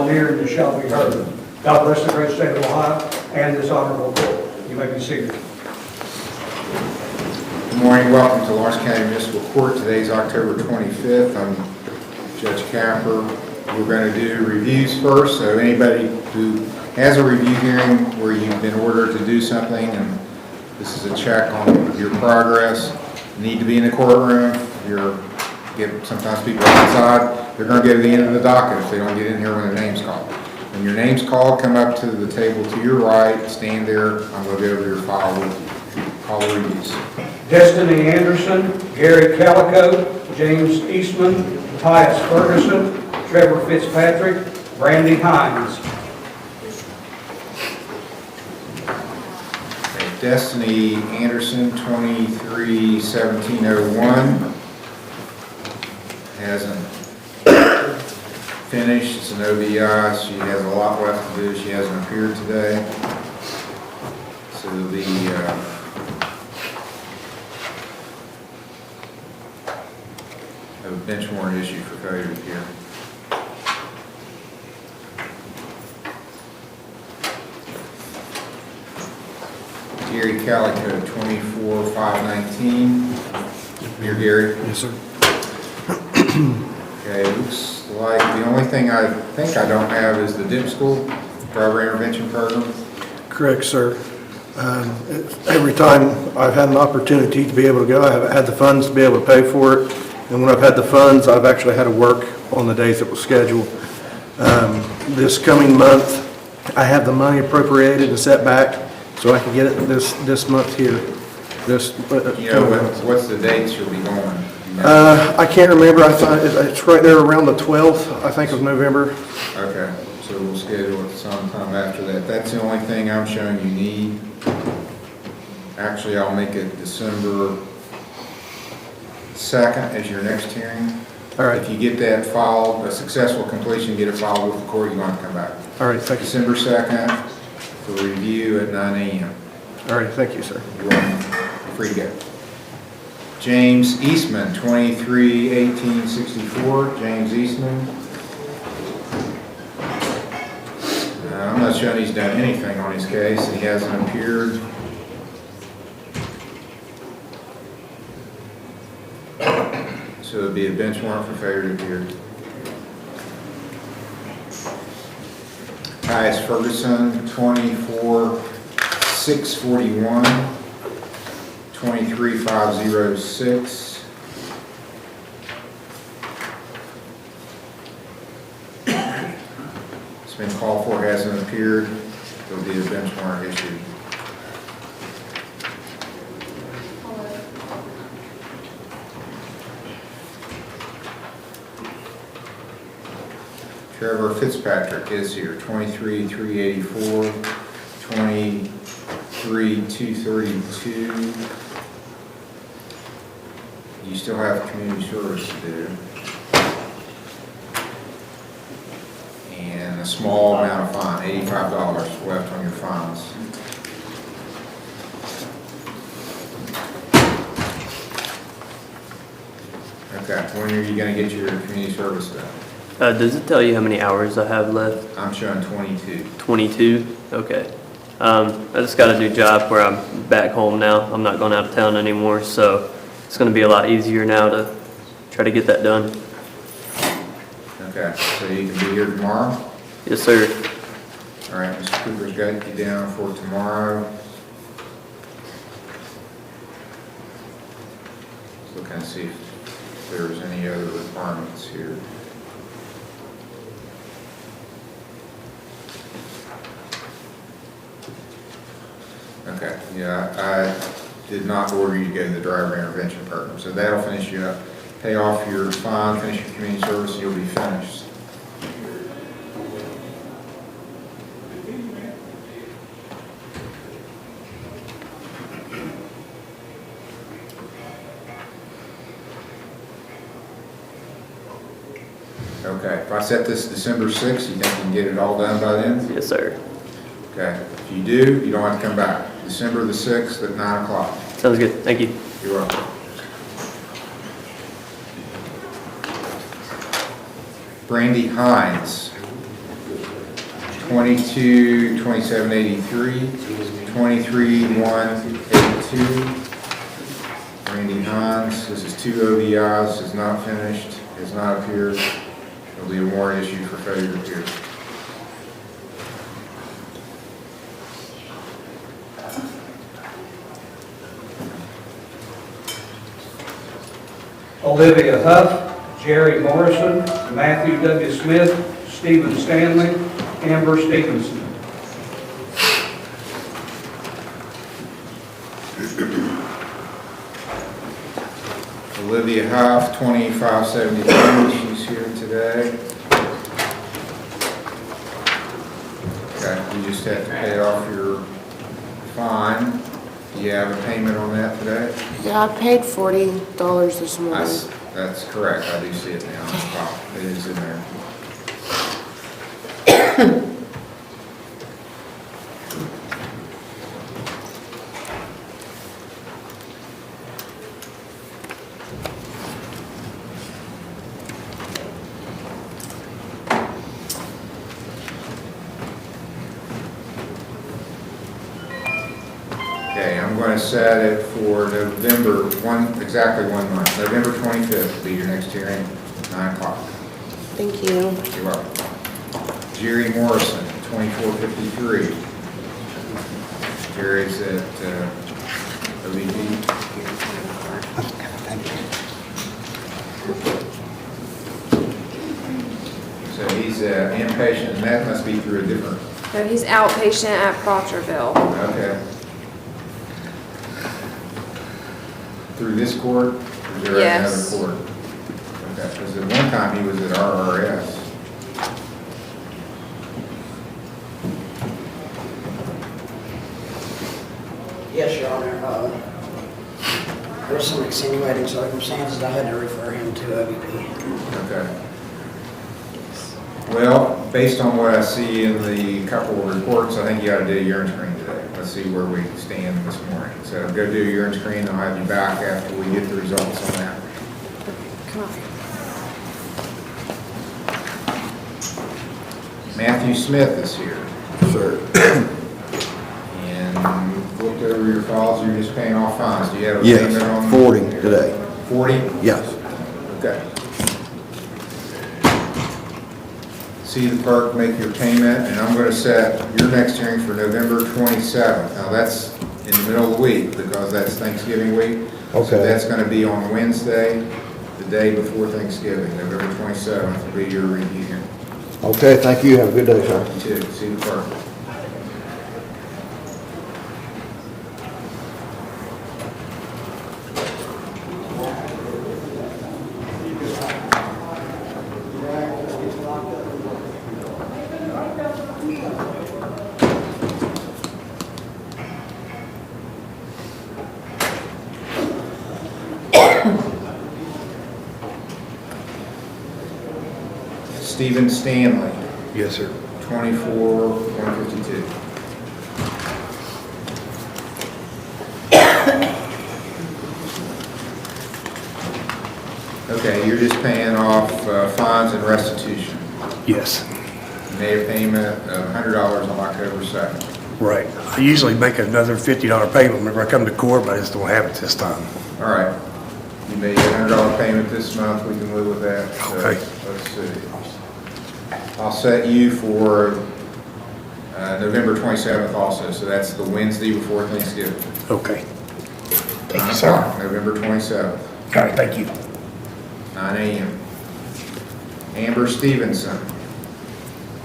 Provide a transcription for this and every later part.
near and you shall be heard. God bless the great state of Ohio and this honorable court. You may be seated. Good morning. Welcome to Lawrence County Municipal Court. Today's October 25th. I'm Judge Capper. We're going to do reviews first. So anybody who has a review hearing where you've been ordered to do something and this is a check on your progress, need to be in the courtroom. Sometimes people outside, they're going to get to the end of the docket if they don't get in here when their name's called. When your name's called, come up to the table to your right, stand there. I'm going to go over your file with you. Call the reviews. Destiny Anderson, Gary Calico, James Eastman, Tyus Ferguson, Trevor Fitzpatrick, Brandy Hines. Destiny Anderson, 23-1701, hasn't finished. It's an OBI. She has a lot left to do. She hasn't appeared today. So the a bench warrant issued for failure to appear. Gary Calico, 24-519. You're Gary? Yes, sir. Okay, looks like the only thing I think I don't have is the DIP school, driver intervention program. Correct, sir. Every time I've had an opportunity to be able to go, I haven't had the funds to be able to pay for it. And when I've had the funds, I've actually had to work on the days that was scheduled. This coming month, I have the money appropriated and set back so I can get it this month here. What's the dates you'll be going? I can't remember. I thought it's right there around the 12th, I think, of November. Okay, so we'll schedule it sometime after that. That's the only thing I'm showing you need. Actually, I'll make it December 2nd as your next hearing. All right. If you get that filed, a successful completion, get it filed with the court, you want to come back. All right, thank you. December 2nd for review at 9 a.m. All right, thank you, sir. You're welcome. You're free to go. James Eastman, 23-1864. James Eastman. I'm not sure he's done anything on his case. He hasn't appeared. So it'll be a bench warrant for failure to appear. Tyus Ferguson, 24-641. 23-506. It's been called for, hasn't appeared. There'll be a bench warrant issued. Trevor Fitzpatrick is here, 23-384, 23-232. You still have community service to do. And a small amount of fine, $85 left on your fines. Okay, when are you going to get your community service done? Does it tell you how many hours I have left? I'm showing 22. 22? Okay. I just got a new job where I'm back home now. I'm not going out of town anymore, so it's going to be a lot easier now to try to get that done. Okay, so you can be here tomorrow? Yes, sir. All right, Mr. Cooper's got you down for tomorrow. Let's look and see if there's any other requirements here. Okay, yeah, I did not order you to go to the driver intervention program, so that'll finish you up. Pay off your fine, finish your community service, you'll be finished. Okay, if I set this December 6th, you think you can get it all done by then? Yes, sir. Okay, if you do, you don't have to come back. December the 6th at 9 o'clock. Sounds good. Thank you. You're welcome. Brandy Hines, 222783, 23182. Randy Hines, this is 2 ODIs, is not finished, has not appeared. There'll be a warrant issued for failure to appear. Olivia Huff, Jerry Morrison, Matthew W. Smith, Stephen Stanley, Amber Stevenson. Olivia Huff, 2572, she's here today. Okay, you just have to pay off your fine. Do you have a payment on that today? Yeah, I paid $40 this morning. That's correct, I do see it now, it's fine. It is in there. Okay, I'm going to set it for November, exactly 1 month. November 25th will be your next hearing, 9 o'clock. Thank you. You're welcome. Jerry Morrison, 2453. Jerry's at OVP. So he's inpatient, and that must be through a different, So he's outpatient at Proctorville. okay. Through this court? Or is there Yes. another court? Okay, because at one time he was at RRS. Yes, Your Honor. There was some extenuating circumstances. I had to refer him to OVP. Okay. Well, based on what I see in the couple of reports, I think you ought to do a urine screen today. Let's see where we stand this morning. So go do a urine screen, I'll have you back after we get the results on that. Come on. Matthew Smith is here. Sir. And you've looked over your files, you're just paying off fines. Do you have a Yes, payment on? 40 today. 40? Yes. Okay. See the clerk make your payment, and I'm going to set your next hearing for November 27th. Now, that's in the middle of the week, because that's Thanksgiving week. So Okay. that's going to be on Wednesday, the day before Thanksgiving. November 27th will be your review hearing. Okay, thank you. Have a good day, sir. You too. See the clerk. Stephen Stanley, Yes, sir. 24-152. Okay, you're just paying off fines and restitution. Yes, You made a payment of $100 on October 2nd. right. I usually make another $50 payment whenever I come to court, but I just don't have it this time. All right. You made a $100 payment this month, we can live with that. So, Okay. let's see. I'll set you for November 27th also, so that's the Wednesday before Thanksgiving. Okay. Thank 9 you, sir. o'clock, November 27th, All right, thank you. 9 a.m. Amber Stevenson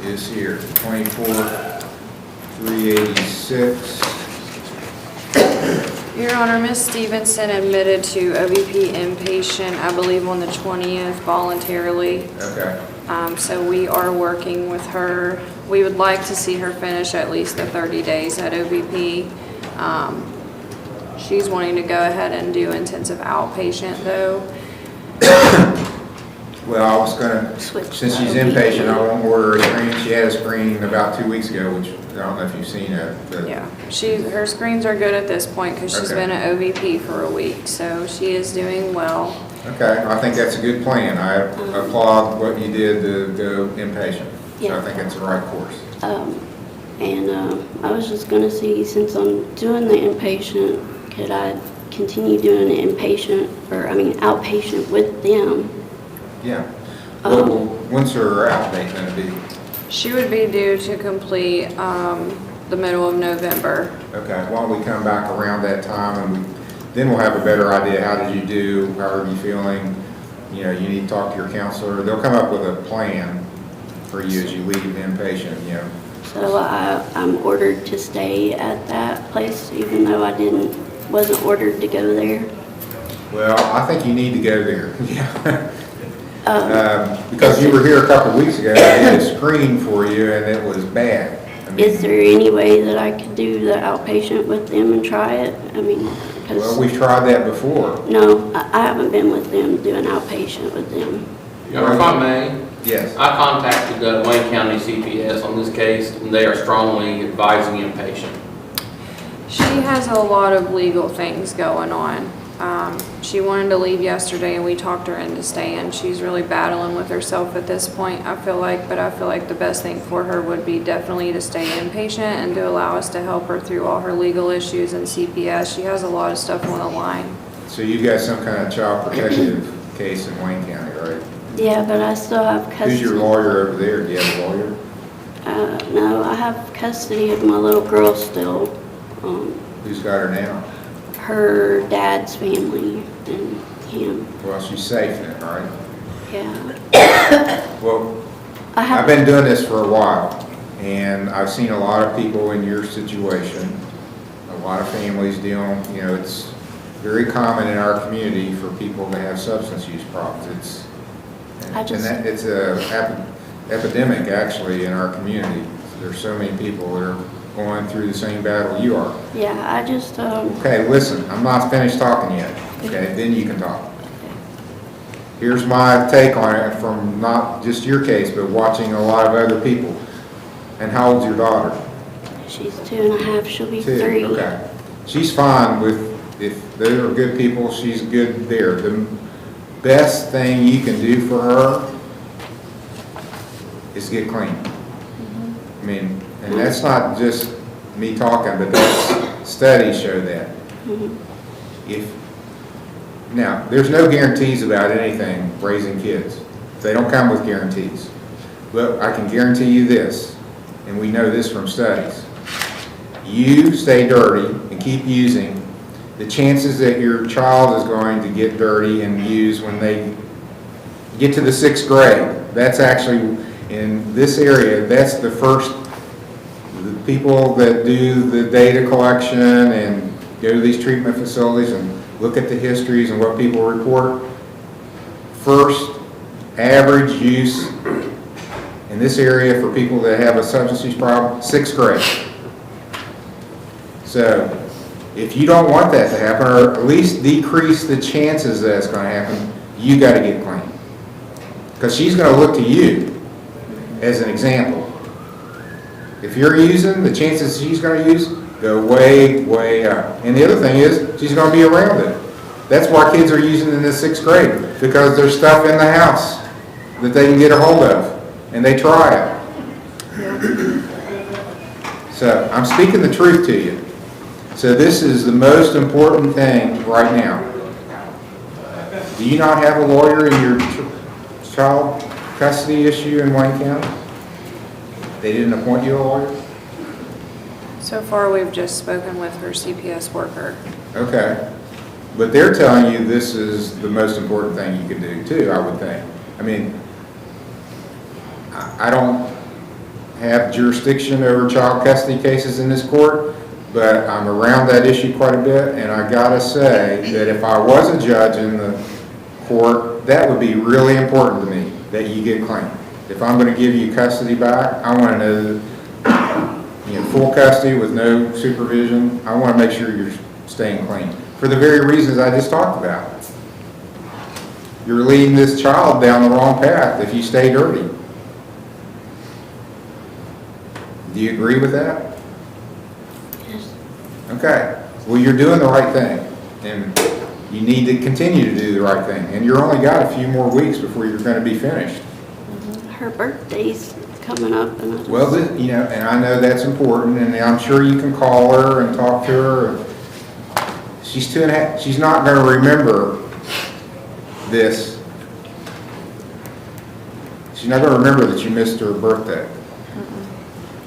is here, 24-386. Your Honor, Ms. Stevenson admitted to OVP inpatient, I believe on the 20th voluntarily. Okay, So we are working with her. We would like to see her finish at least the 30 days at OVP. She's wanting to go ahead and do intensive outpatient though. well, I was gonna, since she's inpatient, I won't order a screen. She had a screening about 2 weeks ago, which I don't know if you've seen it, but. Yeah, her screens are good at this point because she's Okay. been at OVP for a week, so she is doing well. Okay, I think that's a good plan. I applaud what you did to go inpatient. So I Yeah. think it's the right course. I was just gonna see, since I'm doing the inpatient, could I continue doing the inpatient, outpatient with them? Yeah. Well, when's her out date gonna be? She would be due to complete the middle of November. Okay, why don't we come back around that time and then we'll have a better idea, how did you do, how are you feeling? You know, you need to talk to your counselor. They'll come up with a plan for you as you leave inpatient, you know. So I'm ordered to stay at that place, even though wasn't ordered to go there. Well, I think you need to go there, yeah. Because you were here a couple of weeks ago, I did a screen for you and it was bad. I mean, Is there any way that I could do the outpatient with them and try it? well, Because, we've tried that before. no, I haven't been with them doing outpatient with them. If I may, Yes. I contacted the Wayne County CPS on this case, and they are strongly advising inpatient. She has a lot of legal things going on. She wanted to leave yesterday and we talked her into staying. She's really battling with herself at this point, I feel like, but I feel like the best thing for her would be definitely to stay inpatient and to allow us to help her through all her legal issues and CPS. She has a lot of stuff on the line. So you got some kind of child protective case in Wayne County, right? Yeah, but I still have custody. Who's your lawyer over there? Do you have a lawyer? No, I have custody of my little girl still. Who's got her now? Her dad's family and him. Well, she's safe then, right? Yeah. Well, I I've have, been doing this for a while, and I've seen a lot of people in your situation, a lot of families dealing, you know, it's very common in our community for people to have substance use problems. It's a epidemic, actually, in our community. There's so many people that are going through the same battle you are. yeah, I just, Okay, listen, I'm not finished talking yet, okay? Then you can talk. Here's my take on it from not just your case, but watching a lot of other people. And how old's your daughter? she's 2.5, she'll be 2, 3. okay. She's fine with, if they are good people, she's good there. The best thing you can do for her is get clean. I mean, and that's not just me talking, but that's, studies show that. Now, there's no guarantees about anything raising kids. They don't come with guarantees. But I can guarantee you this, and we know this from studies. You stay dirty and keep using, the chances that your child is going to get dirty and use when they get to the 6th grade, that's actually, in this area, that's the first, the people that do the data collection and go to these treatment facilities and look at the histories and what people report. First, average use in this area for people that have a substance use problem, 6th grade. So, if you don't want that to happen, or at least decrease the chances that it's going to happen, you got to get clean. Because she's going to look to you as an example. If you're using, the chances she's going to use go way, way up. And the other thing is, she's going to be around it. That's why kids are using in the 6th grade, because there's stuff in the house that they can get a hold of, and they try it. So, I'm speaking the truth to you. So this is the most important thing right now. Do you not have a lawyer in your child custody issue in Wayne County? They didn't appoint you a lawyer? So far, we've just spoken with her CPS worker. Okay. But they're telling you this is the most important thing you can do too, I would think. I mean, I don't have jurisdiction over child custody cases in this court, but I'm around that issue quite a bit, and I gotta say that if I was a judge in the court, that would be really important to me, that you get clean. If I'm gonna give you custody back, I wanna know that, full custody with no supervision. I wanna make sure you're staying clean, for the very reasons I just talked about. You're leading this child down the wrong path if you stay dirty. Do you agree with that? Yes. Okay, well, you're doing the right thing, and you need to continue to do the right thing, and you're only got a few more weeks before you're going to be finished. Her birthday's coming up, and I just... Well, you know, and I know that's important, and I'm sure you can call her and talk to her. She's 2.5, she's not gonna remember this. She's not gonna remember that you missed her birthday.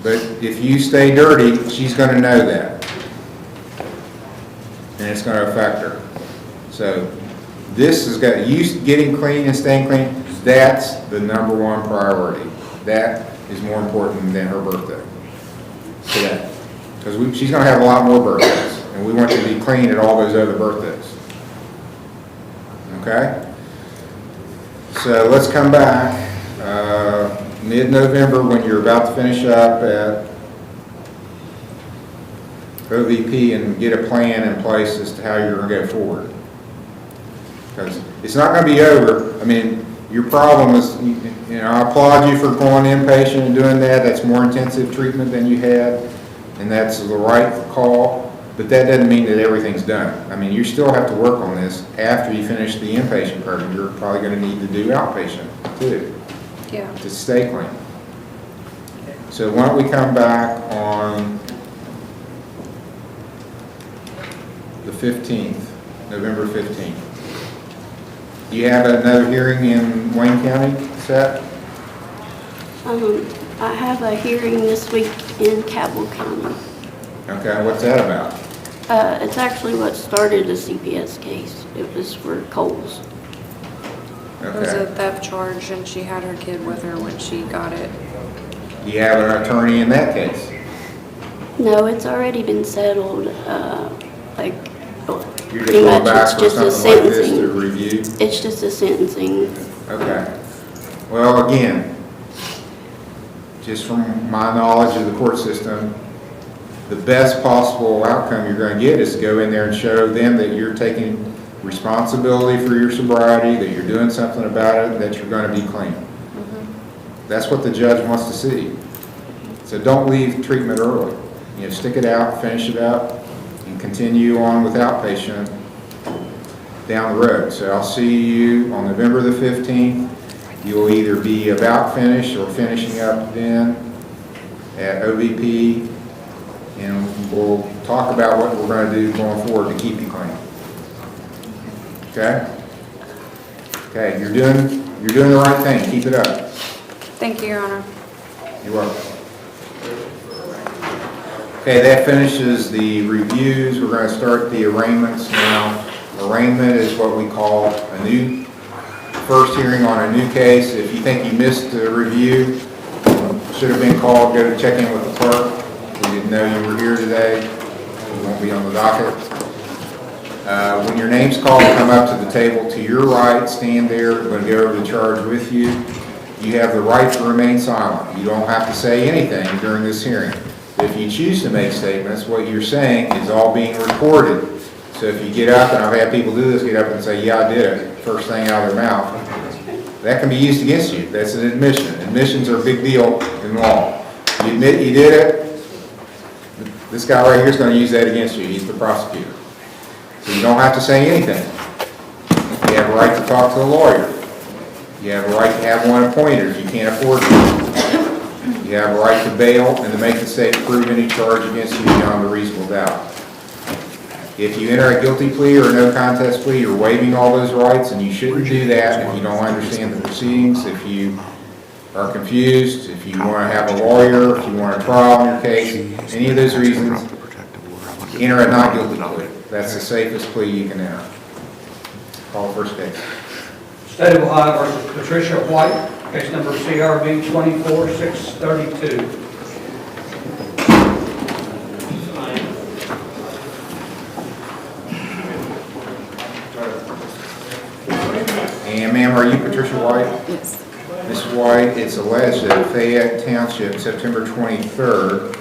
But if you stay dirty, she's gonna know that. And it's gonna affect her. So this has got, you getting clean and staying clean, that's the number one priority. That is more important than her birthday today. Because she's gonna have a lot more birthdays, and we want you to be clean at all those other birthdays. Okay? So let's come back, mid-November, when you're about to finish up at OVP and get a plan in place as to how you're gonna go forward. Because it's not gonna be over. I mean, your problem is, you know, I applaud you for going inpatient and doing that. That's more intensive treatment than you had, and that's the right call, but that doesn't mean that everything's done. I mean, you still have to work on this after you finish the inpatient program. You're probably gonna need to do outpatient too, Yeah. to stay clean. So why don't we come back on the 15th, November 15th. Do you have another hearing in Wayne County set? I have a hearing this week in Cabell County. Okay, what's that about? It's actually what started a CPS case. It was for Coles. It was a Okay. theft charge, and she had her kid with her when she got it. Do you have an attorney in that case? No, it's already been settled, like, You're just pretty going much back it's for just a something like this to sentencing. review? It's just a sentencing. Okay. Well, again, just from my knowledge of the court system, the best possible outcome you're going to get is to go in there and show them that you're taking responsibility for your sobriety, that you're doing something about it, that you're going to be clean. That's what the judge wants to see. So don't leave treatment early. You know, stick it out, finish it up, and continue on with outpatient down the road. So I'll see you on November the 15th. You'll either be about finished or finishing up then at OVP, and we'll talk about what we're going to do going forward to keep you clean. Okay? Okay, you're doing the right thing. Keep it up. Thank you, Your Honor. You're welcome. Okay, that finishes the reviews. We're going to start the arraignments now. Arraignment is what we call a new first hearing on a new case. If you think you missed the review, should have been called, go to check in with the clerk. We didn't know you were here today. You won't be on the docket. When your name's called, come up to the table to your right, stand there. We're going to go over the charge with you. You have the right to remain silent. You don't have to say anything during this hearing. If you choose to make statements, what you're saying is all being recorded. So if you get up, and I've had people do this, get up and say, yeah, I did it, first thing out of their mouth, that can be used against you. That's an admission. Admissions are a big deal in law. You admit you did it, this guy right here is going to use that against you. He's the prosecutor. So you don't have to say anything. You have a right to talk to a lawyer. You have a right to have one appointed if you can't afford it. You have a right to bail and to make the state prove any charge against you beyond a reasonable doubt. If you enter a guilty plea or a no contest plea, you're waiving all those rights, and you shouldn't do that if you don't understand the proceedings, if you are confused, if you want to have a lawyer, if you want a trial in your case, any of those reasons, enter a not guilty plea. That's the safest plea you can enter. Call the first case. State of Ohio versus Patricia White, case number CRB 24632. And ma'am, are you Patricia White? Yes. Ms. White, it's alleged that Fayette Township, September 23rd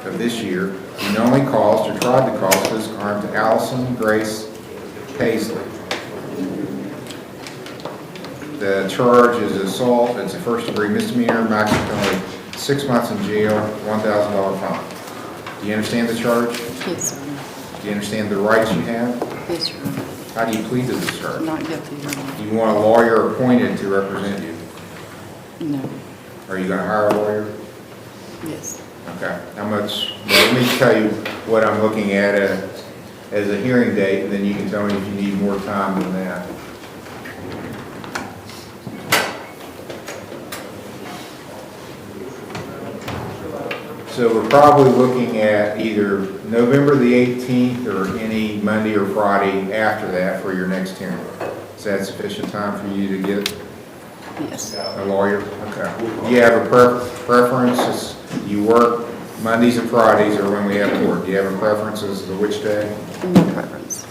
of this year, you knowingly caused or tried to cause physical harm to Allison Grace Paisley. The charge is assault. It's a first-degree misdemeanor, maximum penalty 6 months in jail, $1,000 fine. Do you understand the charge? Yes, sir. Do you understand the rights you have? Yes, sir. How do you plead to this charge? Not guilty, Your Honor. Do you want a lawyer appointed to represent you? No. Are you gonna hire a lawyer? Yes. Okay, how much, well, let me tell you what I'm looking at as a hearing date, and then you can tell me if you need more time than that. So we're probably looking at either November the 18th or any Monday or Friday after that for your next hearing. Is that sufficient time for you to get Yes. a lawyer? Okay. Do you have a preference? You work Mondays and Fridays or when we have court? Do you have a preference as to which day? No preference.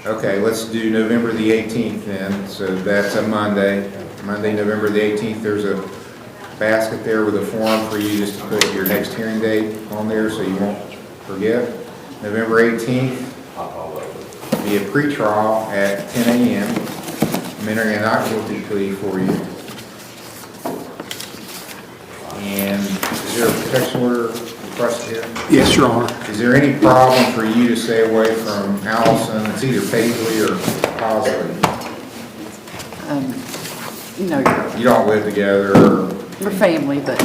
Okay, let's do November the 18th then. So that's a Monday. Monday, November the 18th, there's a basket there with a form for you just to put your next hearing date on there so you won't forget. November 18th, be a pretrial at 10 a.m. I'm entering a not guilty plea for you. And is there a protection order requested here? Yes, Your Honor. Is there any problem for you to stay away from Allison? It's either Paisley or Bosley. No, You don't live together, or we're family, but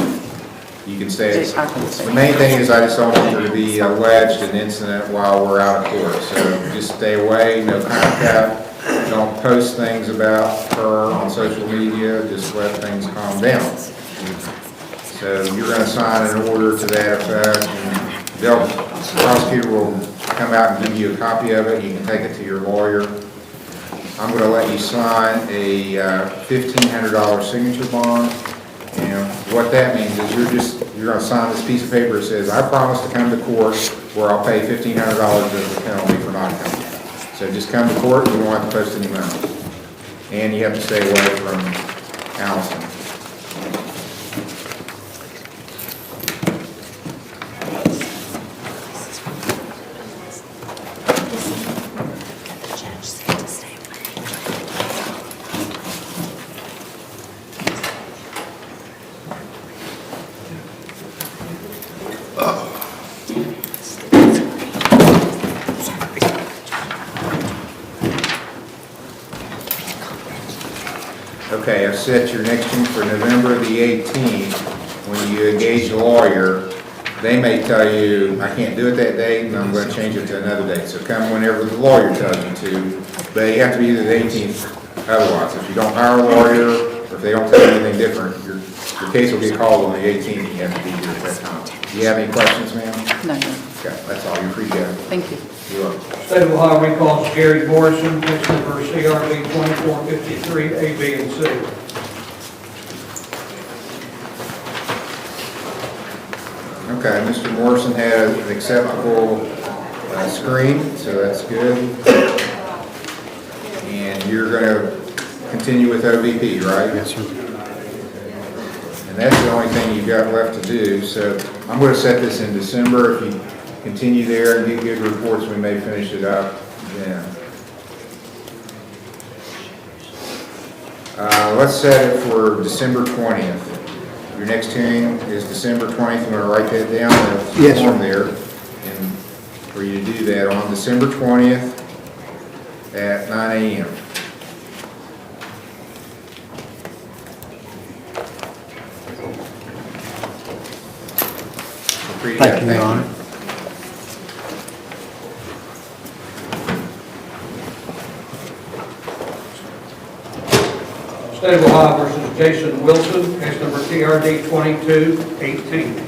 you can stay. I can stay. The main thing is I just don't want there to be alleged an incident while we're out of court. So just stay away, no contact. Don't post things about her on social media. Just let things calm down. So you're going to sign an order to that effect, and the prosecutor will come out and give you a copy of it. You can take it to your lawyer. I'm going to let you sign a $1,500 signature bond. And what that means is you're going to sign this piece of paper that says, I promise to come to court where I'll pay $1,500 as a penalty for not coming. So just come to court, you won't have to post any money. And you have to stay away from Allison. Okay, I've set your next one for November the 18th. When you engage a lawyer, they may tell you, I can't do it that date, and I'm going to change it to another date. So come whenever the lawyer tells you to, but you have to be either the 18th otherwise. If you don't hire a lawyer, or if they don't tell you anything different, your case will get called on the 18th, and you have to be here at that time. Do you have any questions, ma'am? No, Okay, that's all. You're free to go. thank you. You're welcome. State of Ohio recalls Jerry Morrison, case number CRB 2453, A, B, and C. Okay, Mr. Morrison has an acceptable screen, so that's good. And you're going to continue with OVP, right? Yes, sir. And that's the only thing you've got left to do. So I'm going to set this in December. If you continue there and get good reports, we may finish it up then. Let's set it for December 20th. Your next hearing is December 20th. I'm going to write that down in the Yes, sir. form there, and for you to do that on December 20th at 9 a.m. Thank you, Your Honor. State of Ohio versus Jason Wilson, case number TRD 2218.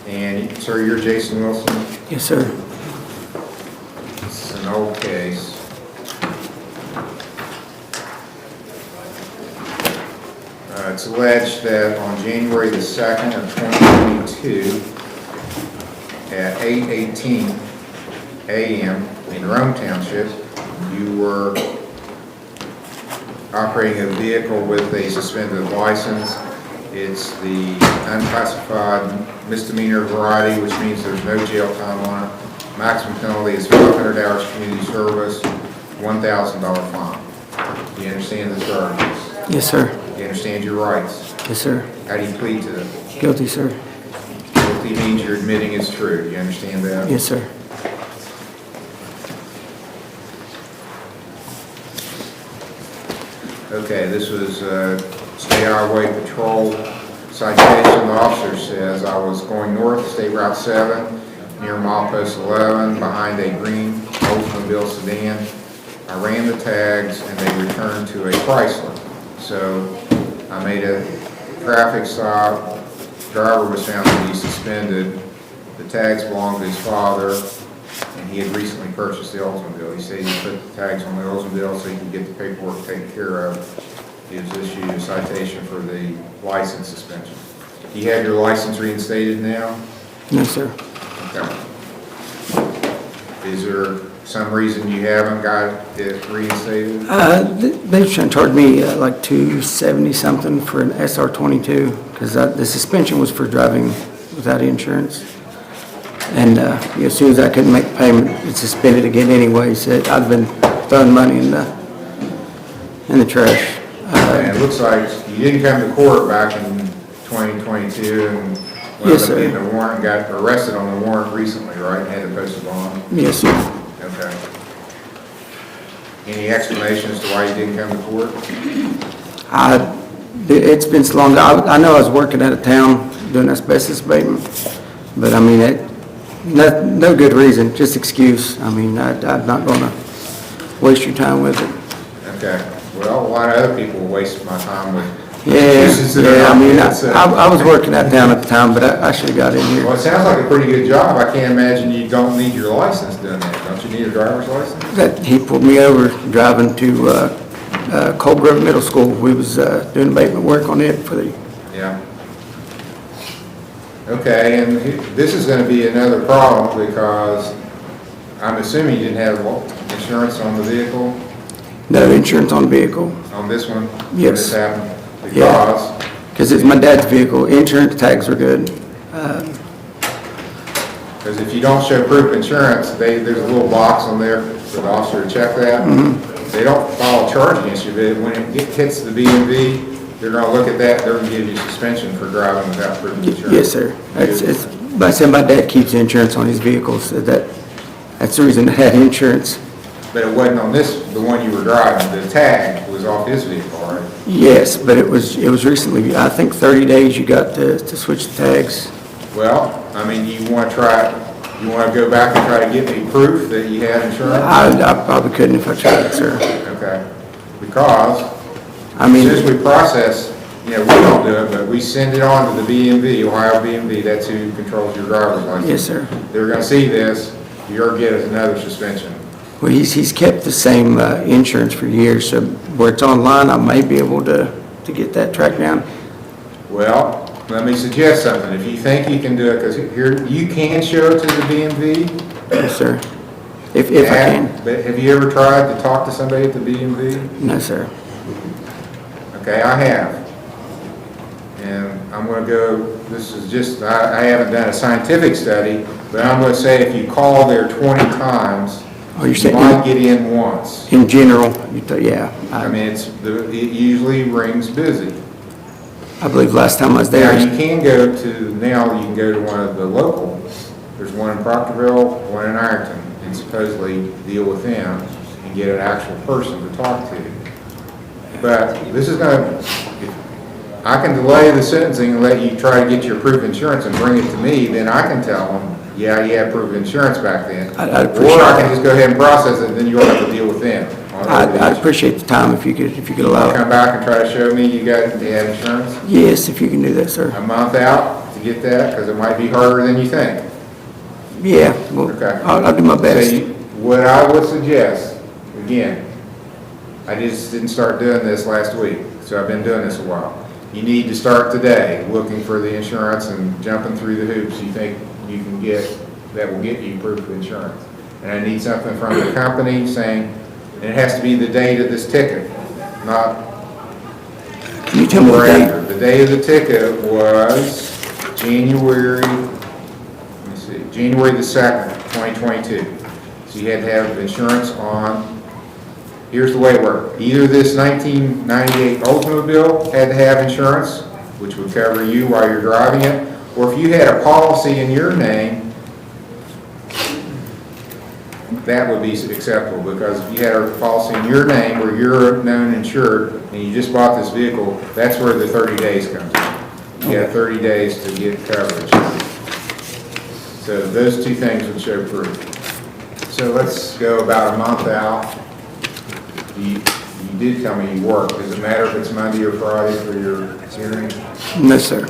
And, sir, you're Jason Wilson? Yes, sir. It's an old case. It's alleged that on January the 2nd of 2022, at 8:18 a.m. in Rome Township, you were operating a vehicle with a suspended license. It's the unclassified misdemeanor variety, which means there's no jail time on it. Maximum penalty is 500 hours community service, $1,000 fine. Do you understand the charges? Yes, sir. You understand your rights. Yes, sir. How do you plead to them? Guilty, sir. Guilty means you're admitting it's true. You understand that? Yes, sir. Okay, this was State Highway Patrol citation. The officer says, I was going north, State Route 7, near milepost 11, behind a green Oldsmobile sedan. I ran the tags and they returned to a Chrysler. So I made a traffic stop. Driver was found to be suspended. The tags belonged to his father, and he had recently purchased the Oldsmobile. He said he put the tags on the Oldsmobile so he could get the paperwork taken care of. He was issued a citation for the license suspension. Do you have your license reinstated now? No, sir. Okay. Is there some reason you haven't got it reinstated? They trying to charge me like $270 something for an SR22 because the suspension was for driving without insurance. And as soon as I couldn't make the payment, it suspended again anyway. So I've been throwing money in the trash. And it looks like you didn't come to court back in 2022 and Yes, sir. in the warrant, got arrested on the warrant recently, right? Had to post a bond. Yes, sir. Okay. Any explanation as to why you didn't come to court? It's been so long. I know I was working out of town doing asbestos abatement, but I mean, no good reason, just excuse. I mean, I'm not going to waste your time with it. Okay. Well, a lot of other people waste my time with Yeah, excuses that are I not mean, good, so- I was working out of town at the time, but I should have got in Well, here. it sounds like a pretty good job. I can't imagine you don't need your license doing that. Don't you need a driver's license? That he pulled me over driving to Cold Grove Middle School. We was doing abatement work on it for the, Yeah. Okay, and this is going to be another problem because I'm assuming you didn't have insurance on the vehicle, no insurance on the vehicle. on this one? When Yes. this happened? Yeah. Because it's my dad's vehicle. Insurance tags were good. Because if you don't show proof of insurance, there's a little box on there for the officer to check that. They don't file a charge against you, but when it hits the BMV, they're going to look at that, they're going to give you suspension for driving without proof of insurance. Yes, sir. Like I said, my dad keeps insurance on his vehicles, so that's the reason I had insurance. But it wasn't on this, the one you were driving, the tag was off his vehicle, right? Yes, but it was recently, I think 30 days you got to switch the tags. Well, I mean, you want to go back and try to get me proof that you had insurance? I probably couldn't if I tried, sir. Okay. Because I mean, since we process, we don't do it, but we send it on to the BMV, Ohio BMV, that's who controls your driver's license. yes, sir. They're going to see this, you're going to get another suspension. Well, he's kept the same insurance for years, so where it's online, I may be able to get that tracked down. Well, let me suggest something. If you think you can do it, because here, you can show it to the BMV. Yes, sir. If I can. But have you ever tried to talk to somebody at the BMV? No, sir. Okay, I have. And I'm going to go, this is just, I haven't done a scientific study, but I'm going to say if you call there 20 times, Oh, you're you saying might get in once. in general, yeah. I mean, it usually rings busy. I believe last time I was Now, there, you can go to one of the local, there's one in Proctorville, one in Ironton, and supposedly deal with them and get an actual person to talk to. But this is I can delay the sentencing and let you try to get your proof of insurance and bring it to me, then I can tell them, yeah, you had proof of insurance back then. I'd appreciate Or I that. can just go ahead and process it, then you'll have to deal with them. I'd appreciate the time if you could allow it. Come back and try to show me you had insurance? Yes, if you can do that, sir. A month out to get that, because it might be harder than you think. Yeah, well, Okay. I'll do my best. So what I would suggest, again, I just didn't start doing this last week, so I've been doing this a while. You need to start today, looking for the insurance and jumping through the hoops you think you can get, that will get you proof of insurance. And I need something from the company saying, and it has to be the date of this ticket, not Can you tell me what after. date? The day of the ticket was January the 2nd, 2022. So you had to have insurance on here's the way it worked. Either this 1998 Oldsmobile had to have insurance, which would cover you while you're driving it, or if you had a policy in your name, that would be acceptable, because if you had a policy in your name where you're a known insured and you just bought this vehicle, that's where the 30 days comes in. You have 30 days to get coverage. So those two things would show proof. So let's go about a month out. You did tell me you work. Does it matter if it's Monday or Friday for your hearing? No, sir.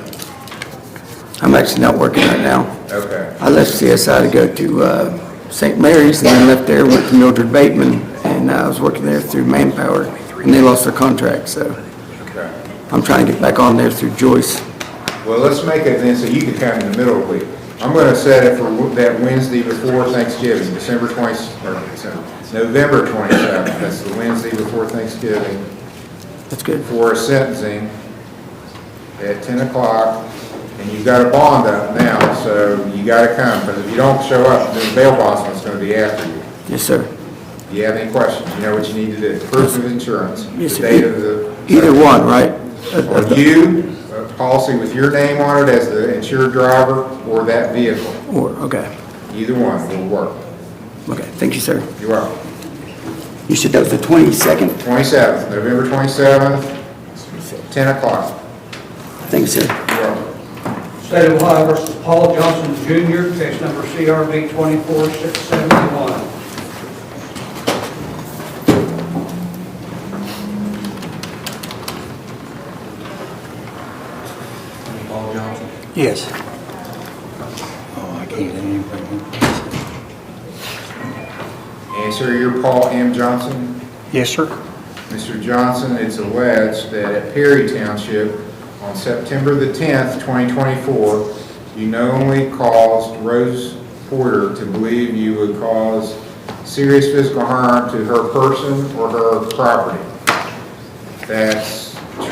I'm actually not working right now. Okay. I left CSI to go to St. Mary's, and then left there, went to Mildred Bateman, and I was working there through Manpower, and they lost their contract, so Okay. I'm trying to get back on there through Joyce. Well, let's make it then so you can come in the middle of the week. I'm going to set it for that Wednesday before Thanksgiving, November 27th. That's the Wednesday before Thanksgiving. That's good. For a sentencing at 10 o'clock. And you've got a bond up now, so you got to come. Because if you don't show up, then the bail bondsman's going to be after you. Yes, sir. Do you have any questions? You know what you need to do. Proof of insurance. Yes, The sir. date of the... Either one, right? Or you, a policy with your name on it as the insured driver, or that vehicle. Or, okay. Either one will work. Okay, thank you, sir. You're welcome. You said that was the 22nd? 27th, November 27th, 10 o'clock. Thank you, sir. You're welcome. State of Ohio versus Paul Johnson Jr., case number CRB 24671. Paul Johnson. Yes. Oh, I can't even. And sir, you're Paul M. Johnson? Yes, sir. Mr. Johnson, it's alleged that at Perry Township, on September the 10th, 2024, you knowingly caused Rose Porter to believe you would cause serious physical harm to her person or her property. That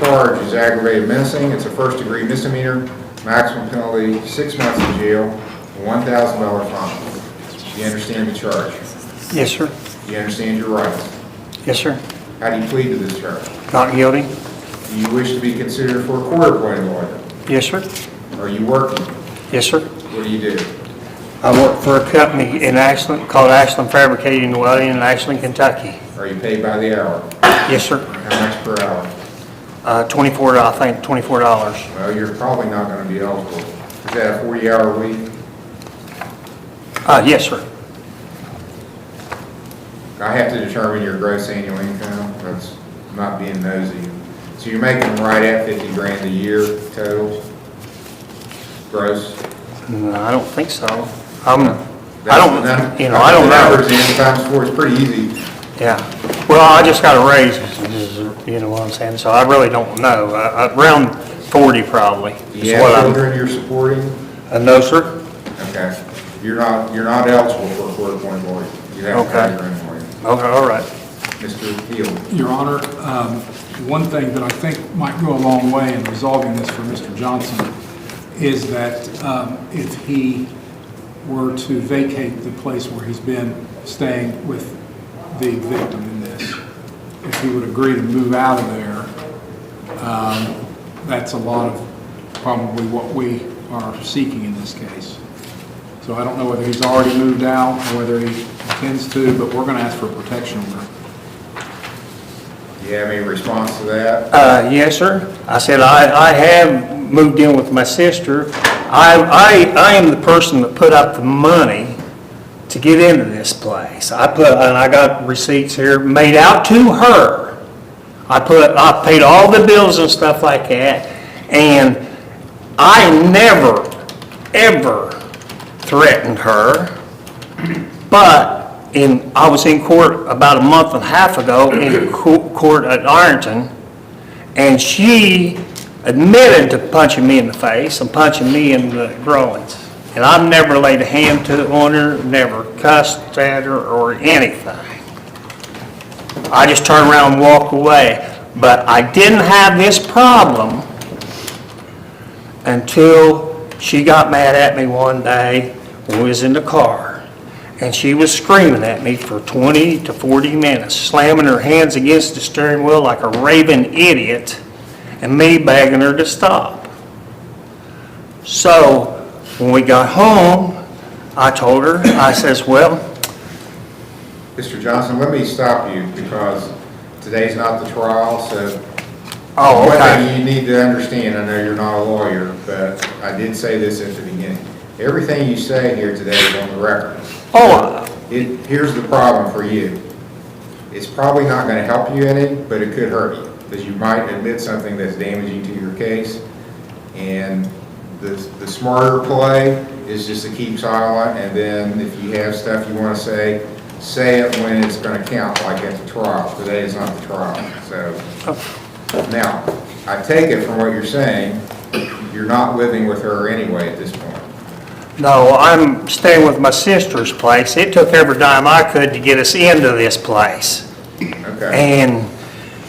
charge is aggravated menacing. It's a first-degree misdemeanor, maximum penalty 6 months in jail, a $1,000 fine. Do you understand the charge? Yes, sir. Do you understand your rights? Yes, sir. How do you plead to this charge? Not guilty? Do you wish to be considered for a court-appointed lawyer? Yes, sir. Are you working? Yes, sir. What do you do? I work for a company in Ashland called Ashland Fabricating and Welding in Ashland, Kentucky. Are you paid by the hour? Yes, sir. How much per hour? $24, I think, $24. Well, you're probably not going to be eligible. Is that a 40-hour week? Yes, sir. I have to determine your gross annual income. That's not being nosy. So you're making right at 50 grand a year total? Gross? No, I don't think so. That's the I don't know. numbers in times 4 is pretty easy. Yeah. Well, I just got a raise, you know what I'm saying? So I really don't know. Around 40 probably. Do you have children you're supporting? No, sir. Okay. You're not eligible for a court-appointed lawyer. You have to have your own lawyer. Okay, all right. Mr. Field. Your Honor, one thing that I think might go a long way in resolving this for Mr. Johnson is that if he were to vacate the place where he's been staying with the victim in this, if he would agree to move out of there, that's a lot of probably what we are seeking in this case. So I don't know whether he's already moved out or whether he intends to, but we're going to ask for a protection order. Do you have any response to that? Yes, sir. I said I have moved in with my sister. I am the person that put up the money to get into this place. And I got receipts here made out to her. I paid all the bills and stuff like that, and I never, ever threatened her. But I was in court about a month and a half ago in court at Ironton, and she admitted to punching me in the face and punching me in the groins. And I've never laid a hand on her, never cussed at her or anything. I just turned around and walked away. But I didn't have this problem until she got mad at me one day when we was in the car. And she was screaming at me for 20 to 40 minutes, slamming her hands against the steering wheel like a raving idiot, and me begging her to stop. So, when we got home, I told her, I says, well, Mr. Johnson, let me stop you because today's not the trial, so. oh, One okay. thing you need to understand, I know you're not a lawyer, but I did say this at the beginning. Everything you say here today is on the record. Oh, Here's the problem for you. It's probably not going to help you any, but it could hurt you, because you might admit something that's damaging to your case. And the smarter play is just to keep silent, and then if you have stuff you want to say it when it's going to count, like at the trial. Today is not the trial, so. Now, I take it from what you're saying, you're not living with her anyway at this point. no, I'm staying with my sister's place. It took every dime I could to get us into this place. Okay. And,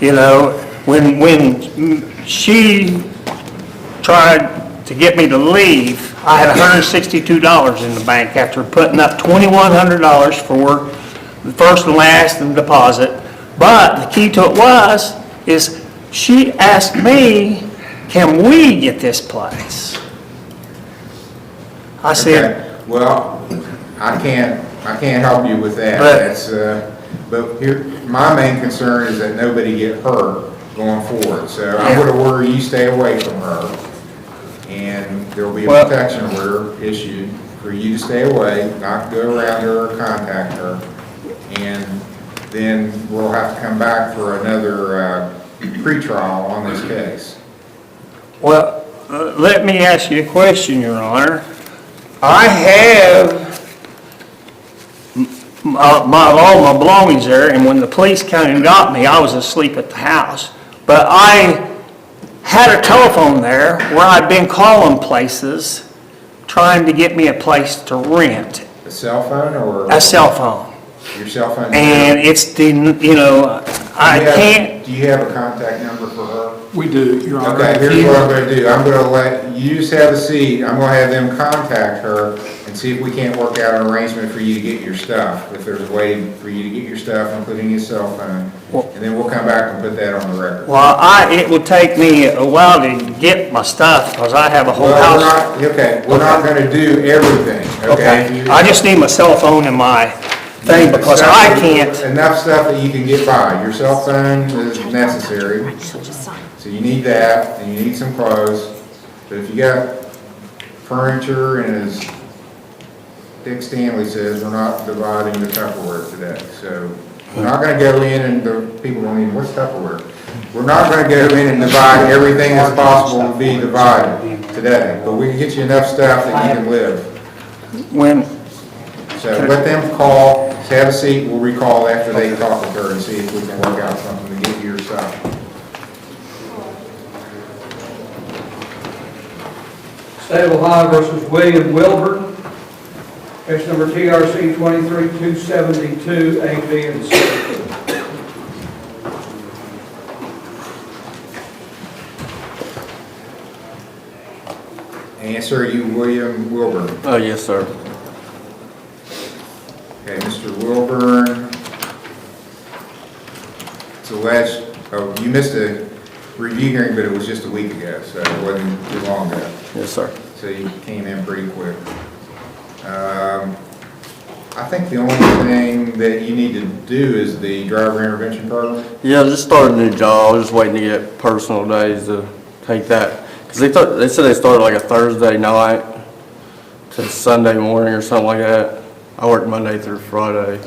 you know, when she tried to get me to leave, I had $162 in the bank after putting up $2,100 for the first and last and deposit. But the key to it is she asked me, can we get this place? I said, Okay. Well, I can't help you with that. But here, my main concern is that nobody get hurt going forward. So I'm going to order you stay away from her. And there'll be a protection order issued for you to stay away, not go around her or contact her. And then we'll have to come back for another pretrial on this case. well, let me ask you a question, Your Honor. I have all my belongings there, and when the police came and got me, I was asleep at the house. But I had a telephone there where I'd been calling places trying to get me a place to rent. A cell phone or? A cell phone. Your cell phone? And it's the, you know, I can't. Do you have a contact number for her? We do, Your Honor. Okay, here's what I'm going to do. I'm going to let you just have a seat. I'm going to have them contact her and see if we can't work out an arrangement for you to get your stuff. If there's a way for you to get your stuff, including your cell phone. And then we'll come back and put that on the record. Well, it would take me a while to get my stuff because I have a whole house. We're not going to do everything, okay? I just need my cell phone and my thing because I can't. Enough stuff that you can get by. Your cell phone is necessary. So you need that, and you need some clothes. But if you got furniture, and as Dick Stanley says, we're not dividing the Tupperware today. So we're not going to go in and the people don't even, what's Tupperware? We're not going to go in and divide everything that's possible to be divided today. But we can get you enough stuff that you can live. So let them call, have a seat, we'll recall after they talk with her and see if we can work out something to get you your stuff. State of Ohio versus William Wilburn. Case number TRC 23272, A, B, and C. Answer, you William Wilburn. Oh, yes, sir. Okay, Mr. Wilburn. It's alleged, you missed a review hearing, but it was just a week ago, so it wasn't too long ago. Yes, sir. So you came in pretty quick. I think the only thing that you need to do is the driver intervention program. Yeah, I just started a new job. I was just waiting to get personal days to take that. Because they said they started like a Thursday night to Sunday morning or something like that. I work Monday through Friday.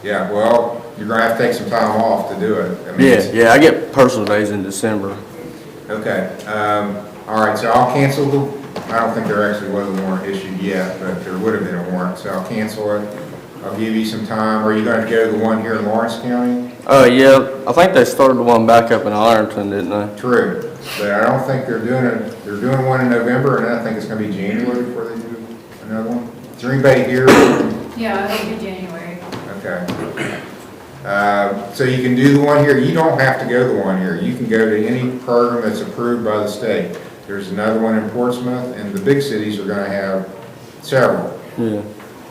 Yeah, well, you're going to have to take some time off to do it. I mean, Yeah, I get personal days in December. Okay, all right, so I'll cancel I don't think there actually was a warrant issued yet, but there would have been a warrant, so I'll cancel it. I'll give you some time. Are you going to go to the one here in Lawrence County? Yeah, I think they started the one back up in Ironton, didn't they? True, but I don't think they're doing one in November, and I think it's going to be January before they do another one. Is there anybody here? Yeah, it'll be January. Okay. So you can do the one here. You don't have to go to the one here. You can go to any program that's approved by the state. There's another one in Portsmouth, and the big cities are going to have several. Yeah.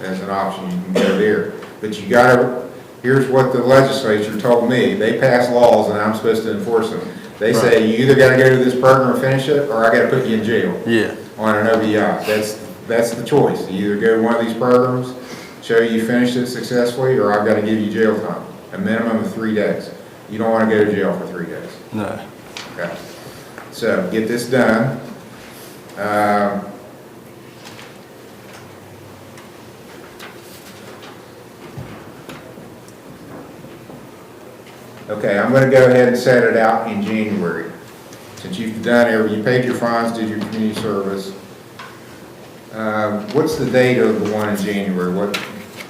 as an option, you can go there. But you gotta, here's what the legislature told me, they pass laws and I'm supposed to enforce them. They say, you either gotta go to this program and finish it, or I gotta put you in jail. Yeah. On an OBI, that's the choice. You either go to one of these programs, show you finished it successfully, or I've gotta give you jail time, a minimum of 3 days. You don't wanna go to jail for 3 days. No. Okay. So, get this done. Okay, I'm gonna go ahead and set it out in January. Since you've you paid your fines, did your community service. What's the date of the one in January? What, do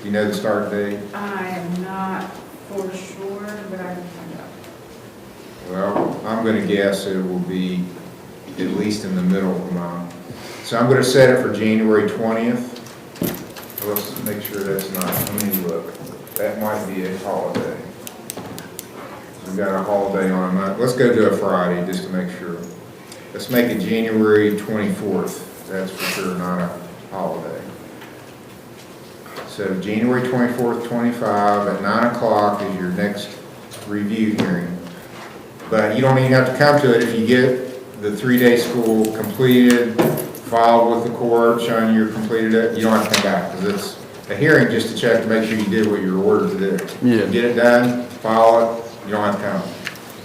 you know the start date? I am not for sure, but I can find out. Well, I'm gonna guess it will be at least in the middle of the month. So I'm gonna set it for January 20th. Let's make sure that's not, let me look. That might be a holiday. We've got a holiday on a month. Let's go to a Friday just to make sure. Let's make it January 24th. That's for sure not a holiday. So January 24th, 25 at 9 o'clock is your next review hearing. But you don't even have to come to it if you get the 3-day school completed, filed with the court, showing you're completed it. You don't have to come back because it's a hearing just to check to make sure you did what you were ordered to do. Yeah. Get it done, file it, you don't have to come.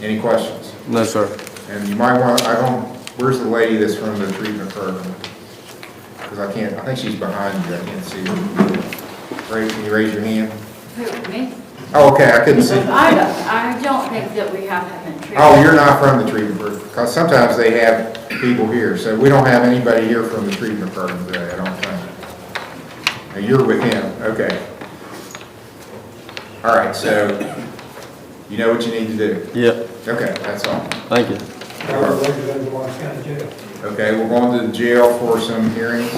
Any questions? No, sir. And you might want, where's the lady that's from the treatment program? Because I think she's behind you, I can't see her. Can you raise your hand? Who, me? Oh, okay, I couldn't see. I don't think that we have him in treatment. Oh, you're not from the treatment program, because sometimes they have people here, so we don't have anybody here from the treatment program today, I don't think. Now, you're with him, okay. All right, so you know what you need to do? Yep. Okay, that's all. Thank you. Okay, we're going to the jail for some hearings.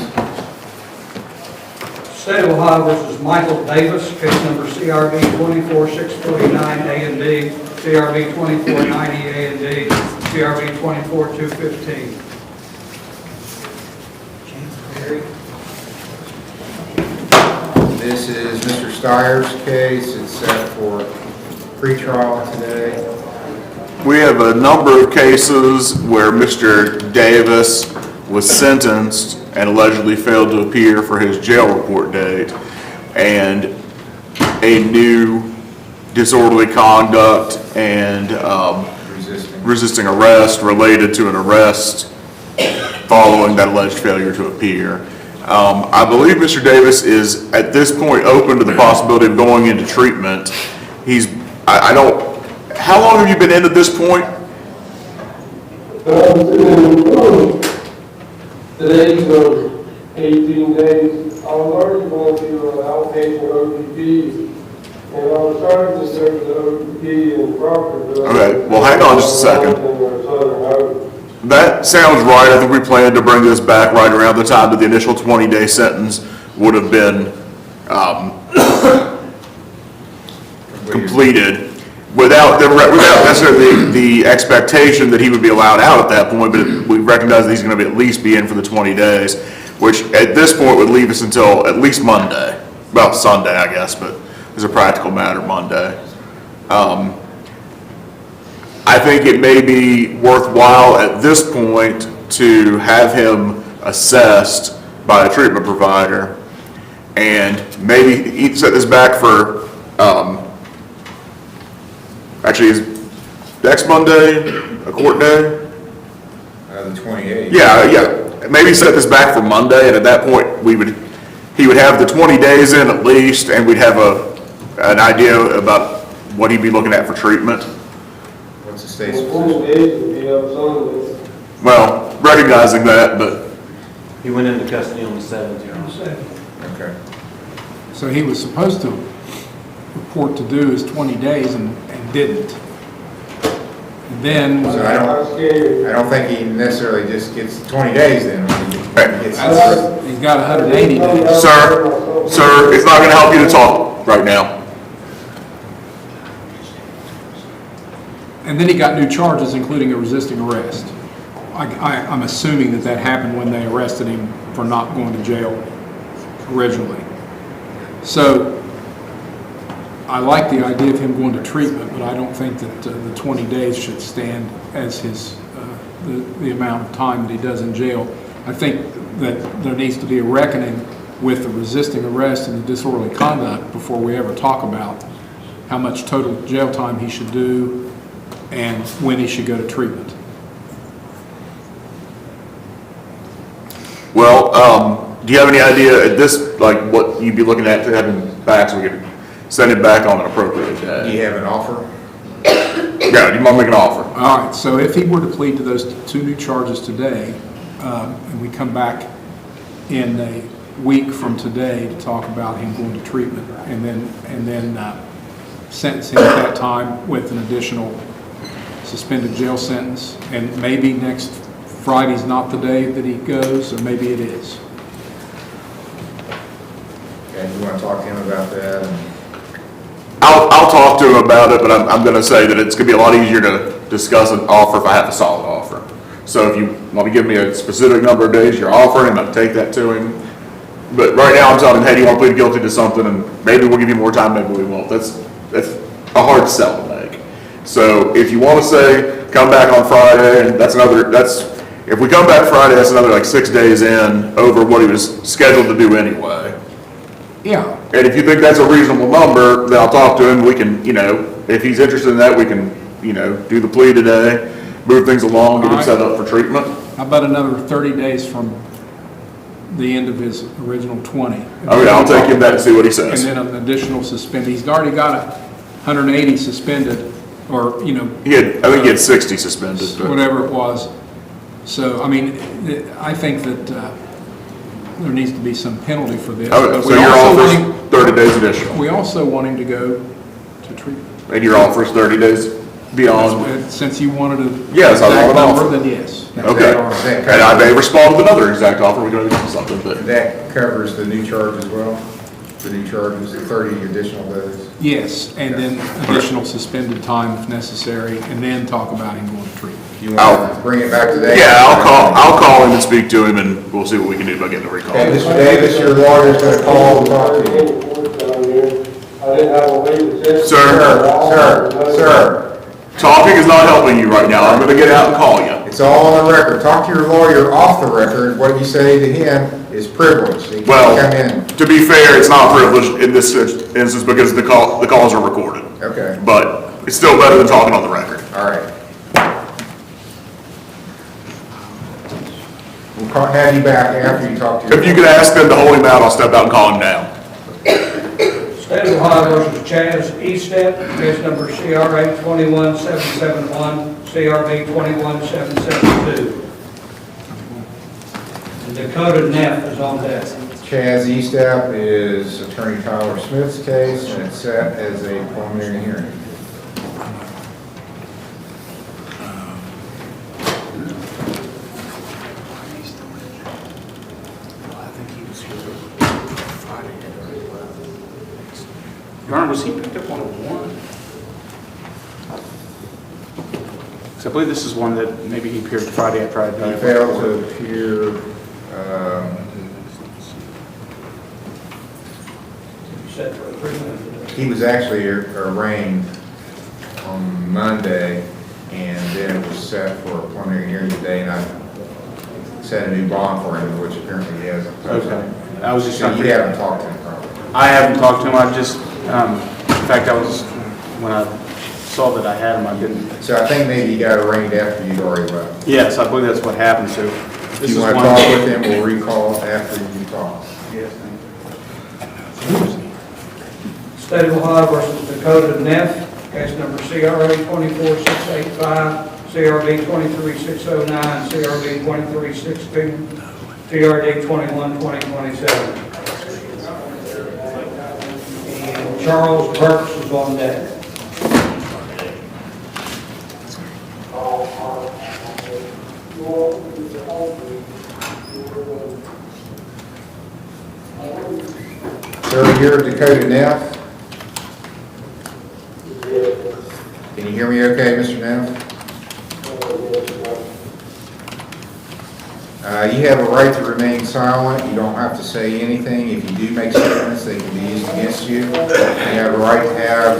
State of Ohio versus Michael Davis, case number CRB 24649 A and D, CRB 2490 A and D, CRB 24215. This is Mr. Steyer's case. It's set for pretrial today. We have a number of cases where Mr. Davis was sentenced and allegedly failed to appear for his jail report date, and a new disorderly conduct and resisting arrest related to an arrest following that alleged failure to appear. I believe Mr. Davis is at this point open to the possibility of going into treatment. How long have you been in at this point? Today's 18 days. I was already going through an outpatient OPP, and I was starting to serve the OPP in Crawford. Okay, well, hang on just a second. That sounds right. I think we plan to bring this back right around the time that the initial 20-day sentence would have been completed, without necessarily the expectation that he would be allowed out at that point, but we recognize that he's going to at least be in for the 20 days, which at this point would leave us until at least Monday. Well, Sunday, I guess, but as a practical matter, Monday. I think it may be worthwhile at this point to have him assessed by a treatment provider, and maybe he'd set this back for, actually, is next Monday a court day? The 28th. Yeah. Maybe set this back for Monday, and at that point, he would have the 20 days in at least, and we'd have an idea about what he'd be looking at for treatment. What's the state's position? Well, recognizing that, but he went into custody on the 7th, Your Honor. Okay. So he was supposed to report to do his 20 days and didn't. And then, So I don't think he necessarily just gets 20 days then. he's got 180 days. Sir, it's not going to help you to talk right now. And then he got new charges, including a resisting arrest. I'm assuming that happened when they arrested him for not going to jail originally. So I like the idea of him going to treatment, but I don't think that the 20 days should stand as his, the amount of time that he does in jail. I think that there needs to be a reckoning with the resisting arrest and the disorderly conduct before we ever talk about how much total jail time he should do and when he should go to treatment. Well, do you have any idea at this, like, what you'd be looking at to have him back so we could send him back on an appropriate Do day? you have an offer? Yeah, do you want to make an offer? All right, so if he were to plead to those two new charges today, and we come back in a week from today to talk about him going to treatment, and then sentence him at that time with an additional suspended jail sentence, and maybe next Friday's not the day that he goes, or maybe it is. Okay, you want to talk to him about that? I'll talk to him about it, but I'm going to say that it's going to be a lot easier to discuss an offer if I have a solid offer. So if you want to give me a specific number of days you're offering him, I'll take that to him. But right now I'm telling him, hey, do you want to plead guilty to something, and maybe we'll give you more time, maybe we won't. That's a hard sell to make. So if you want to say, come back on Friday, and if we come back Friday, that's another like 6 days in over what he was scheduled to do anyway. Yeah. And if you think that's a reasonable number, then I'll talk to him. We can, if he's interested in that, we can, do the plea today, move things along, get him set up for treatment. How about another 30 days from the end of his original 20? Okay, I'll take him back and see what he says. And then an additional suspended. He's already got 180 suspended, or, I think he had 60 suspended. But whatever it was. So, I mean, I think that there needs to be some penalty for this. Okay, But so we your also offer's want him- 30 days additional. We also want him to go to treatment. And your offer's 30 days beyond? Since you wanted a Yes, I want an number, offer. then yes. Okay. And I may respond with another exact offer. We can do something, but. That covers the new charge as well? The new charge is 30 additional days? Yes, and then additional suspended time if necessary, and then talk about him going to treatment. You want to bring it back today? Yeah, I'll call him and speak to him, and we'll see what we can do about getting a recall. Okay, Mr. Davis, your lawyer's going to call and talk to you. I didn't have a way to test. Sir, talking is not helping you right now. I'm going to get out and call you. it's all on the record. Talk to your lawyer off the record. What you say to him is privileged. He can't come in. To be fair, it's not privileged in this instance because the calls are recorded. Okay. But it's still better than talking on the record. All right. We'll have you back after you talk to your If you could ask them to hold him out, I'll step out and call him now. State of Ohio versus Chaz Eastep, case number CRA 21771, CRB 21772. And Dakota Neff is on that. Chaz Eastep is Attorney Tyler Smith's case, and it's set as a preliminary hearing. Your Honor, was he picked up on a warrant? Because I believe this is one that maybe he appeared Friday after I He died. failed to appear, Set for treatment. he was actually arraigned on Monday, and then it was set for a preliminary hearing today, and I set a new bond for him, which apparently he hasn't. Okay. I was just So trying you to. haven't talked to him probably. I haven't talked to him. I've just, in fact, when I saw that I had him, I didn't. So I think maybe you got arraigned after you'd already left. Yes, I believe that's what happened, so. If this you is want to one- talk with him, we'll recall after you talk. Yes, thank you. State of Ohio versus Dakota Neff, case number CRA 24685, CRB 23609, CRB 2316, TRD 212027. And Charles Burks is on that. Sir, you're Dakota Neff? Can you hear me okay, Mr. Neff? You have a right to remain silent. You don't have to say anything. If you do make statements, they can be used against you. You have a right to have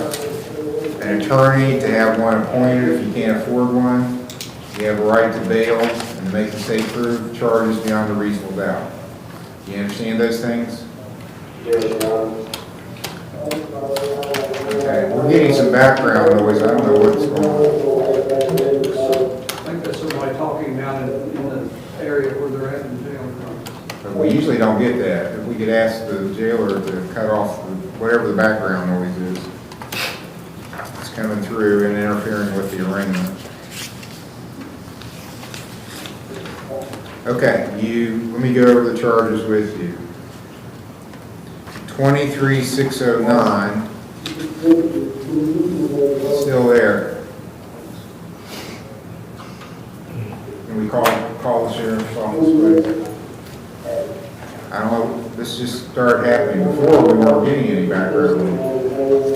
an attorney, to have one appointed if you can't afford one. You have a right to bail and to make the state prove charges beyond a reasonable doubt. You understand those things? Yes, Your Honor. Okay, we're getting some background noise. I don't know what's going on. I think that's somebody talking down in the area where they're at in jail. But we usually don't get that. If we could ask the jailer to cut off whatever the background noise is. It's coming through and interfering with the arraignment. Okay, let me go over the charges with you. 23609, still there. Can we call the sheriff's office, please? I don't know, this just started happening before, we weren't getting any background.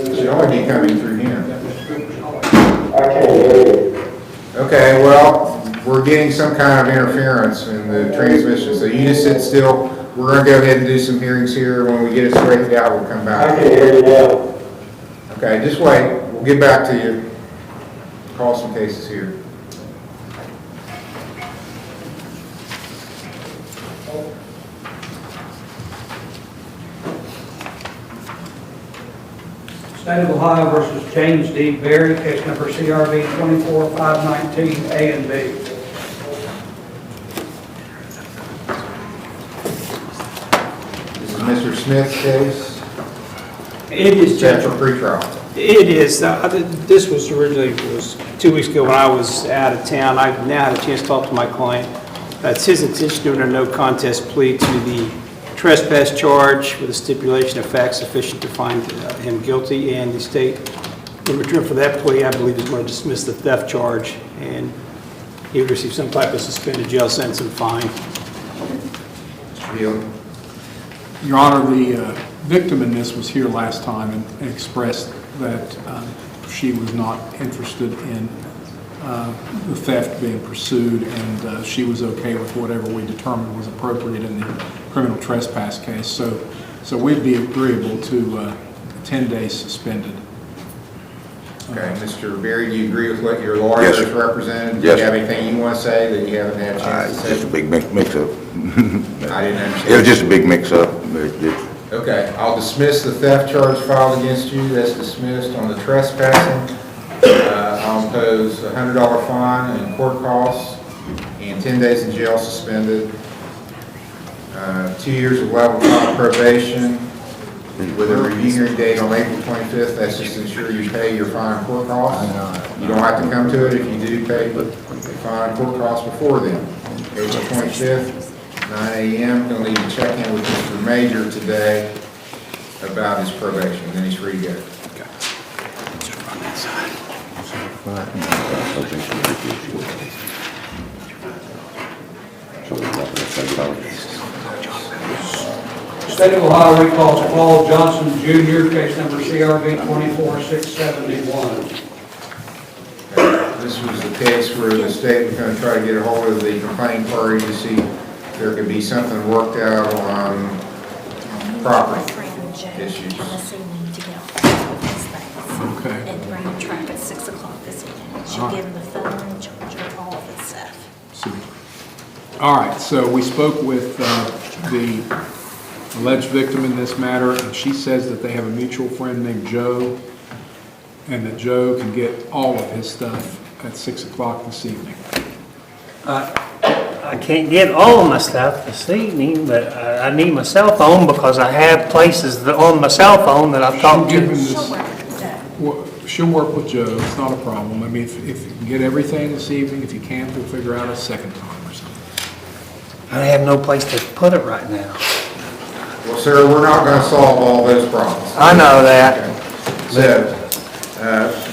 It should only be coming through him. I can't hear you. Okay, well, we're getting some kind of interference in the transmission, so you just sit still. We're gonna go ahead and do some hearings here. When we get it straightened out, we'll come I back. can hear you now. Okay, just wait. We'll get back to you. Call some cases here. State of Ohio versus James D. Berry, case number CRV 24519, A and B. This is Mr. Smith's case. It is, Set Judge. for pretrial. It is. This was originally, 2 weeks ago when I was out of town. I've now had a chance to talk to my client. It's his intention to do a no contest plea to the trespass charge with a stipulation of facts sufficient to find him guilty, and the state, in return for that plea, I believe is going to dismiss the theft charge, and he would receive some type of suspended jail sentence and fine. Mr. Hill. Your Honor, the victim in this was here last time and expressed that she was not interested in the theft being pursued, and she was okay with whatever we determined was appropriate in the criminal trespass case. So we'd be agreeable to 10 days suspended. Okay, Mr. Berry, do you agree with what your lawyer Yes, has sir. represented? Yes, Do you have sir. anything you want to say that you haven't had a chance to Just a say? big mix-up. I didn't understand. It was just a big mix-up. Okay, I'll dismiss the theft charge filed against you. That's dismissed. On the trespassing, I'll impose a $100 fine and court costs and 10 days in jail suspended. 2 years of level 5 probation with a review hearing date on April 25th. That's just to ensure you pay your fine and court costs. You don't have to come to it if you do pay the fine and court costs before then. April 25th, 9 a.m. You'll need to check in with Mr. Major today about his probation, then he's free to go. State of Ohio recalls Paul Johnson Jr., case number CRV 24671. This was the case where the state was going to try to get a hold of the complaining party to see if there could be something worked out on property issues. Okay. And bring a truck at 6 o'clock this evening. She'll give him the phone, charger, all of his stuff. All right, so we spoke with the alleged victim in this matter, and she says that they have a mutual friend named Joe, and that Joe can get all of his stuff at 6 o'clock this evening. I can't get all of my stuff this evening, but I need my cell phone because I have places on my cell phone that I've talked Give him to. this- She'll work with Joe, it's not a problem. I mean, if you can get everything this evening, if you can't, we'll figure out a second time or something. I have no place to put it right now. Well, sir, we're not going to solve all those problems. I know that. So,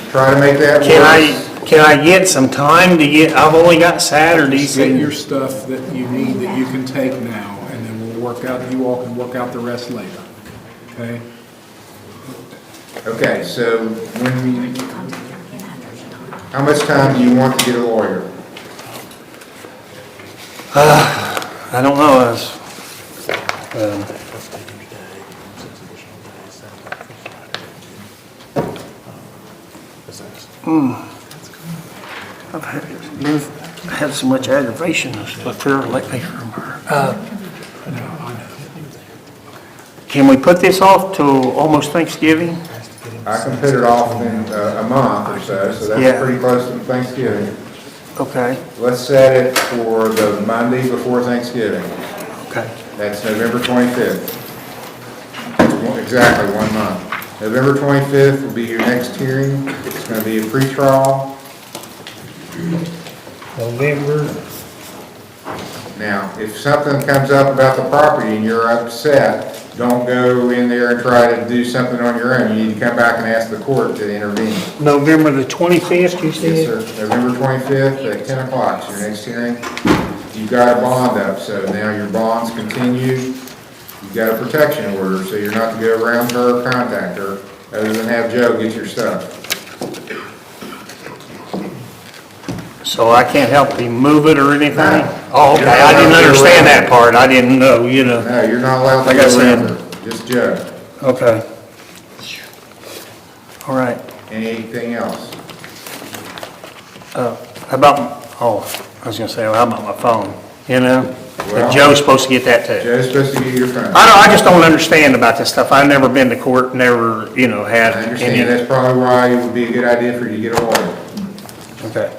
try to make that work. Can I get some time to get, I've only got Saturdays. Just get your stuff that you need that you can take now, and then we'll work out, you all can work out the rest later, okay? Okay, so how much time do you want to get a lawyer? I don't know, I've had so much aggravation and stuff here lately from her. Can we put this off till almost Thanksgiving? I can put it off in a month or so Yeah. that's pretty close to Thanksgiving. Okay, Let's set it for the Monday before Thanksgiving. okay. That's November 25th. Exactly 1 month. November 25th will be your next hearing. It's going to be a pretrial. November. Now, if something comes up about the property and you're upset, don't go in there and try to do something on your own. You need to come back and ask the court to intervene. November the 25th, you said? Yes, sir. November 25th at 10 o'clock is your next hearing. You've got a bond up, so now your bond's continued. You've got a protection order, so you're not to go around her or contact her, other than have Joe get your stuff. So I can't help him move it or anything? No. Oh, okay, You're not I didn't allowed to go understand around. that part, I didn't know, you know. No, you're not allowed to Like I go said. around her, just Joe. Okay. All right. Anything else? How about, I was gonna say, how about my phone, you know? Well- Joe's supposed to get that too. Joe's supposed to give you your phone. I just don't understand about this stuff. I've never been to court, never, had. I understand, that's probably why it would be a good idea for you to get a lawyer. Okay,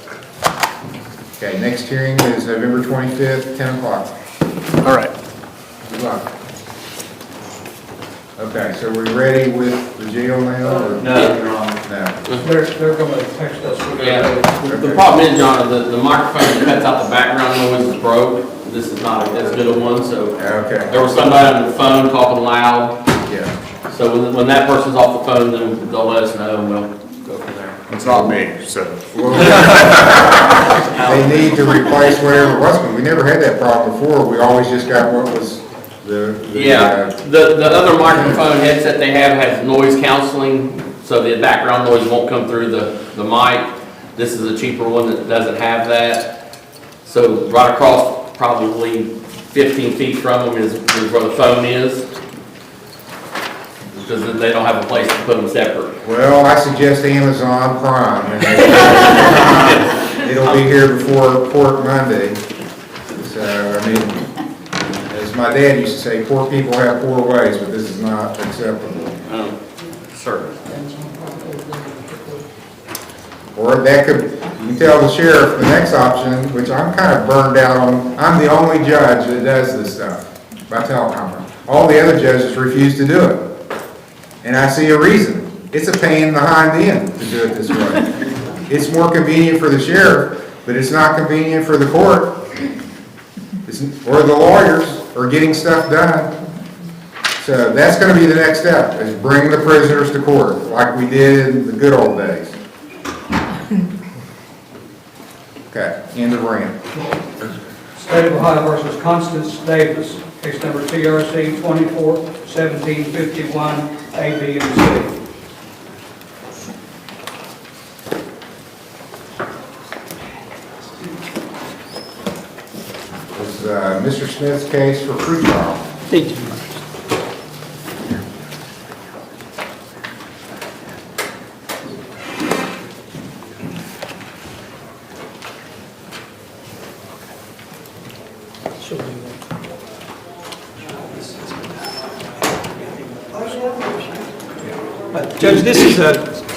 Okay, next hearing is November 25th, 10 o'clock. all right. Good luck. Okay, so we're ready with the jail now, or? No, Your Honor. No. They're gonna text us. Yeah, the problem is, John, the microphone that cuts out the background noise is broke. This is not as good a one, so Okay, there was somebody on the phone talking loud. yeah. So when that person's off the phone, then they'll let us know and we'll go from there. It's not me, so. They need to replace whatever it was, but we never had that problem before. We always just got what was Yeah, the other microphone headset they have has noise canceling, so the background noise won't come through the mic. This is a cheaper one that doesn't have that. So right across, probably 15 feet from them is where the phone is. Because they don't have a place to put them separate. Well, I suggest Amazon Prime. And it'll be here before court Monday. So, I mean, as my dad used to say, poor people have poor ways, but this is not acceptable. Sure. Or that could, you can tell the sheriff the next option, which I'm kind of burned out on. I'm the only judge that does this stuff by teleconference. All the other judges refuse to do it. And I see a reason. It's a pain behind the end to do it this way. It's more convenient for the sheriff, but it's not convenient for the court or the lawyers or getting stuff done. So that's going to be the next step, is bring the prisoners to court like we did in the good old days. Okay, end of rant. State of Ohio versus Constance Davis, case number TRC 24-1751, A, B, and C. This is Mr. Smith's case for pretrial. Thank you. Judge, this is a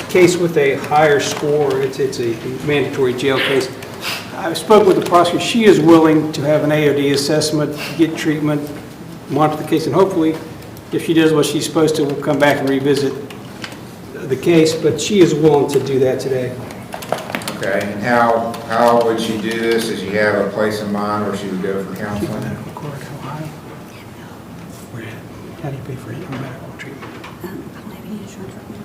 case with a higher score. It's a mandatory jail case. I spoke with the prosecutor. She is willing to have an AOD assessment, get treatment, monitor the case, and hopefully, if she does what she's supposed to, we'll come back and revisit the case, but she is willing to do that today. Okay, and how would she do this? Does she have a place in mind where she would go for counseling? How do you pay for your medical treatment? I don't have any insurance right now.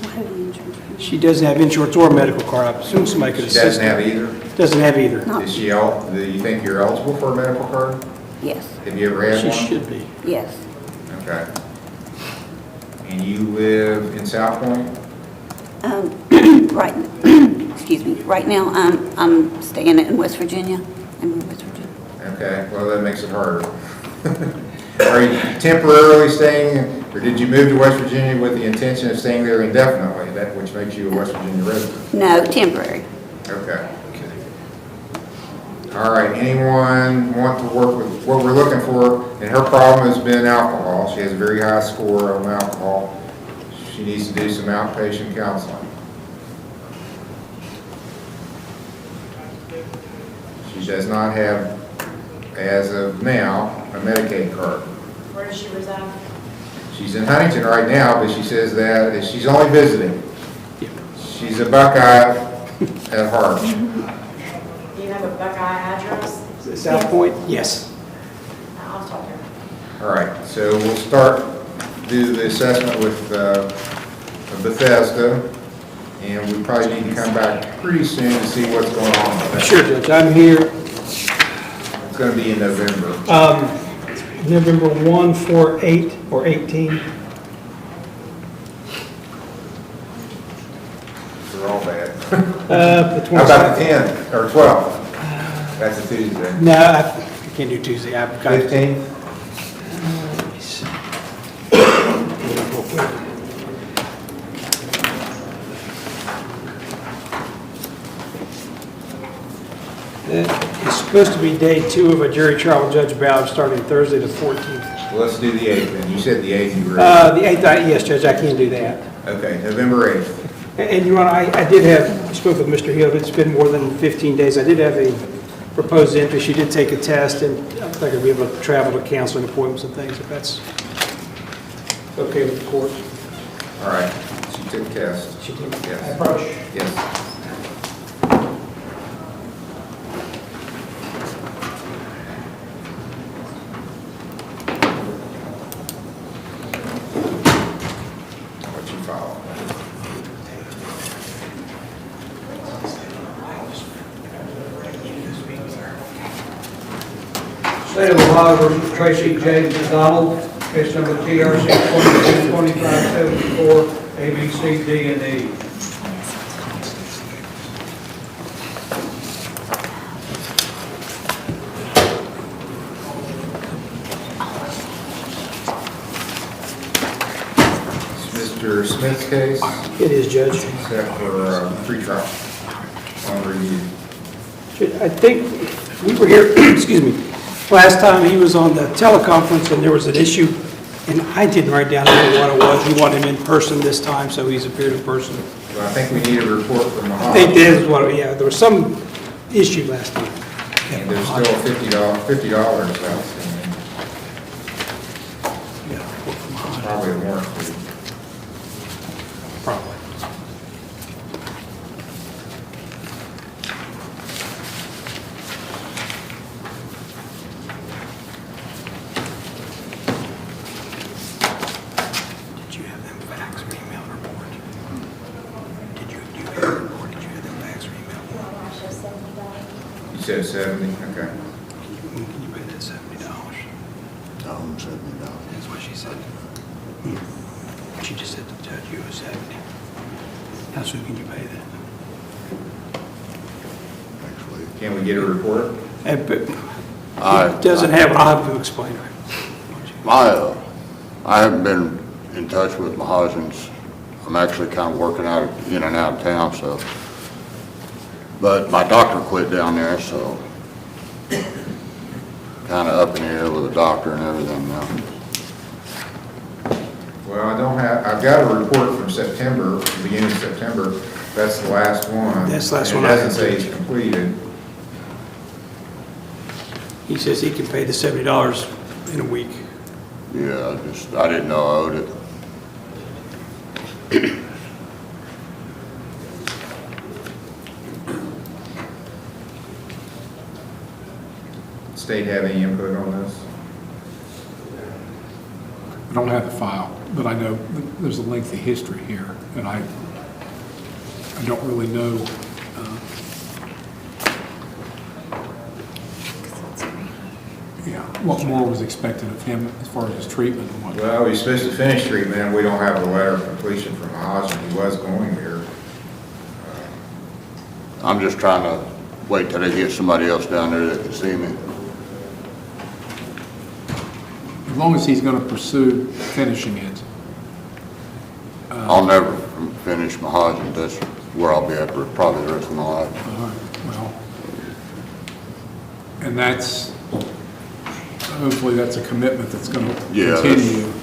I don't have any insurance right now. She doesn't have insurance or medical card. I assume somebody could She assist doesn't have her. either? Doesn't have either. No. Is she, do you think you're eligible for a medical card? Yes, Have you ever had She one? should be. yes. Okay. And you live in South Point? Right, excuse me, right now, I'm staying in West Virginia. I'm in West Virginia. Okay, well, that makes it harder. Are you temporarily staying, or did you move to West Virginia with the intention of staying there indefinitely, that which makes you a West Virginia resident? No, temporary. Okay. All right, anyone want to work with what we're looking for? And her problem has been alcohol. She has a very high score on alcohol. She needs to do some outpatient counseling. She does not have, as of now, a Medicaid card. Where does she reside? She's in Huntington right now, but she says that she's only visiting. She's a Buckeye at heart. Do you have a Buckeye address? South Point? Yes. I'll talk to her. All right, so we'll start, do the assessment with Bethesda, and we probably need to come back pretty soon to see what's going on with that. Sure, Judge, I'm here. It's going to be in November. November 1, 4, 8, or 18. They're all bad. The How about 22nd. the 10th or 12th? That's a Tuesday. No, I can't do Tuesday. I've got 15th? Let me see. It's supposed to be day 2 of a jury trial with Judge Ballard starting Thursday the 14th. Well, let's do the 8th then. You said the 8th you were. The 8th, yes, Judge, I can do that. Okay, November 8th. And Your Honor, I did have, I spoke with Mr. Hill, it's been more than 15 days. I did have a proposed entry. She did take a test, and I think I'll be able to travel to counseling appointments and things, if that's okay with the court. All right, she took a test. She did. Yes. Approach. Yes. What you follow? State of Ohio versus Tracy James McDonald, case number TRC 22-2574, A, B, C, D, and E. It's Mr. Smith's case, It is, Judge. except for pre-trial on review. I think we were here, excuse me, last time he was on the teleconference and there was an issue, and I didn't write down what it was. We want him in person this time, so he's appeared in person. So I think we need a report from the I think that is what, yeah, there was some issue last time. And there's still $50 outstanding. Probably a warrant fee. Probably. Did you have them fax or email report? Did you have a report? Did you have them fax or email? You said 70, okay. When can you pay that $70? $70. That's what she said. She just said to the judge, you owe 70. How soon can you pay that? Can we get a report? It doesn't have, I'll have to explain it. I haven't been in touch with Mahajans. I'm actually kind of working in and out of town, so. But my doctor quit down there, so kind of up in the air with the doctor and everything now. Well, I've got a report from September, the beginning of September. That's the last one. That's the last And one I it have. doesn't say it's completed. He says he can pay the $70 in a week. Yeah, I didn't know I owed it. State have any input on this? I don't have the file, but I know there's a lengthy history here, and I don't really know. Yeah, what more was expected of him as far as his treatment and what. Well, he's supposed to finish treatment, and we don't have a letter of completion from Mahajan. He was going there. I'm just trying to wait till they get somebody else down there that can see me. as long as he's going to pursue finishing it. I'll never finish Mahajan. That's where I'll be at for probably the rest of my life. Well, and that's, hopefully that's a commitment that's going to continue.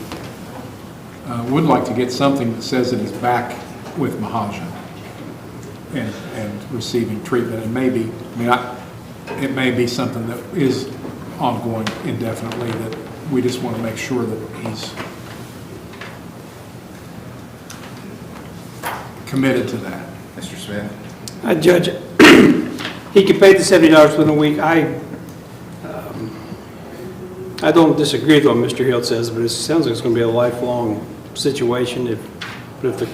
Would like to get something that says that he's back with Mahajan and receiving treatment, and maybe, it may be something that is ongoing indefinitely, that we just want to make sure that he's committed to that. Mr. Smith? Judge, he could pay the $70 within a week. I don't disagree with what Mr. Hill says, but it sounds like it's going to be a lifelong situation. But if the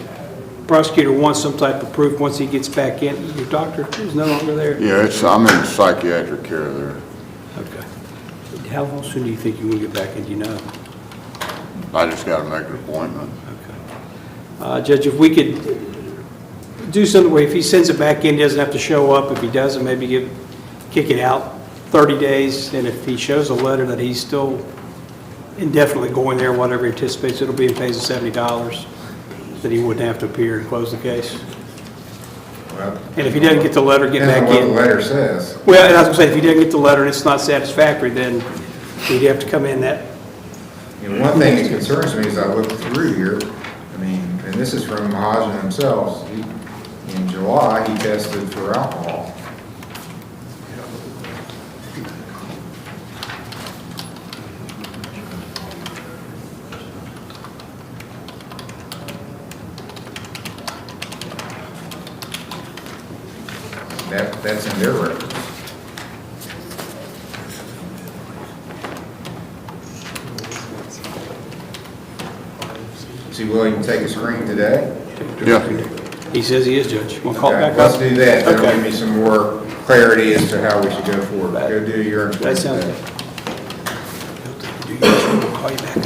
prosecutor wants some type of proof once he gets back in, your doctor is no longer there. Yeah, I'm in psychiatric care there. Okay. How soon do you think you will get back in, do you know? I just got to make an appointment. Okay. Judge, if we could do something where if he sends it back in, he doesn't have to show up. If he doesn't, maybe kick it out 30 days. And if he shows a letter that he's still indefinitely going there, whatever he anticipates it'll be, and pays the $70, that he wouldn't have to appear and close the case. Well, And if he doesn't get the letter, get back depends on in. what the letter says. Well, and I was going to say, if he doesn't get the letter and it's not satisfactory, then he'd have to come in that. One thing that concerns me as I look through here, and this is from Mahajan himself, in July, he tested for alcohol. That's in their records. Is he willing to take a screen today? Yeah. He says he is, Judge. Want to call Okay, back up? let's do that. That'll Okay. give me some more clarity as to how we should go forward. Go do your That sounds employment. good. We'll call you back up.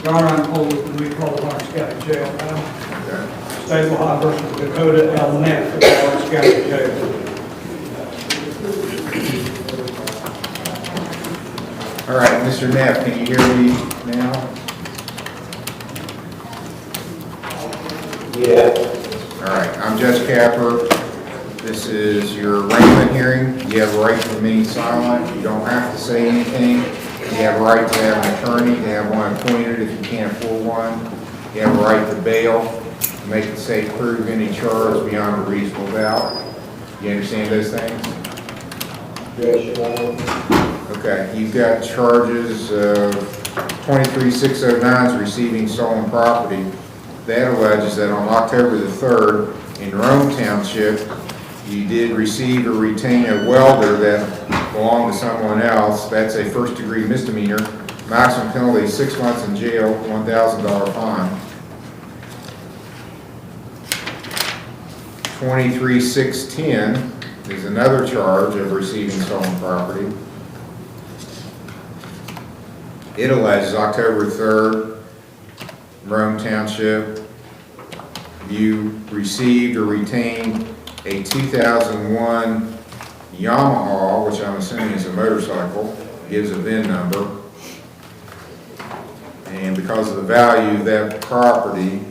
Your Honor, I'm told that we call Lawrence County Jail now. State of Ohio versus Dakota L. Neff at Lawrence County Jail. All right, Mr. Neff, can you hear me now? Yeah. All right, I'm Judge Capper. This is your arraignment hearing. You have a right to remain silent. You don't have to say anything. You have a right to have an attorney, to have one appointed if you can't afford one. You have a right to bail, to make the state prove any charge beyond a reasonable doubt. You understand those things? Yes, Your Honor. Okay, you've got charges of 23609 receiving stolen property. That alleges that on October the 3rd in Rome Township, you did receive or retain a welder that belonged to someone else. That's a first-degree misdemeanor. Maximum penalty, 6 months in jail, $1,000 fine. 23610 is another charge of receiving stolen property. It alleges October 3rd, Rome Township, you received or retained a 2001 Yamaha, which I'm assuming is a motorcycle, gives a VIN number. And because of the value of that property,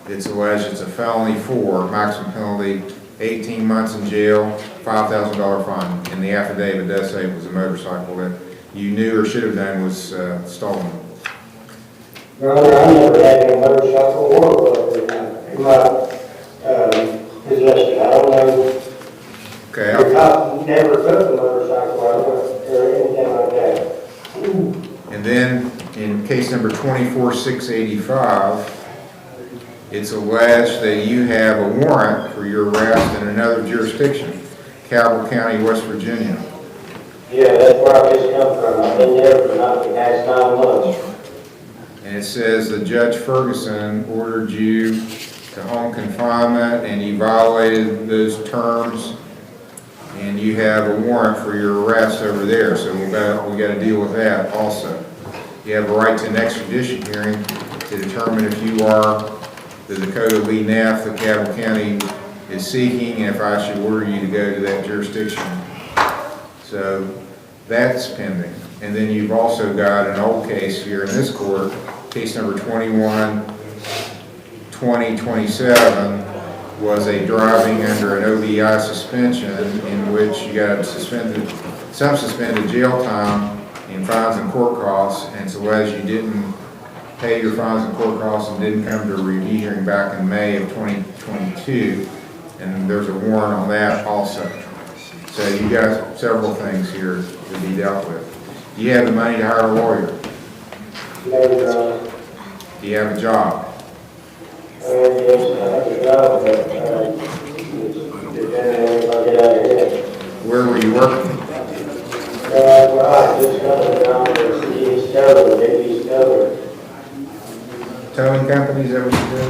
it's alleged it's a felony 4, maximum penalty 18 months in jail, $5,000 fine. And the affidavit does say it was a motorcycle that you knew or should have done was stolen. Your Honor, I never had a motorcycle or a welder in my possession. I don't know. Okay. The cop never took the motorcycle out or anything like that. And then in case number 24685, it's alleged that you have a warrant for your arrest in another jurisdiction, Cabell County, West Virginia. Yeah, that's where I just come from. I've been there for not the past 9 months. And it says that Judge Ferguson ordered you to home confinement and you violated those terms and you have a warrant for your arrest over there. So we got to deal with that also. You have a right to an extradition hearing to determine if you are the Dakota Lee Neff, the Cabell County is seeking if I should order you to go to that jurisdiction. So that's pending. And then you've also got an old case here in this court, case number 21-2027, was a driving under an OVI suspension in which you got some suspended jail time in fines and court costs, and so as you didn't pay your fines and court costs and didn't come to a review hearing back in May of 2022, and there's a warrant on that also. So you got several things here to be dealt with. Do you have the money to hire a lawyer? No, Do you have a job? yes, I have a job, but, depending on if I get out of here. Where were you working? Well, I just got it down to East Tower, East Tower. Towing companies, is that what you do?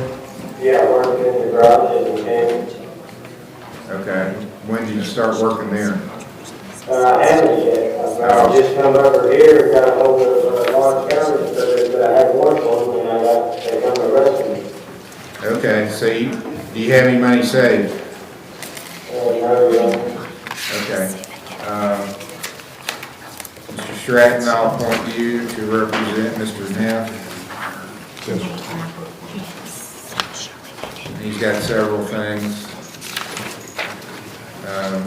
Yeah, working in the garages and things. Okay. When did you start working there? I haven't yet. I've just come over here, got a hold of Lawrence County, so that I had work on, and they come to arrest me. Okay, so do you have any money saved? No. Okay. Mr. Stratton, I'll appoint you to represent Mr. Neff. He's got several things.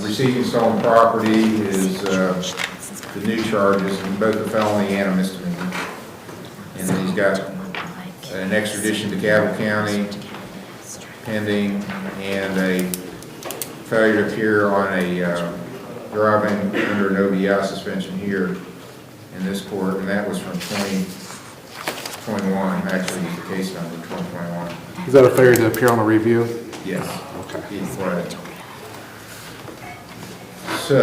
Receiving stolen property is the new charges, in both a felony and a misdemeanor. And then he's got an extradition to Cabell County pending, and a failure to appear on a driving under an OVI suspension here in this court, and that was from 2021, actually, the case number 2021. Is that a failure to appear on a review? Yes. Okay. Right. So,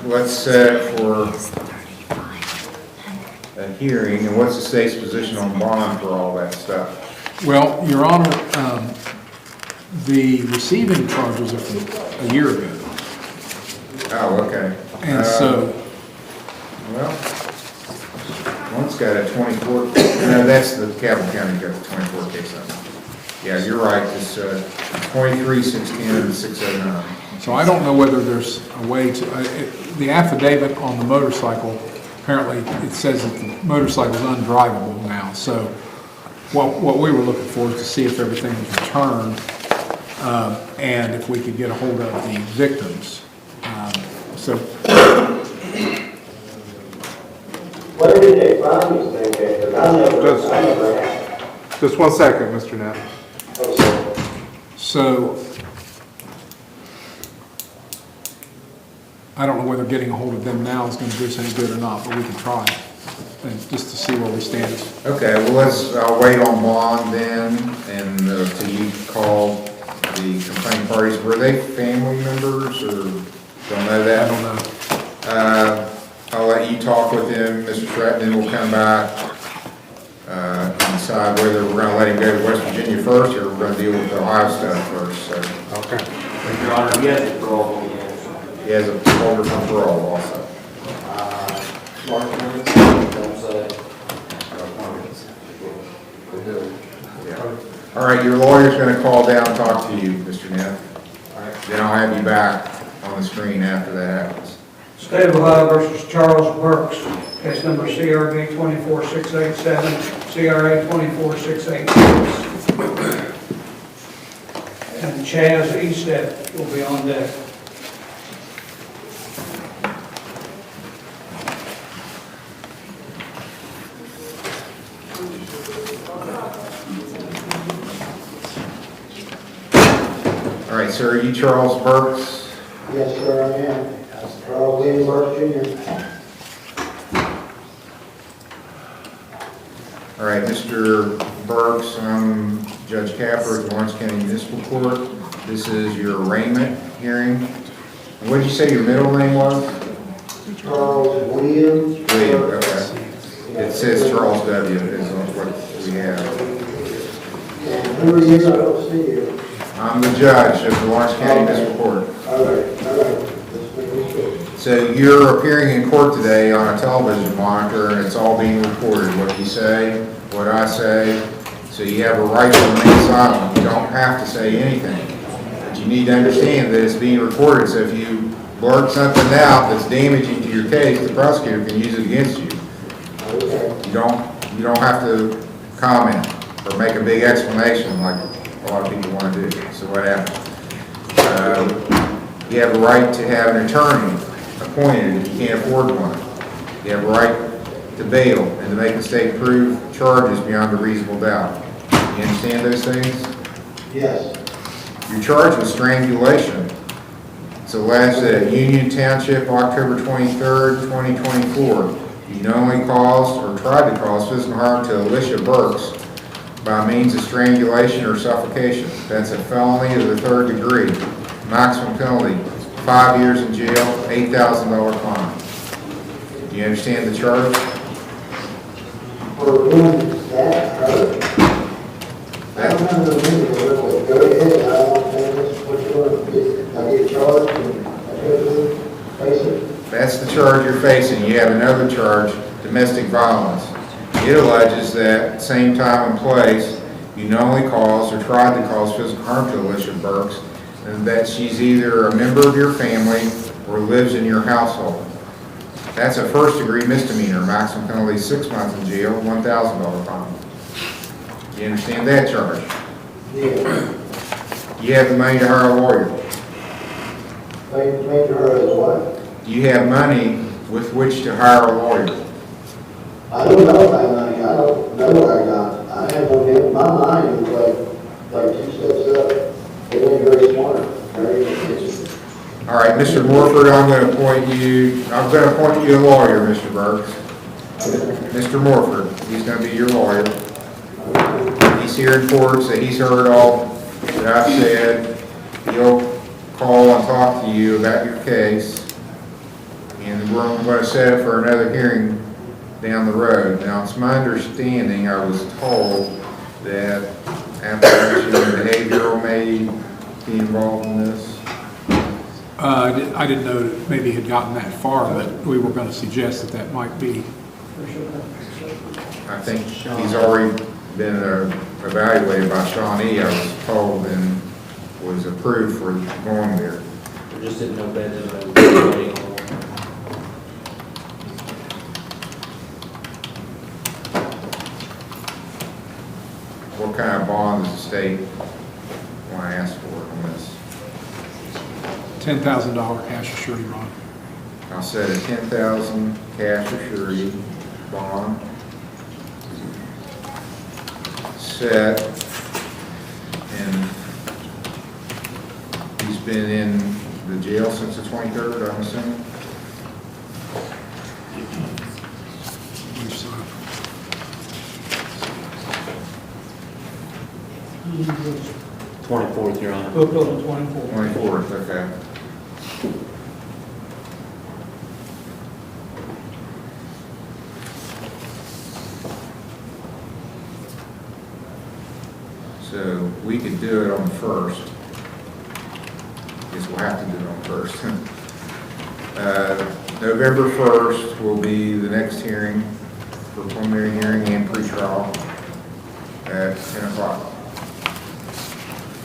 let's set for a hearing, and what's the state's position on bond for all that stuff? Well, Your Honor, the receiving charges are from a year ago. Oh, okay. And so, well, one's got a 24, no, that's the Cabell County got the 24 case number. Yeah, you're right, it's 23, 610, and 609. so I don't know whether there's a way to, the affidavit on the motorcycle, apparently it says that the motorcycle is undrivable now. So what we were looking for is to see if everything was returned, and if we could get a hold of the victims. So Where did they find these things at? 'Cause I never had. Just 1 second, Mr. Neff. So I don't know whether getting a hold of them now is going to do us any good or not, but we can try, and just to see where we stand. Okay, well, I'll wait on bond then, and till you call the complaining parties. Were they family members, or don't know that? I don't know. I'll let you talk with them, Mr. Stratton, then we'll come back and decide whether we're going to let him go to West Virginia first, or we're going to deal with the Ohio stuff first. So, Okay. Your Honor, he has it for all of them. he has a folder for parole also. Yeah. All right, your lawyer's going to call down and talk to you, Mr. Neff. Then I'll have you back on the screen after that happens. State of Ohio versus Charles Burks, case number CRB 24687, CRA 24686. And Chaz Eastet will be on deck. All right, sir, are you Charles Burks? Yes, sir, I am. Charles Lee Burke Jr. All right, Mr. Burks, I'm Judge Capper at Lawrence County Municipal Court. This is your arraignment hearing. And what did you say your middle name was? Charles Williams. William, okay. It says Charles W. is what we have. And who are you? I don't see you. I'm the judge of the Lawrence County Municipal Court. All right. So you're appearing in court today on a television monitor, and it's all being recorded, what you say, what I say. So you have a right to remain silent. You don't have to say anything. But you need to understand that it's being recorded, so if you blurt something out that's damaging to your case, the prosecutor can use it against you. You don't have to comment or make a big explanation like a lot of people want to do. So what happens? You have a right to have an attorney appointed if you can't afford one. You have a right to bail and to make the state prove charges beyond a reasonable doubt. You understand those things? Yes. You're charged with strangulation. It's alleged that Union Township, October 23rd, 2024, you knowingly caused or tried to cause physical harm to Alicia Burks by means of strangulation or suffocation. That's a felony of the 3rd degree. Maximum penalty, 5 years in jail, $8,000 fine. Do you understand the charge? For doing that, I don't have the minute, go ahead, I don't understand this, what you're doing. I get charged and I go to face it. That's the charge you're facing. You have another charge, domestic violence. It alleges that same time and place, you knowingly caused or tried to cause physical harm to Alicia Burks, and that she's either a member of your family or lives in your household. That's a 1st degree misdemeanor, maximum penalty 6 months in jail, $1,000 fine. You understand that charge? Yeah. You have the money to hire a lawyer. Make her as what? You have money with which to hire a lawyer. I don't know if I have money, I don't know what I got. I have no name, my mind is like 2 steps up. It ain't very smart, very efficient. All right, Mr. Morford, I'm going to appoint you a lawyer, Mr. Burks. Mr. Morford, he's going to be your lawyer. He's here in court, so he's heard all that I've said. He'll call and talk to you about your case. And we're going to set it for another hearing down the road. Now, it's my understanding, I was told that application and behavioral may be involved in this. I didn't know that maybe it had gotten that far, but we were going to suggest that might be. I think he's already been evaluated by Shawnee, I was told, and was approved for going there. We just didn't know better than What kind of bond does the state want to ask for on this? $10,000 cash assurity bond. I'll set a $10,000 cash assurity bond. Set, and he's been in the jail since the 23rd, I'm assuming? So, 24th, Your Honor. Booked on the 24th. 24th, okay. So we could do it on the 1st. Guess we'll have to do it on the 1st. November 1st will be the next hearing for preliminary hearing and pretrial at 10 o'clock.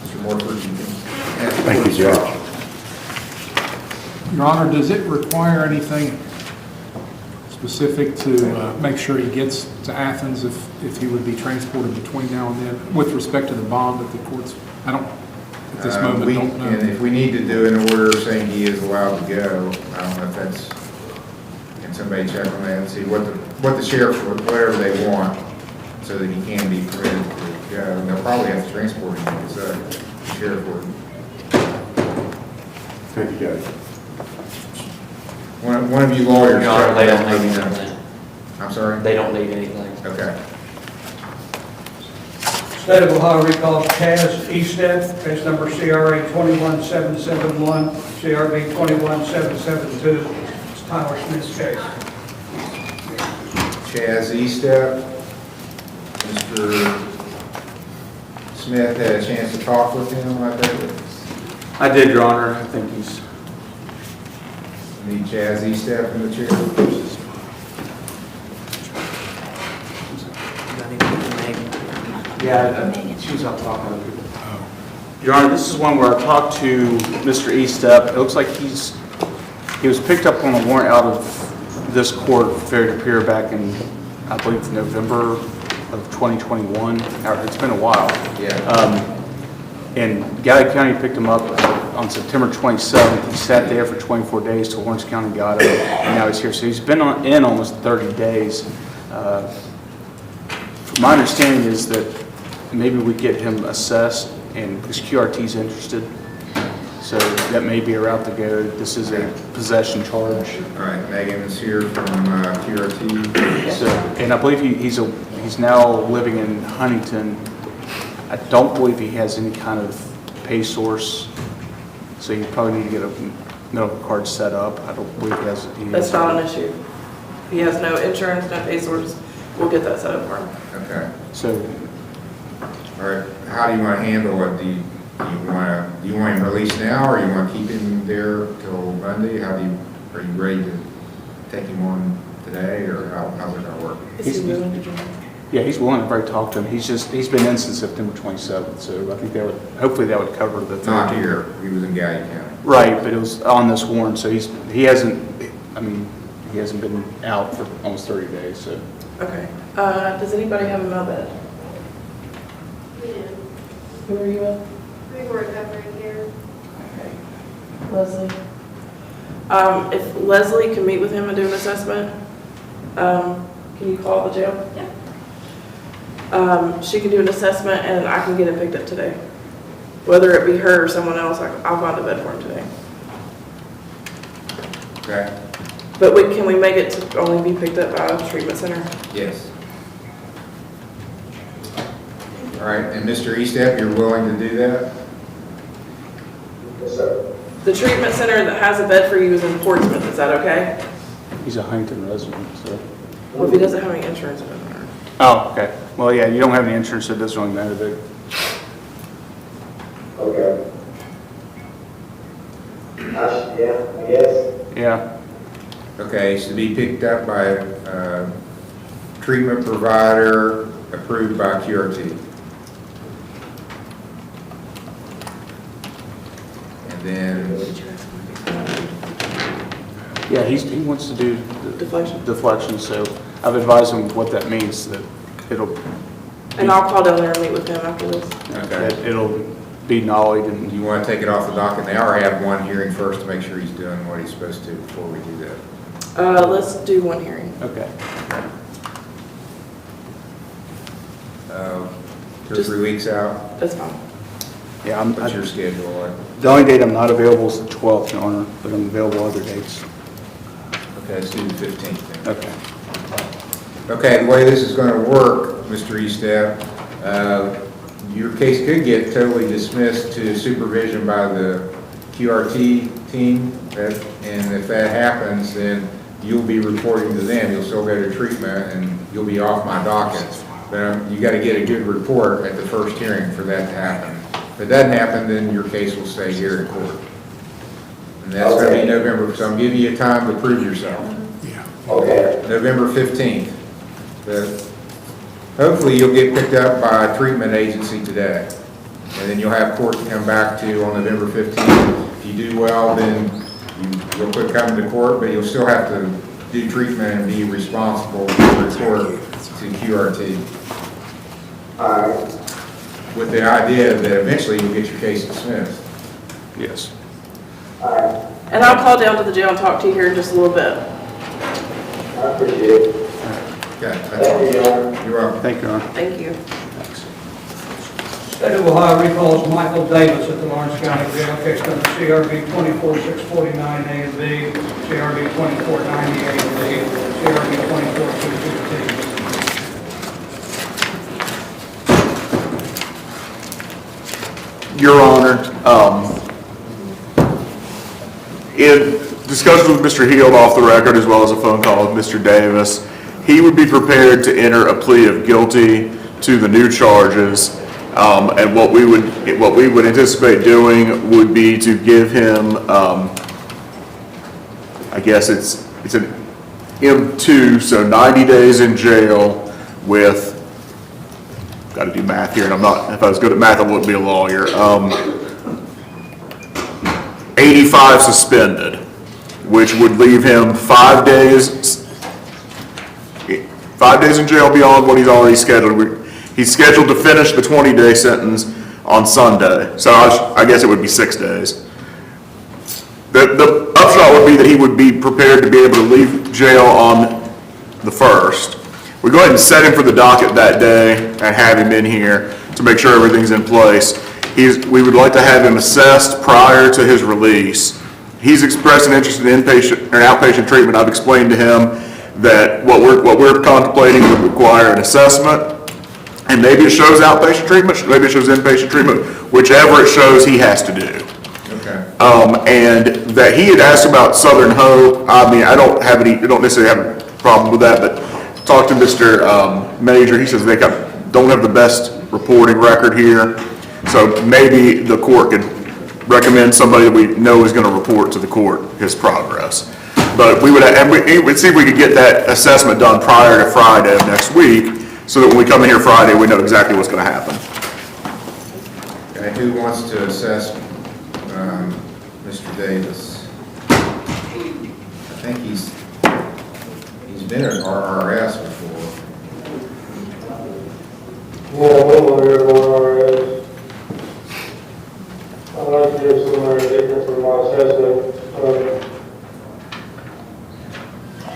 Mr. Morford, you can. Thank you, Judge. Your Honor, does it require anything specific to make sure he gets to Athens if he would be transported between now and then, with respect to the bond that the courts, I don't, at this moment, We don't know. can, if we need to do an order saying he is allowed to go, I don't know if that's, can somebody check on that and see what the sheriff, whatever they want, so that he can be permitted to go. And they'll probably have to transport him, because the sheriff would. Thank you, Judge. One of you lawyers. Your Honor, they don't let me need know. anything. I'm sorry? They don't need anything. Okay. State of Ohio recalls Chaz Easted, case number CRA 21771, CRB 21772. It's Tyler Smith's case. Chaz Eastep. Mr. Smith had a chance to talk with him, I think. I did, Your Honor. I think he's, Need Chaz Eastep in the chair. yeah, she's up talking to people. Your Honor, this is one where I talked to Mr. Eastep. It looks like he was picked up on a warrant out of this court for failure to appear back in, I believe, November of 2021. It's been a while. Yeah. And Galley County picked him up on September 27th. He sat there for 24 days till Lawrence County got him, and now he's here. So he's been in almost 30 days. My understanding is that maybe we get him assessed, and because QRT's interested, so that may be a route to go. This is a possession charge. All right, Megan is here from QRT. So, and I believe he's now living in Huntington. I don't believe he has any kind of pay source, so you probably need to get a medical card set up. I don't believe he has. That's not an issue. He has no insurance, no pay source. We'll get that set up for him. Okay. So, all right, how do you want to handle it? Do you want him released now, or you want to keep him there till Monday? Are you ready to take him on today, or how's it gonna work? Is he willing to join? yeah, he's willing to probably talk to him. He's been in since September 27th, so I think hopefully that would cover the 13th. Not here, he was in Galley County. Right, but it was on this warrant, so he hasn't been out for almost 30 days, so. Okay. Does anybody have a mail bed? We do. Who are you with? We work over here. Okay. Leslie? If Leslie can meet with him and do an assessment, can you call the jail? Yeah. She can do an assessment and I can get him picked up today. Whether it be her or someone else, I'll find a bed for him today. Okay? But can we make it to only be picked up by a treatment center? Yes. All right, and Mr. Eastep, you're willing to do that? Yes, sir. The treatment center that has a bed for you is in Portsmouth, is that okay? He's a Huntington resident, so. Well, if he doesn't have any insurance, it doesn't matter. Oh, okay. Well, yeah, you don't have any insurance, so it doesn't really matter. Okay. Yeah, I guess. Yeah. Okay, it's to be picked up by a treatment provider approved by QRT. And then, Yeah, he wants to do Deflection. deflection, so I've advised him what that means, that it'll. And I'll call down there and meet with him after this. okay, That it'll be nollied and. do you want to take it off the docket now, or have one hearing first to make sure he's doing what he's supposed to before we do that? Let's do one hearing. Okay. 2 or 3 weeks out? That's fine. Yeah, What's your schedule like? the only date I'm not available is the 12th, Your Honor, but I'm available other dates. Okay, let's do the 15th then. Okay. Okay, the way this is going to work, Mr. Eastep, your case could get totally dismissed to supervision by the QRT team, and if that happens, then you'll be reporting to them. You'll still go to treatment, and you'll be off my docket. But you got to get a good report at the first hearing for that to happen. If it doesn't happen, then your case will stay here in court. And that's going to be November, so I'm giving you time to prove yourself. Okay. November 15th. Hopefully you'll get picked up by a treatment agency today. And then you'll have court to come back to on November 15th. If you do well, then you'll quit coming to court, but you'll still have to do treatment and be responsible for report to QRT. With the idea that eventually you'll get your case dismissed. Yes. And I'll call down to the jail and talk to you here in just a little bit. I appreciate it. Okay, that's all. Thank you, Your Honor. You're welcome. Thank you, Your Honor. Thank you. State of Ohio recalls Michael Davis at the Lawrence County Jail, case number CRB 24649 A and B, CRB 2490 A and B, CRB 24215. Your Honor, in discussion with Mr. Heald off the record, as well as a phone call with Mr. Davis, he would be prepared to enter a plea of guilty to the new charges. And what we would anticipate doing would be to give him, I guess it's an M2, so 90 days in jail with got to do math here, and I'm not, if I was good at math, I wouldn't be a lawyer. 85 suspended, which would leave him 5 days in jail beyond what he's already scheduled. He's scheduled to finish the 20-day sentence on Sunday, so I guess it would be 6 days. The upshot would be that he would be prepared to be able to leave jail on the 1st. We go ahead and set him for the docket that day and have him in here to make sure everything's in place. We would like to have him assessed prior to his release. He's expressed an interest in inpatient or outpatient treatment. I've explained to him that what we're contemplating would require an assessment, and maybe it shows outpatient treatment, maybe it shows inpatient treatment, whichever it shows he has to do. Okay. And that he had asked about Southern Hope. I mean, I don't necessarily have a problem with that, but talked to Mr. Major. He says they don't have the best reporting record here, so maybe the court could recommend somebody that we know is going to report to the court his progress. But we'd see if we could get that assessment done prior to Friday of next week, so that when we come in here Friday, we know exactly what's going to happen. Okay, who wants to assess Mr. Davis? I think he's been at RRS before. Yeah, I'm over here on RS. I'd like to give somebody different for my assessment.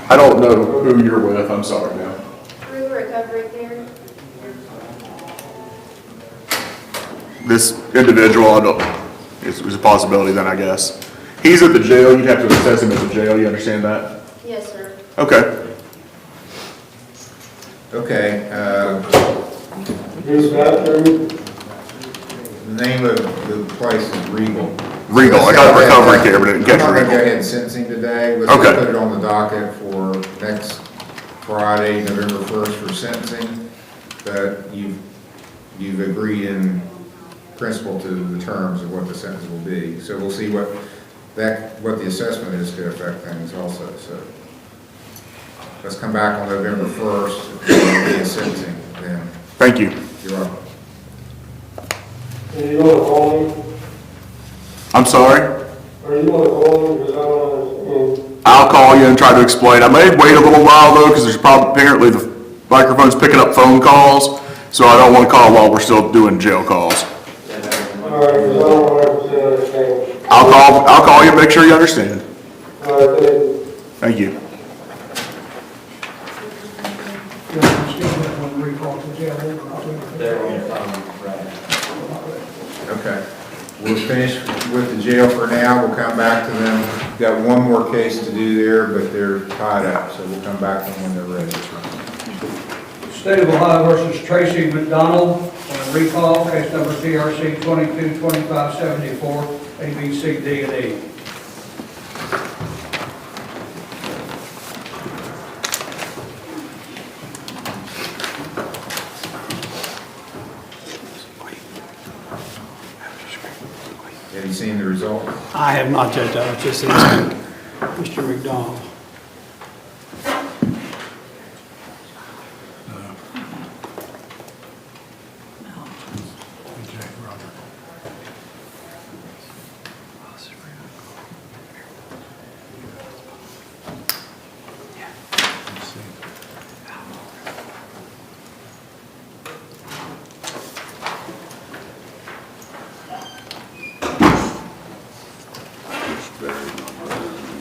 I don't know who you're with. I'm sorry now. Through recovery care. This individual, is a possibility then, I guess. He's at the jail. You'd have to assess him at the jail. You understand that? Yes, sir. Okay. Okay, His bathroom, the name of the place is Regal. Regal. I got recovery care, but I didn't catch I'm not going to go Regal. ahead and sentence him today. Let's Okay. put it on the docket for next Friday, November 1st for sentencing. But you've agreed in principle to the terms of what the sentence will be. So we'll see what the assessment is to affect things also. So let's come back on November 1st and be sentencing then. Thank you. You're welcome. are you going to call me? I'm sorry? Are you going to call me? Because I don't understand. I'll call you and try to explain. I may wait a little while though, because there's apparently the microphone's picking up phone calls, so I don't want to call while we're still doing jail calls. All right, because I don't 100% understand. I'll call you and make sure you understand. All right, thank you. Thank you. Okay. We'll finish with the jail for now. We'll come back to them. We've got one more case to do there, but they're tied up, so we'll come back to them when they're ready. State of Ohio versus Tracy McDonald, on a recall, case number CRC 222574, A, B, C, D, and E. Have you seen the result? I have not, Judge. I was just asking Mr. McDonald.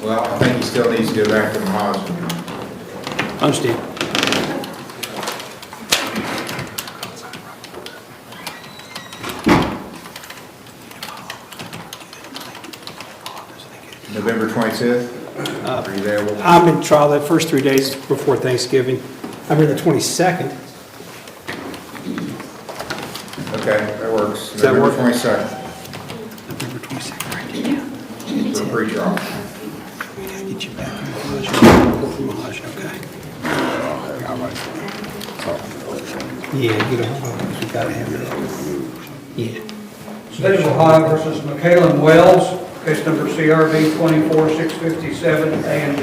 Well, I think he still needs to go back to the hospital. Understand. November 25th? Are you available? I'm in trial that first 3 days before Thanksgiving. I'm in the 22nd. Okay, that works. Does that work? November 22nd. November 22nd, right? For a pre-trial. Get you back in Mahaj, okay? Yeah, get a hold of it, we gotta have it. Yeah. State of Ohio versus Michaela Wells, case number CRB 24657, A and D.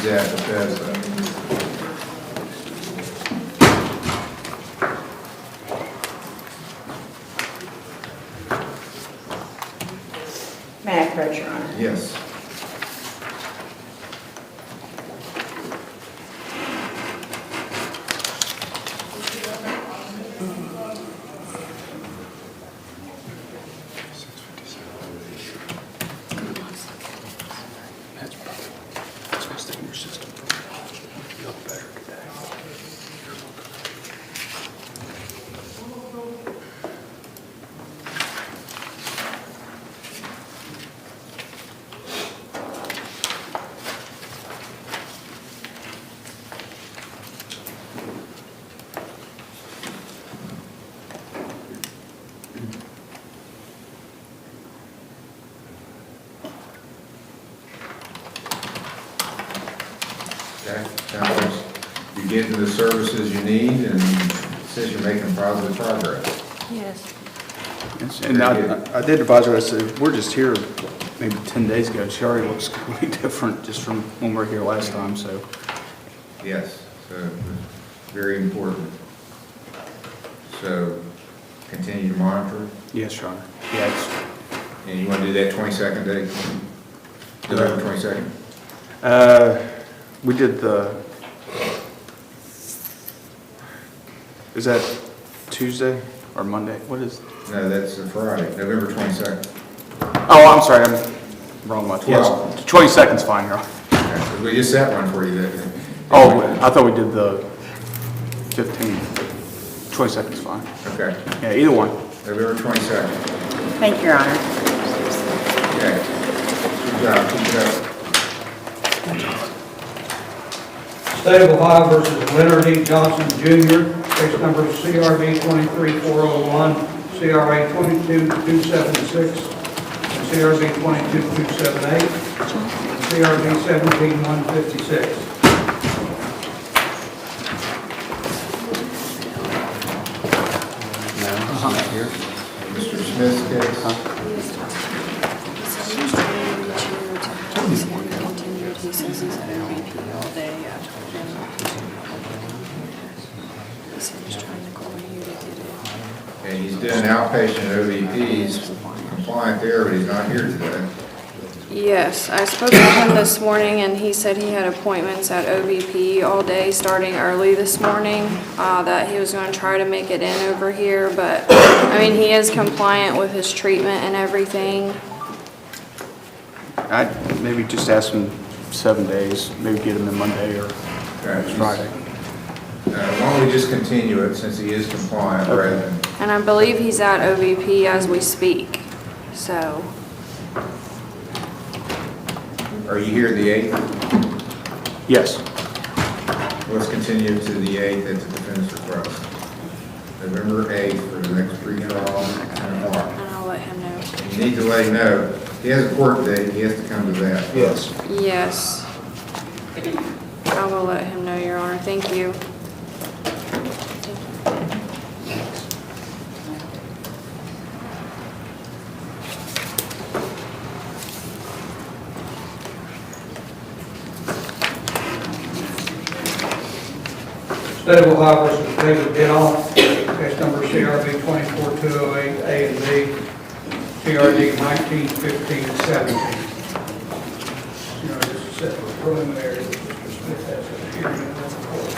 He's at Bethesda. May I approach, Your Honor? Yes. Okay, sounds like you're getting the services you need, and it says you're making positive progress. Yes. And I did advise her, I said, we're just here maybe 10 days ago. She already looks completely different just from when we were here last time, so. Yes, so very important. So continue to monitor, Yes, Your Honor. Yeah, it's, and you want to do that 22nd day, November 22nd? we did the, is that Tuesday or Monday? What is? No, that's a Friday, November 22nd. Oh, I'm sorry, I'm wrong month. Yes, 22nd's fine, Your Honor. Because we just set one for you that. Oh, I thought we did the 15th. 22nd's fine. Okay, Yeah, either one. November 22nd. Thank you, Your Honor. Okay. Good job, keep it up. State of Ohio versus Leonard E. Johnson Jr., case number CRB 23401, CRA 22276, and CRB 22278, and CRB 17156. Mr. Smith's case. He says he's at OVP all day. I told him. He said he's trying to call you to get it. And he's doing outpatient OVP, he's compliant there, but he's not here today. Yes, I spoke to him this morning, and he said he had appointments at OVP all day, starting early this morning, that he was going to try to make it in over here, but, I mean, he is compliant with his treatment and everything. I'd maybe just ask him 7 days, maybe get him in Monday or Friday. Why don't we just continue it since he is compliant rather than, And I believe he's at OVP as we speak, so. are you here the 8th? Yes. Let's continue to the 8th at the defendant's request. November 8th for the next pre-trial, 10 o'clock. And I'll let him know. You need to let him know, he has a court date, he has to come to that. Yes. Yes. I will let him know, Your Honor. Thank you. State of Ohio versus David Dinoff, case number CRB 24208, A and B, CRD 1915 and 17. You know, this is set for preliminary, Mr. Smith has a hearing in the court.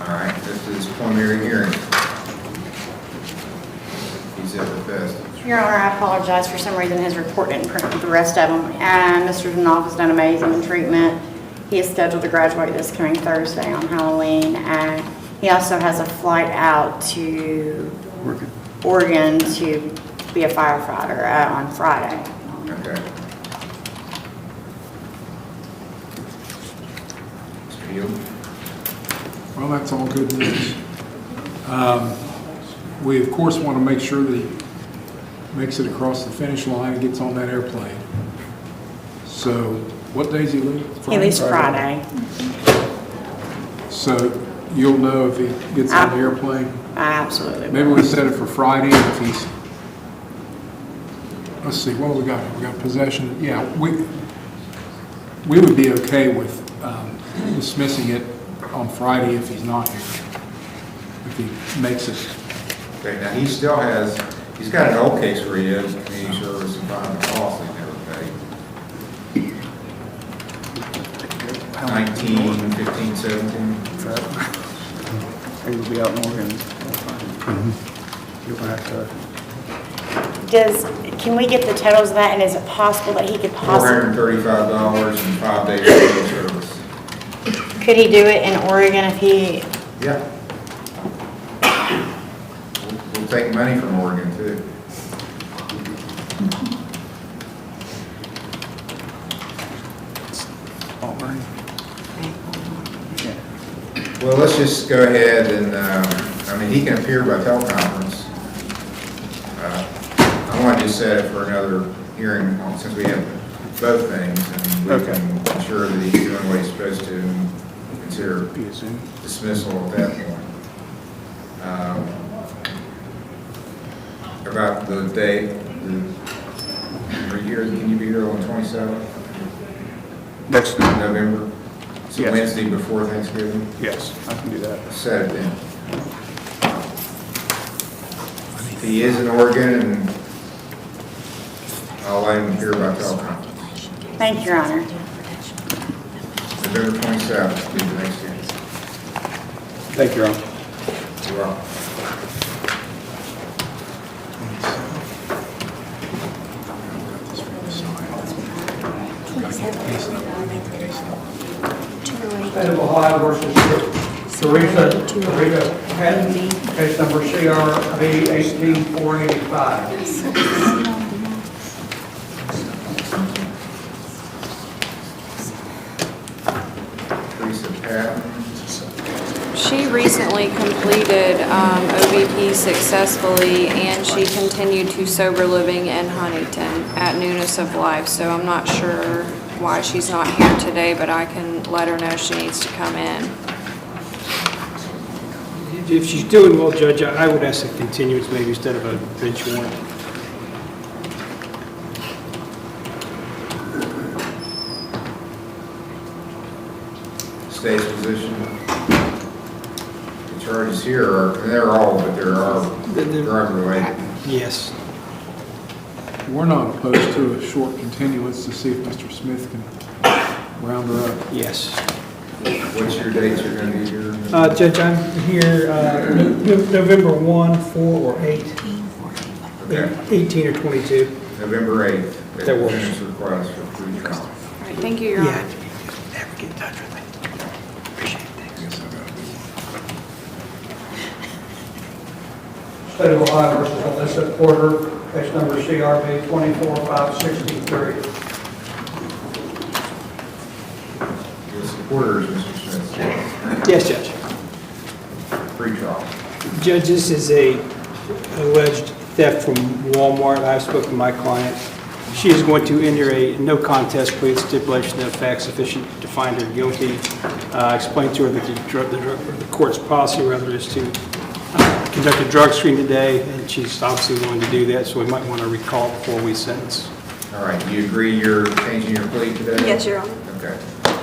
All right, this is preliminary hearing. He's at the best. Your Honor, I apologize. For some reason, his report didn't print with the rest of them. And Mr. Danoff has done amazing in treatment. He is scheduled to graduate this coming Thursday on Halloween. And he also has a flight out to Oregon to be a firefighter on Friday. Okay. Mr. Hill? Well, that's all good news. We, of course, want to make sure that he makes it across the finish line and gets on that airplane. So, what days he leave? He leaves Friday. So, you'll know if he gets on the airplane? Absolutely. Maybe we set it for Friday if he's, let's see, what do we got? We got possession, yeah, we would be okay with dismissing it on Friday if he's not here, if he makes it. Okay, now he still has, he's got an old case where he is community service and bond the cost they never paid. 19, 15, 17. He will be out in Oregon. You'll have to. Can we get the totals of that, and is it possible that he could possibly, $435 and 5 days of service. could he do it in Oregon if he, Yeah. We'll take money from Oregon too. Well, let's just go ahead and, I mean, he can appear by teleconference. I want to just set it for another hearing since we have both things, and we can ensure that he's doing what he's supposed to and consider dismissal at that point. About the date, can you be here on the 27th? That's November? It's a Yes. Wednesday before Thanksgiving? Yes, I can do that. Set it then. If he is in Oregon, and I'll let him hear about teleconference. thank you, Your Honor. November 27th will be the next hearing. Thank you, Ron. You're welcome. State of Ohio versus Teresa Patton, case number CRB 18485. Teresa Patton. She recently completed OBP successfully, and she continued to sober living in Huntington at Newness of Life. So I'm not sure why she's not here today, but I can let her know she needs to come in. If she's doing well, Judge, I would ask a continuance maybe instead of a bench warrant. State's position. The charges here are, they're all, but there are drug related. Yes. We're not opposed to a short continuance to see if Mr. Smith can round her up. Yes. What's your dates you're going to be here? Judge, I'm here November 1, 4, or 8. Okay. 18 or 22. November 8th. That works. Defendant's request for pre-trial. All right, thank you, Your Honor. Never get in touch with me. Appreciate it. State of Ohio versus Alyssa Porter, case number CRB 24563. The supporters, Mr. Smith. Yes, Judge. Pre-trial. Judge, this is a alleged theft from Walmart. I've spoken to my client. She is going to enter a no contest plea stipulation of facts sufficient to find her guilty. I explained to her that the court's policy rather is to conduct a drug screen today, and she's obviously willing to do that, so we might want to recall before we sentence. All right, do you agree you're changing your plea today? Yes, Your Honor. Okay.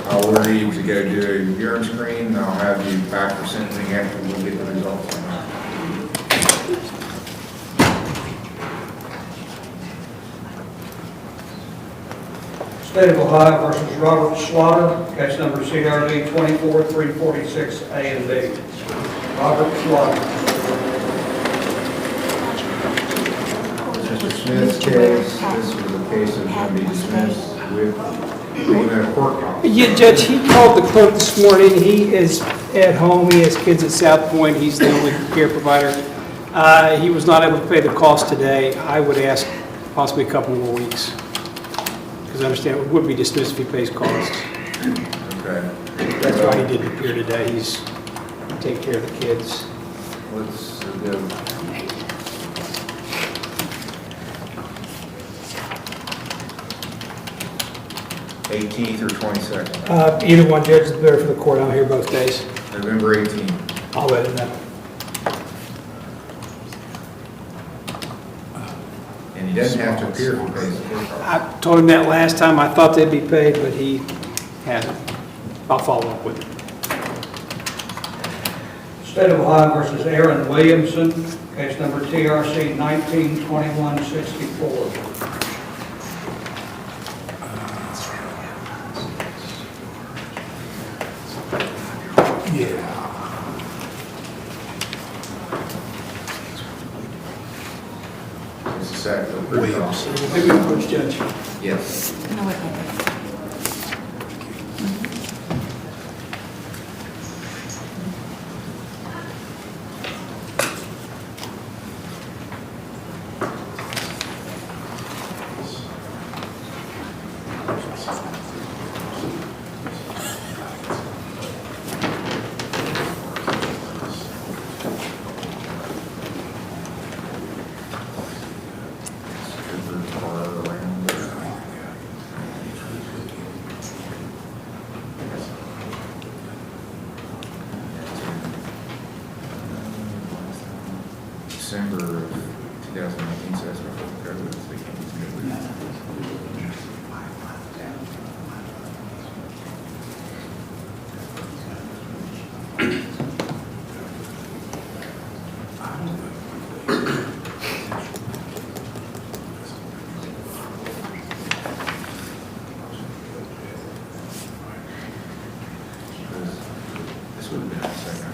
I'll order you to go do a urine screen, and I'll have you back for sentencing after we get the results on that. State of Ohio versus Robert Slaughter, case number CRB 24346A and B. Robert Slaughter. Mr. Smith's case, this was a case that's going to be dismissed with being a court call. Yeah, Judge, he called the clerk this morning. He is at home. He has kids at South Point. He's the only care provider. He was not able to pay the cost today. I would ask possibly a couple more weeks. Because I understand it would be dismissed if he pays costs. Okay. That's why he didn't appear today. He's taking care of the kids. Let's do 18th or 22nd? Either one, Judge, is better for the court. I'm here both days. November 18th. I'll let him know. And he doesn't have to appear for pays the court call. I told him that last time. I thought they'd be paid, but he hasn't. I'll follow up with him. State of Ohio versus Aaron Williamson, case number TRC 192164. Yeah. It's a set for Williams. Maybe we approach Judge. Yes. No, wait, wait, wait. December of 2019, so that's before COVID. So we can't use it. This would have been the second.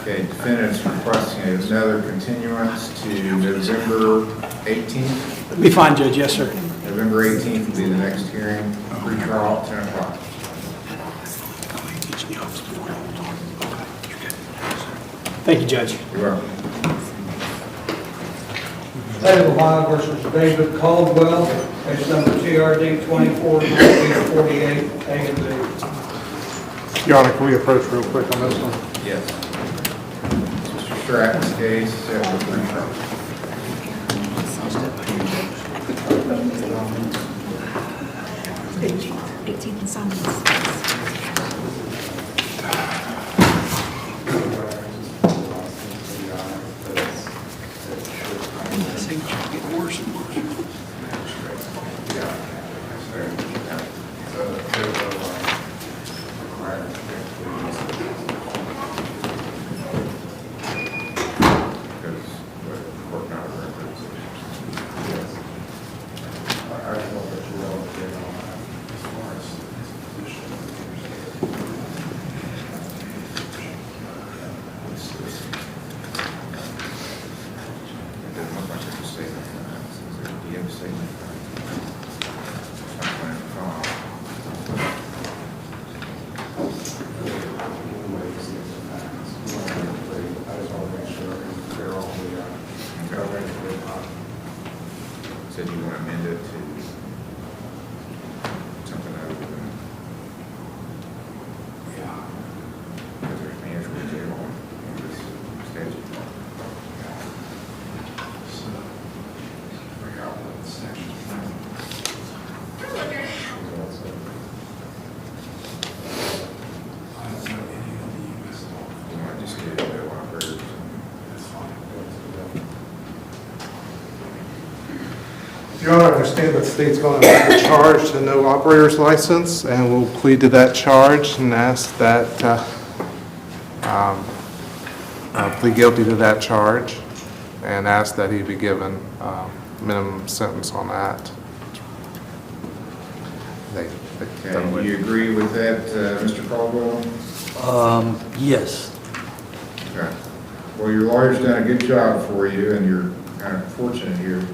Okay, defendant's requesting another continuance to November 18th. Be fine, Judge, yes, sir. November 18th will be the next hearing, pre-trial, 10 o'clock. Thank you, Judge. You're welcome. State of Ohio versus David Caldwell, case number TRD 2448, A and B. Your Honor, can we approach real quick on this one? Yes. Mr. Stratton's case, set for pre-trial. Eighteen and some. Said you want to amend it to something other than, because there's mandatory jail on this statute. Figure out what section. I don't know any of the U.S. law. You might just get it to operators. That's fine. Your Honor, I understand that the state's going to make a charge to no operator's license, and we'll plead to that charge and ask that, plead guilty to that charge and ask that he be given minimum sentence on that. Okay, do you agree with that, Mr. Caldwell? Yes. Okay. Well, your lawyer's done a good job for you, and you're kind of fortunate here.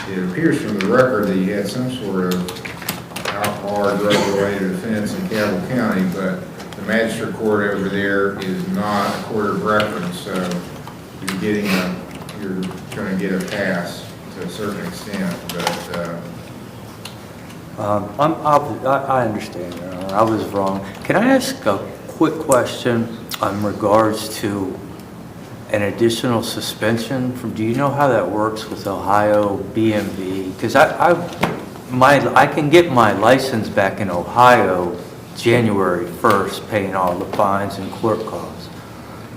It appears from the record that you had some sort of alcohol or drug-related offense in Cabell County, but the magistrate court over there is not a court of reference, so you're going to get a pass to a certain extent, but I understand, Your Honor. I was wrong. Can I ask a quick question in regards to an additional suspension from, do you know how that works with Ohio BMV? Because I can get my license back in Ohio January 1st, paying all the fines and court costs.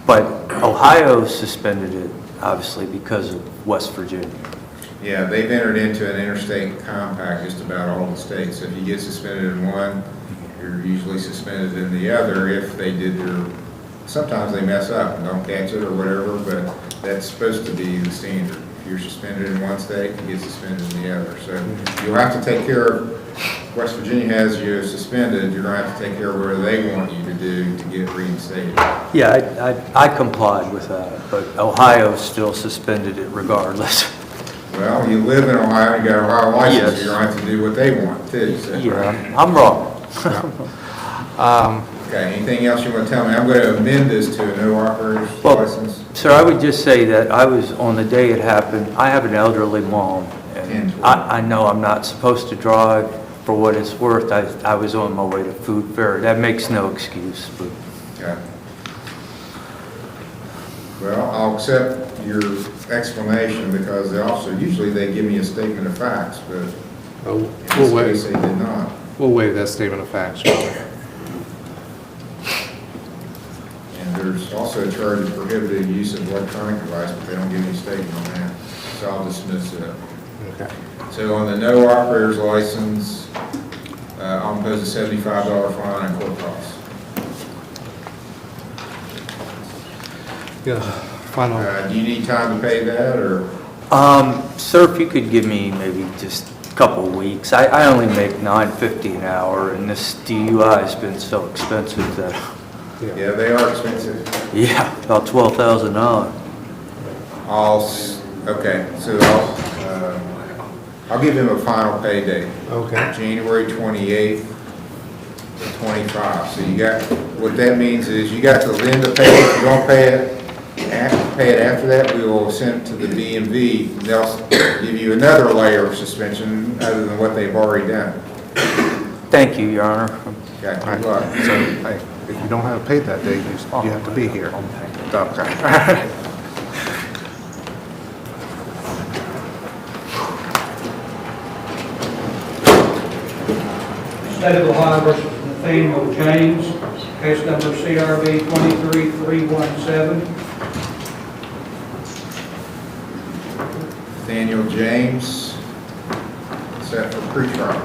But Ohio suspended it, obviously, because of West Virginia. yeah, they've entered into an interstate compact, just about all the states. So if you get suspended in one, you're usually suspended in the other if they did sometimes they mess up and don't catch it or whatever, but that's supposed to be the standard. If you're suspended in one state, you get suspended in the other. So you'll have to take care of, West Virginia has you suspended, you're going to have to take care of whatever they want you to do to get reinstated. Yeah, I complied with that, but Ohio still suspended it regardless. Well, you live in Ohio, you got an Ohio license, Yes. you're going to have to do what they want too. So. Yeah, I'm wrong. Okay, anything else you want to tell me? I'm going to amend this to a no operator's license. Sir, I would just say that I was, on the day it happened, I have an elderly mom, and I know I'm not supposed to drive. For what it's worth, I was on my way to food fair. That makes no excuse, but. Okay. Well, I'll accept your explanation because usually they give me a statement of facts, but in this case they did not. We'll waive that statement of facts, Your Honor. And there's also a charge of prohibited use of electronic device, but they don't give me a statement on that, so I'll dismiss it. Okay. So on the no operator's license, I'll impose a $75 fine and court costs. Yeah, final. Do you need time to pay that, or? Sir, if you could give me maybe just a couple of weeks. I only make $9.50 an hour, and this DUI has been so expensive that. Yeah, they are expensive. Yeah, about $12,000. Okay, so I'll give him a final pay date. Okay. January 28th to 25. So you got, what that means is you got to then to pay it. If you don't pay it after that, we will send it to the DMV. They'll give you another layer of suspension other than what they've already done. Thank you, Your Honor. Okay, good luck. So, hey, if you don't have paid that day, you have to be here. Okay. State of Ohio versus Nathaniel James, case number CRB 23317. Nathaniel James, set for pretrial.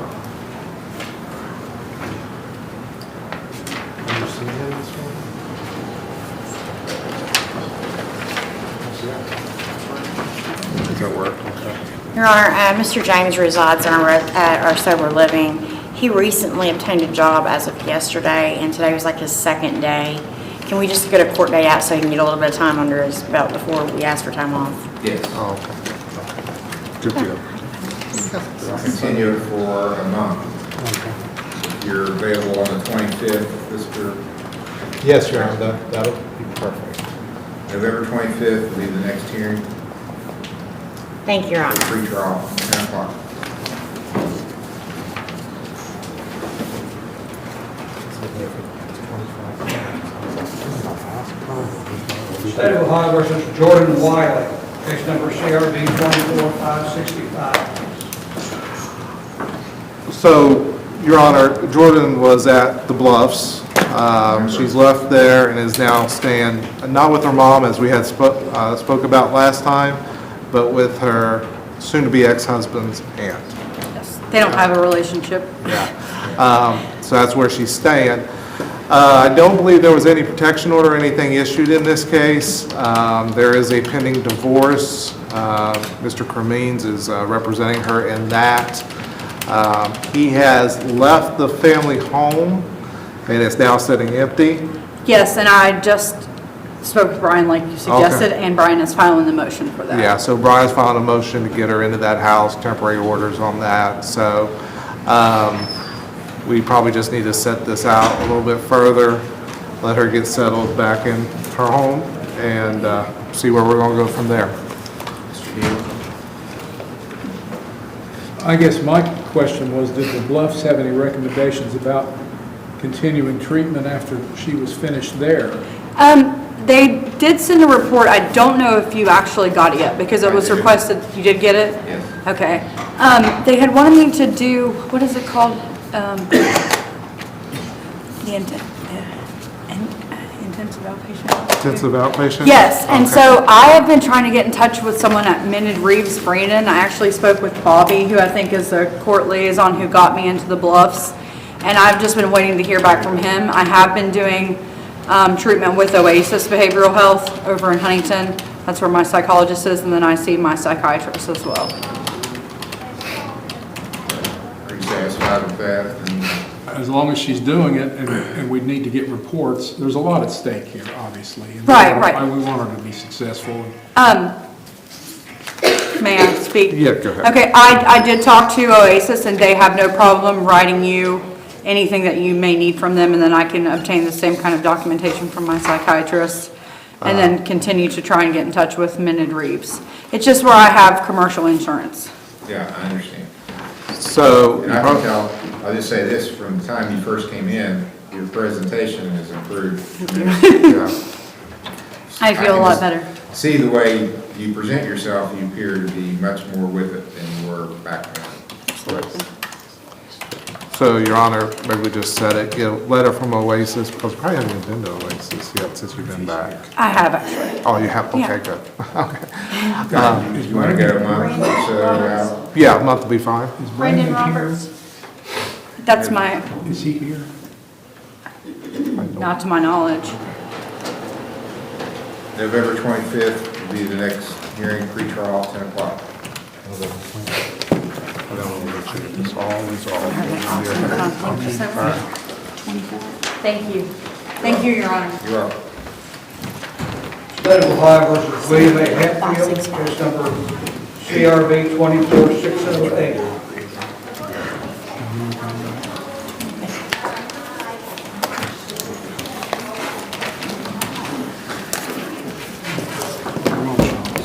Your Honor, Mr. James resides in our sober living. He recently obtained a job as of yesterday, and today was like his second day. Can we just get a court day out so he can get a little bit of time under his belt before we ask for time off? Yes. Oh, okay. Good deal. I'll continue it for a month. You're available on the 25th, Mr. Yes, Your Honor, that'll be perfect. November 25th will be the next hearing. Thank you, Your Honor. Pre-trial, 10 o'clock. State of Ohio versus Jordan Wiley, case number CRB 24565. So, Your Honor, Jordan was at the Bluffs. She's left there and is now staying, not with her mom as we had spoke about last time, but with her soon-to-be ex-husband's aunt. They don't have a relationship. So that's where she's staying. I don't believe there was any protection order or anything issued in this case. There is a pending divorce. Mr. Cremines is representing her in that. He has left the family home and it's now sitting empty. Yes, and I just spoke with Brian like you suggested, and Brian is filing the motion for that. Yeah, so Brian's filed a motion to get her into that house, temporary orders on that. So we probably just need to set this out a little bit further, let her get settled back in her home, and see where we're going to go from there. I guess my question was, did the Bluffs have any recommendations about continuing treatment after she was finished there? They did send a report. I don't know if you actually got it yet because it was requested. You did get it? Yes. Okay. They had wanted me to do, what is it called? The intensive outpatient. Intensive outpatient? Yes, and Okay. so I have been trying to get in touch with someone at Minid Reeves Brandon. I actually spoke with Bobby, who I think is a court liaison who got me into the Bluffs, and I've just been waiting to hear back from him. I have been doing treatment with Oasis Behavioral Health over in Huntington. That's where my psychologist is, and then I see my psychiatrist as well. Are you satisfied with that? As long as she's doing it, and we need to get reports, there's a lot at stake here, obviously. And Right, right. We want her to be successful. May I speak? Yeah, go ahead. Okay, I did talk to Oasis, and they have no problem writing you anything that you may need from them, and then I can obtain the same kind of documentation from my psychiatrist, and then continue to try and get in touch with Minid Reeves. It's just where I have commercial insurance. Yeah, I understand. So, And I can tell, I'll just say this, from the time you first came in, your presentation has improved. Yeah. I feel a lot better. See the way you present yourself, you appear to be much more with it than you were back then. so Your Honor, maybe we just said it, get a letter from Oasis, because we probably haven't even been to Oasis yet since you've been back. I have actually. Oh, you have? Okay, Yeah. good. Okay. You want to go a month or so out? Yeah, a month will be fine. Brandon Roberts. That's my, Is he here? not to my knowledge. November 25th will be the next hearing, pre-trial, 10 o'clock. It's all resolved. Thank you. Thank you, Your Honor. You're welcome. State of Ohio versus William A. Hatfield, case number CRB 24608.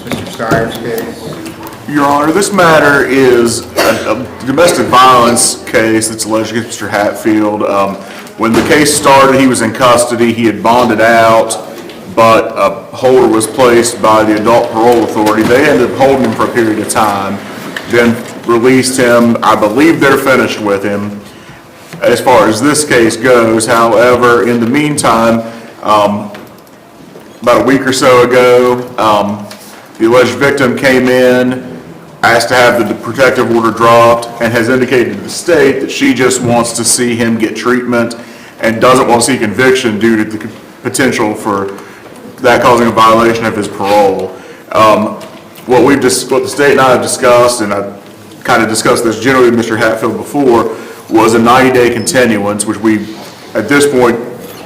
Mr. Steyer's case. Your Honor, this matter is a domestic violence case that's alleged against Mr. Hatfield. When the case started, he was in custody, he had bonded out, but a holder was placed by the Adult Parole Authority. They ended up holding him for a period of time, then released him. I believe they're finished with him as far as this case goes. However, in the meantime, about a week or so ago, the alleged victim came in, asked to have the protective order dropped, and has indicated to the state that she just wants to see him get treatment and doesn't want to see conviction due to the potential for that causing a violation of his parole. What the state and I have discussed, and I kind of discussed this generally with Mr. Hatfield before, was a 90-day continuance, which we, at this point,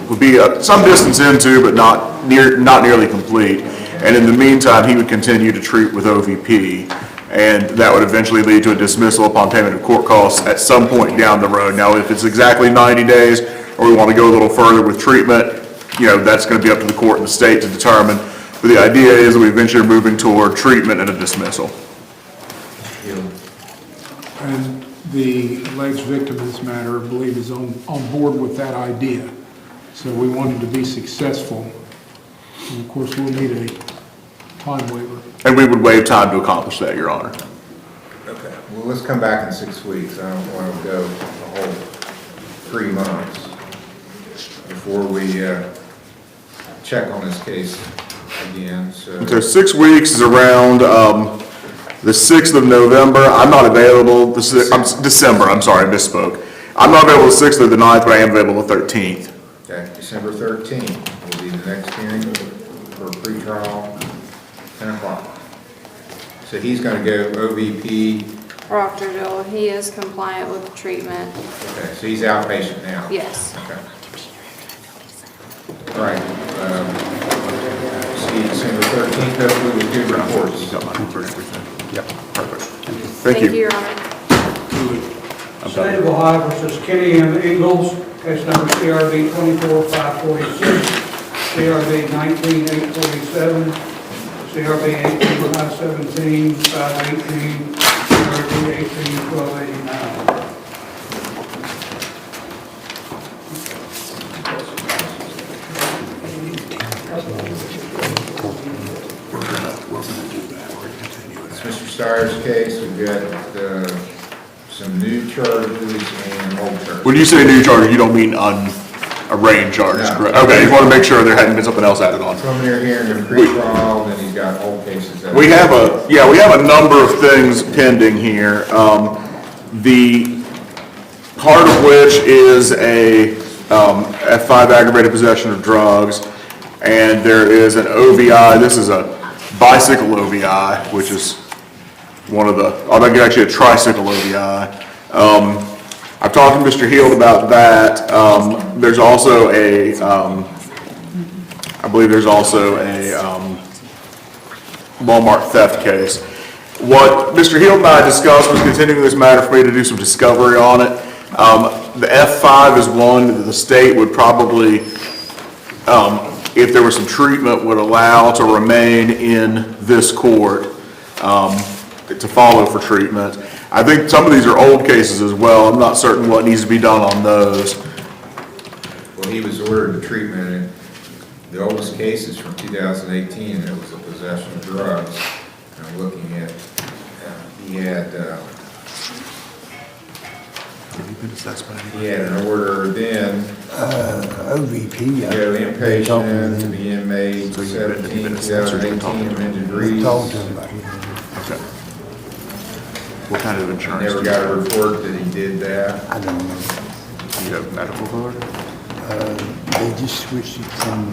would be some distance into, but not nearly complete. And in the meantime, he would continue to treat with OVP, and that would eventually lead to a dismissal upon payment of court costs at some point down the road. Now, if it's exactly 90 days, or we want to go a little further with treatment, that's going to be up to the court and the state to determine. But the idea is that we eventually are moving toward treatment and a dismissal. And the alleged victim in this matter, I believe, is on board with that idea. So we want him to be successful. And of course, we'll need a time waiver. And we would waive time to accomplish that, Your Honor. Okay, well, let's come back in 6 weeks. I don't want to go a whole 3 months before we check on this case again, so. So 6 weeks is around The 6th of November, I'm not available. December, I'm sorry, I misspoke. I'm not available the 6th or the 9th, but I am available the 13th. Okay, December 13th will be the next hearing for pretrial, 10 o'clock. So he's going to go OVP. Proctorville, he is compliant with the treatment. Okay, so he's outpatient now? Yes. Okay. All right. See you December 13th, hopefully with good reports. Yep, perfect. Thank you, Your Honor. State of Ohio versus Kenny M. Ingalls, case number CRB 24546, CRB 19847, CRB 18517, 518, CRB 181289. Mr. Steyer's case, we've got some new charges and old charges. When you say new charges, you don't mean unarranged charges, No. correct? Okay, you want to make sure there hadn't been something else added on. Preliminary hearing and pre-trial, then he's got old cases. We have a number of things pending here. The part of which is a F5 aggravated possession of drugs, and there is an OVI. This is a bicycle OVI, which is one of the, I think actually a tricycle OVI. I've talked to Mr. Heald about that. There's also a, I believe there's also a Walmart theft case. What Mr. Heald and I discussed was continuing this matter for me to do some discovery on it. The F5 is one that the state would probably, if there was some treatment, would allow to remain in this court to follow for treatment. I think some of these are old cases as well. I'm not certain what needs to be done on those. Well, he was ordered to treatment, and the oldest case is from 2018, and it was a possession of drugs. And I'm looking at, he had an order then. OVP. Go inpatient to be inmate, 17, 2018, amended reads. Okay. What kind of insurance? Never got a report that he did that. I don't know. You have medical card? They just switched it from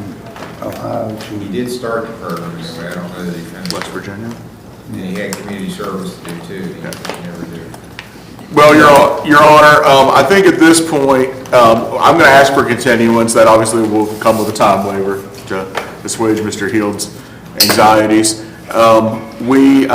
Ohio to. He did start the program anyway. I don't know that he finished. West Virginia? And he had community service to do too. He never did. Well, Your Honor, I think at this point, I'm going to ask for continuance. That obviously will come with a time waiver to assuage Mr. Heald's anxieties. We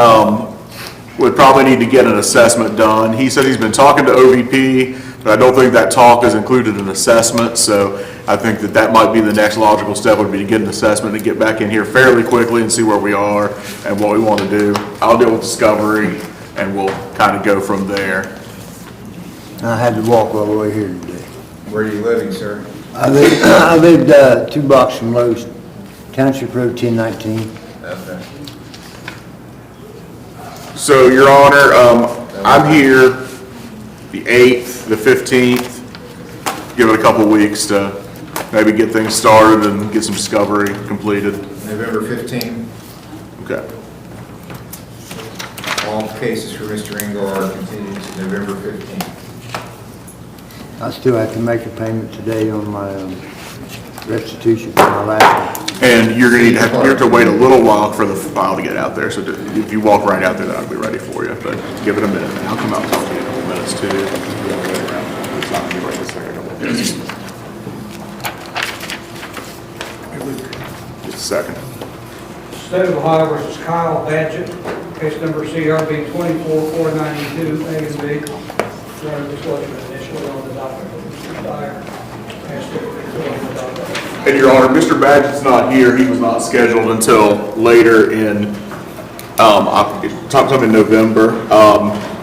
would probably need to get an assessment done. He said he's been talking to OVP, but I don't think that talk has included an assessment, so I think that might be the next logical step, would be to get an assessment and get back in here fairly quickly and see where we are and what we want to do. I'll deal with discovery, and we'll kind of go from there. I had to walk all the way here today. Where are you living, sir? I lived 2 blocks from Lowe's, Township Road 1019. Okay. So, Your Honor, I'm here the 8th, the 15th. Give it a couple weeks to maybe get things started and get some discovery completed. November 15th. Okay. All cases for Mr. Engel are continued to November 15th. I still have to make a payment today on my restitution for my last one. And you're going to have to wait a little while for the file to get out there. So if you walk right out there, then I'll be ready for you. But give it a minute. I'll come out and talk to you in a couple minutes too. It's not going to be right this second. Just a second. State of Ohio versus Kyle Badgett, case number CRB 24492, A and B. Wanted this was initially on the docket, Mr. Dyer. And Your Honor, Mr. Badgett's not here. He was not scheduled until later in, sometime in November.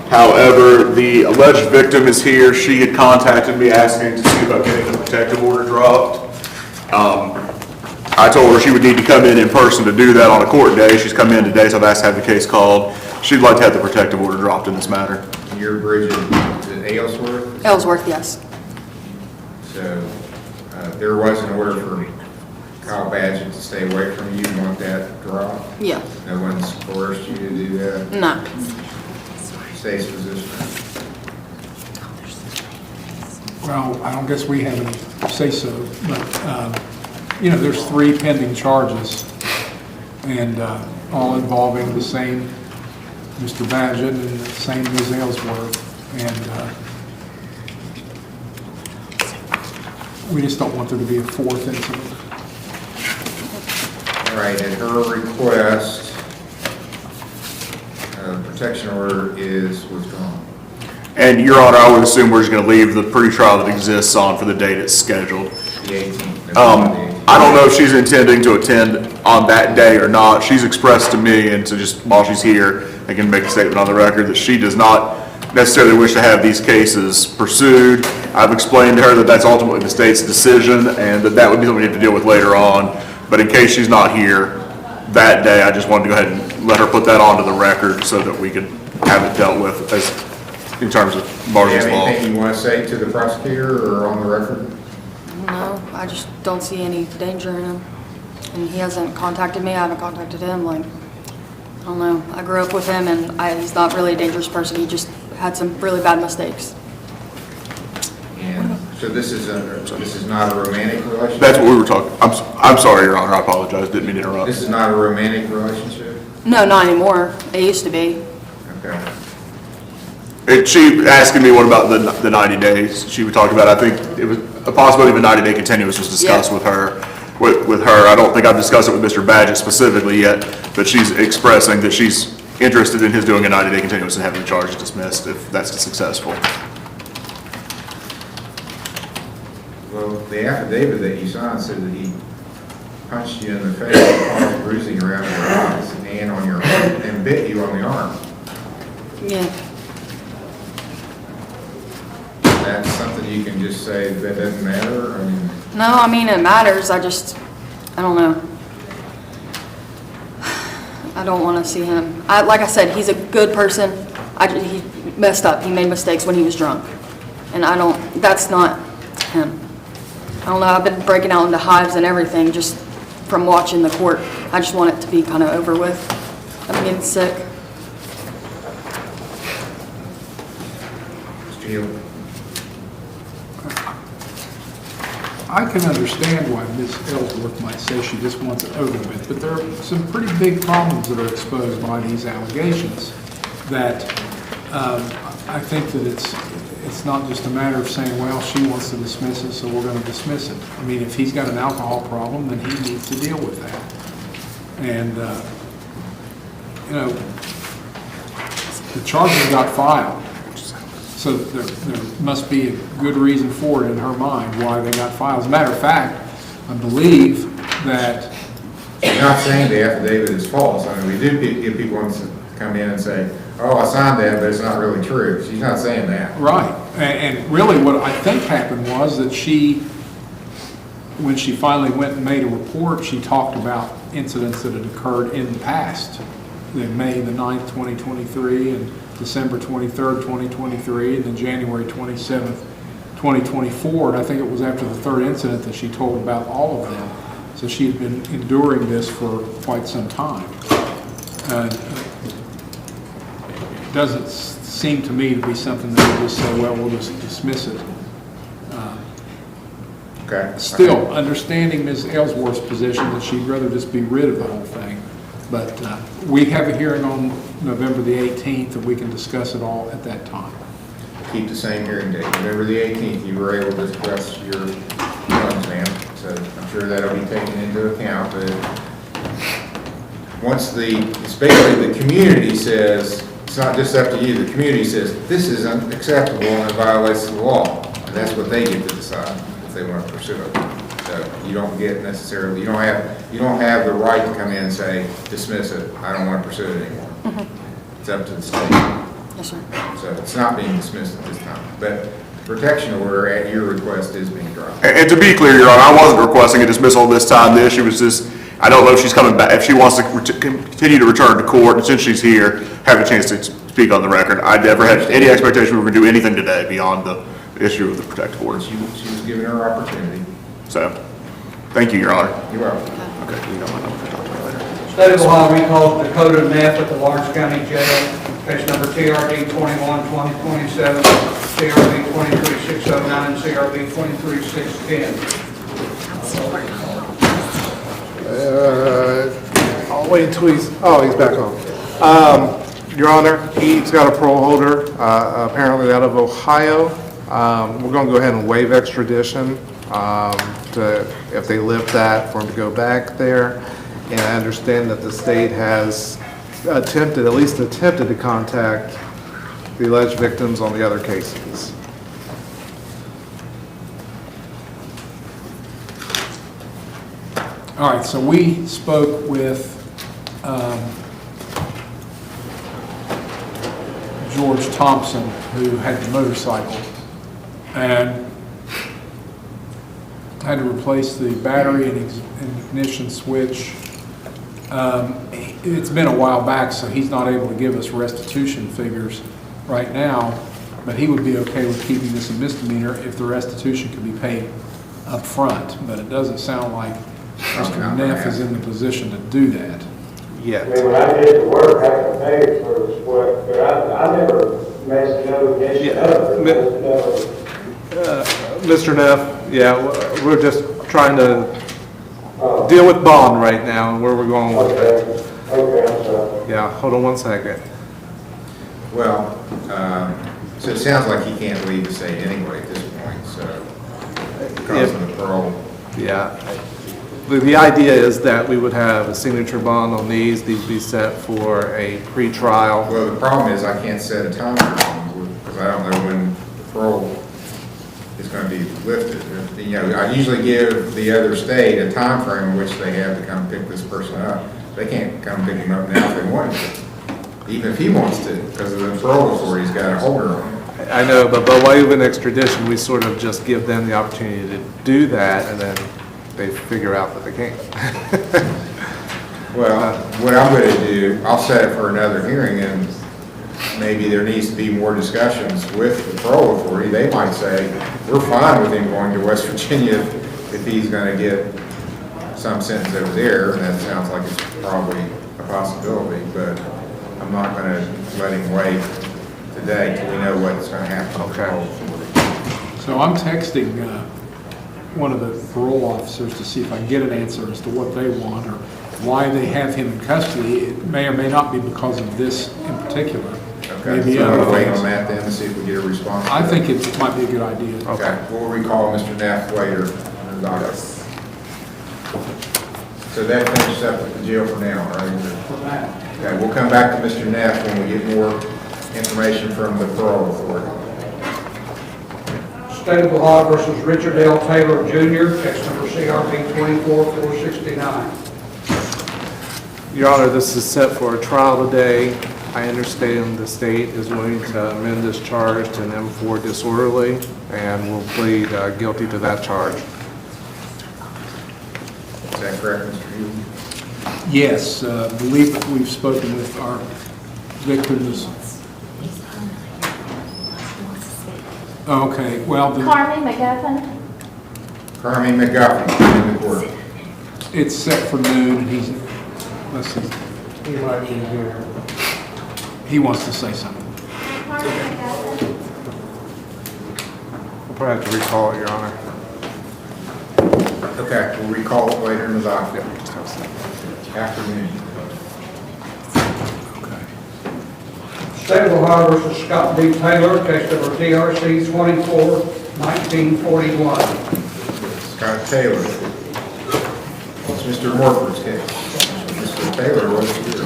However, the alleged victim is here. She had contacted me asking to see about getting the protective order dropped. I told her she would need to come in person to do that on a court day. She's come in today, so I've asked to have the case called. She'd like to have the protective order dropped in this matter. Your Bridget, is it Aylesworth? Ellsworth, yes. So there was an order for Kyle Badgett to stay away from you, you want that dropped? Yeah. No one's coerced you to do that? No. State's position? Well, I don't guess we have any say-so, but, there's 3 pending charges, and all involving the same Mr. Badgett and the same Ms. Ellsworth, and we just don't want there to be a 4th incident. All right, at her request, protection order is withdrawn. And Your Honor, I would assume we're just going to leave the pre-trial that exists on for the date it's scheduled. The 18th. I don't know if she's intending to attend on that day or not. She's expressed to me, and so just while she's here, I can make a statement on the record that she does not necessarily wish to have these cases pursued. I've explained to her that that's ultimately the state's decision and that that would be something we have to deal with later on. But in case she's not here that day, I just wanted to go ahead and let her put that onto the record so that we could have it dealt with as in terms of Marshall's Do you law. have anything you want to say to the prosecutor or on the record? No, I just don't see any danger in him. And he hasn't contacted me, I haven't contacted him, like, I don't know. I grew up with him and he's not really a dangerous person, he just had some really bad mistakes. And so this is not a romantic relationship? That's what we were talking. I'm sorry, Your Honor. I apologize. Didn't mean to interrupt. This is not a romantic relationship? No, not anymore. It used to be. Okay. She asking me what about the 90 days she would talk about. I think it was a possibility of a 90-day continuous was discussed with her. With her, I don't think I've discussed it with Mr. Badgett specifically yet, but she's expressing that she's interested in his doing a 90-day continuous and having the charges dismissed if that's successful. Well, the affidavit that you signed said that he punched you in the face and caused bruising around your eyes and on your arm and bit you on the arm. Yeah. That's something you can just say that doesn't matter? I mean, No, I mean, it matters, I don't know. I don't want to see him. Like I said, he's a good person. He messed up. He made mistakes when he was drunk. And that's not him. I don't know, I've been breaking out into hives and everything just from watching the court. I just want it to be kind of over with. I'm getting sick. Mr. Hill? I can understand why Ms. Ellsworth might say she just wants it over with, but there are some pretty big problems that are exposed by these allegations that I think that it's not just a matter of saying, well, she wants to dismiss it, so we're going to dismiss it. I mean, if he's got an alcohol problem, then he needs to deal with that. And, the charges got filed. So there must be a good reason for it in her mind why they got filed. As a matter of fact, I believe that... You're not saying the affidavit is false. I mean, we do get people to come in and say, oh, I signed that, but it's not really true. She's not saying that. Right. And really what I think happened was that when she finally went and made a report, she talked about incidents that had occurred in the past. May the 9th, 2023, and December 23rd, 2023, and then January 27th, 2024. And I think it was after the 3rd incident that she told about all of them. So she had been enduring this for quite some time. It doesn't seem to me to be something that we just say, well, we'll just dismiss it. Okay. Still, understanding Ms. Ellsworth's position that she'd rather just be rid of the whole thing. But we have a hearing on November the 18th, and we can discuss it all at that time. Keep the same hearing date. November the 18th, you were able to discuss your funds, ma'am. So I'm sure that'll be taken into account. But it's basically the community says, it's not just up to you, the community says, this is unacceptable and it violates the law. And that's what they get to decide if they want to pursue it. So you don't get necessarily, you don't have the right to come in and say, dismiss it, I don't want to pursue it anymore. Mm-hmm. It's up to the state. Yes, sir. So it's not being dismissed at this time. But the protection order at your request is being dropped. And to be clear, Your Honor, I wasn't requesting a dismissal this time. The issue was just, I don't know if she's coming back, if she wants to continue to return to court, and since she's here, have a chance to speak on the record. I never had any expectation we were going to do anything today beyond the issue of the protective order. She was given her opportunity. So, Thank you, Your Honor. You're welcome. State of Ohio recalls Dakota Neff at the Lawrence County Jail, case number TRD 21-2027, CRB 23609, CRB 23610. I'll wait until he's back home. Your Honor, he's got a parole holder, apparently out of Ohio. We're going to go ahead and waive extradition if they lift that, for him to go back there. And I understand that the state has at least attempted to contact the alleged victims on the other cases. All right, so we spoke with George Thompson, who had the motorcycle, and had to replace the battery and ignition switch. It's been a while back, so he's not able to give us restitution figures right now, but he would be okay with keeping this a misdemeanor if the restitution could be paid up front. But it doesn't sound like Mr. Neff is in the position to do that. Yet. I mean, when I did the work, I could pay for the split, but I never messed no ignition up. Mr. Neff, yeah, we're just trying to deal with bond right now and where we're going with it. Okay, I'm sorry. Yeah, hold on one second. Well, so it sounds like he can't leave the state anyway at this point, so because of the parole. Yeah. The idea is that we would have a signature bond on these be set for a pre-trial. Well, the problem is I can't set a time because I don't know when the parole is going to be lifted. You know, I usually give the other state a time frame in which they have to come pick this person up. They can't come pick him up now if they want to, even if he wants to, because the parole authority's got a holder on him. I know, but by way of an extradition, we sort of just give them the opportunity to do that, and then they figure out that they can't. Well, what I'm going to do, I'll set it for another hearing, and maybe there needs to be more discussions with the parole authority. They might say, we're fine with him going to West Virginia if he's going to get some sentence over there, and that sounds like it's probably a possibility, but I'm not going to let him wait today till we know what's going to happen. Okay. So I'm texting one of the parole officers to see if I can get an answer as to what they want or why they have him in custody. It may or may not be because of this in particular. Okay, Maybe so other we'll wait things. on that then to see if we get a response. I think it might be a good idea. Okay, we'll recall Mr. Neff later in the docket. So that finishes up with the jail for now, right? Okay, we'll come back to Mr. Neff when we get more information from the parole authority. State of Ohio versus Richard L. Taylor Jr., case number CRB 24469. Your Honor, this is set for a trial today. I understand the state is willing to amend this charge to an M4 disorderly, and will plead guilty to that charge. Is that correct, Mr. Hughes? Yes, believe that we've spoken with our victims. Okay, well, Carmen McGuffin? Carmen McGuffin in the court. it's set for noon, and he's, let's see, He might be here. he wants to say something. Carmen McGuffin? We'll probably have to recall it, Your Honor. Okay, we'll recall it later in the docket. Afternoon. State of Ohio versus Scott D. Taylor, case number TRC 24-1941. Scott Taylor. It's Mr. Morford's case. Mr. Taylor was here.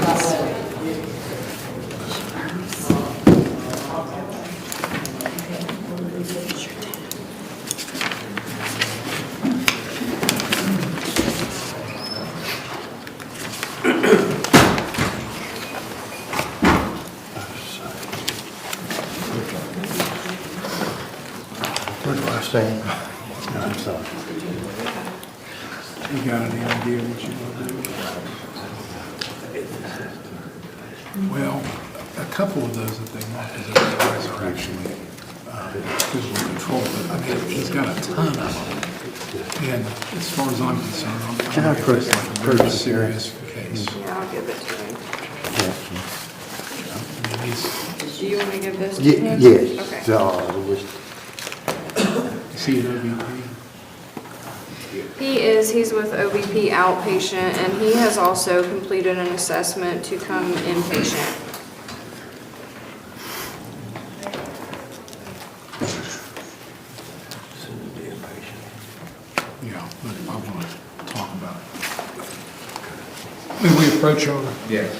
I'm sorry. You got any idea what you want to do? Well, a couple of those that they mark as otherwise are actually visual control, but I mean, he's got a ton of them. And as far as I'm concerned, I'm Can I trying to get this like a very purchase it? serious case. Yeah, I'll give it to him. I mean, he's, Do you want to give this to him? Yes, Okay. so it was, is he an OBP? He's with OBP outpatient, and he has also completed an assessment to come inpatient. Yeah, but I want to talk about it. May we approach over? Yes.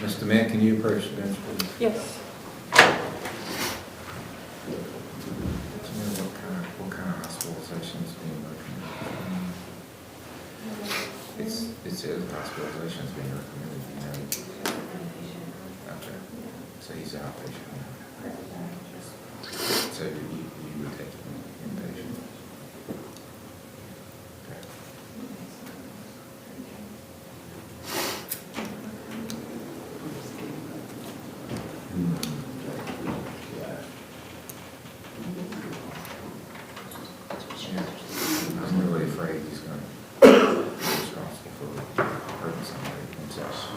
Mr. Mayor, can you approach the bench, please? Yes. What kind of hospitalization is being recommended? It says hospitalization is being recommended, you know. Okay, so he's outpatient now. So you would take him inpatient? Okay. I'm really afraid he's going to be responsible for hurting somebody himself.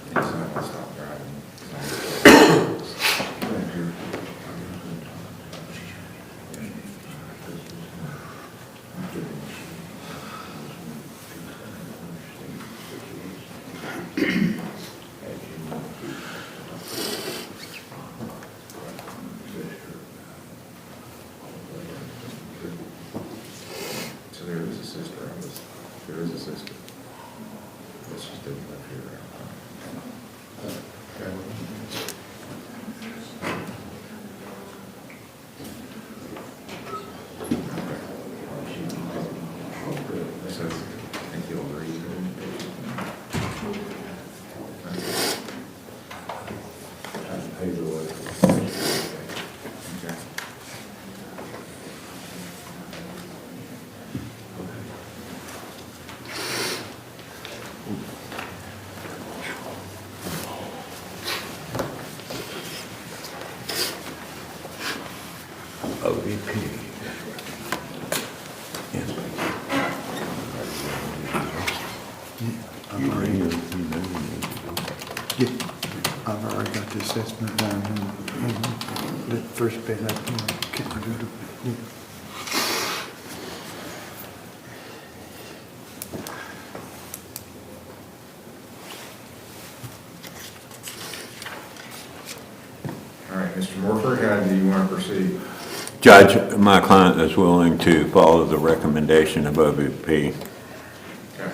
He's not going to stop driving. So there is a sister. There is a sister. But she's didn't live here. So I think you'll agree. Okay. OVP. Yeah, I've already got the assessment down here. The first bit, I can't remember. Morford, how do you want to proceed? Judge, my client is willing to follow the recommendation of OVP. Okay.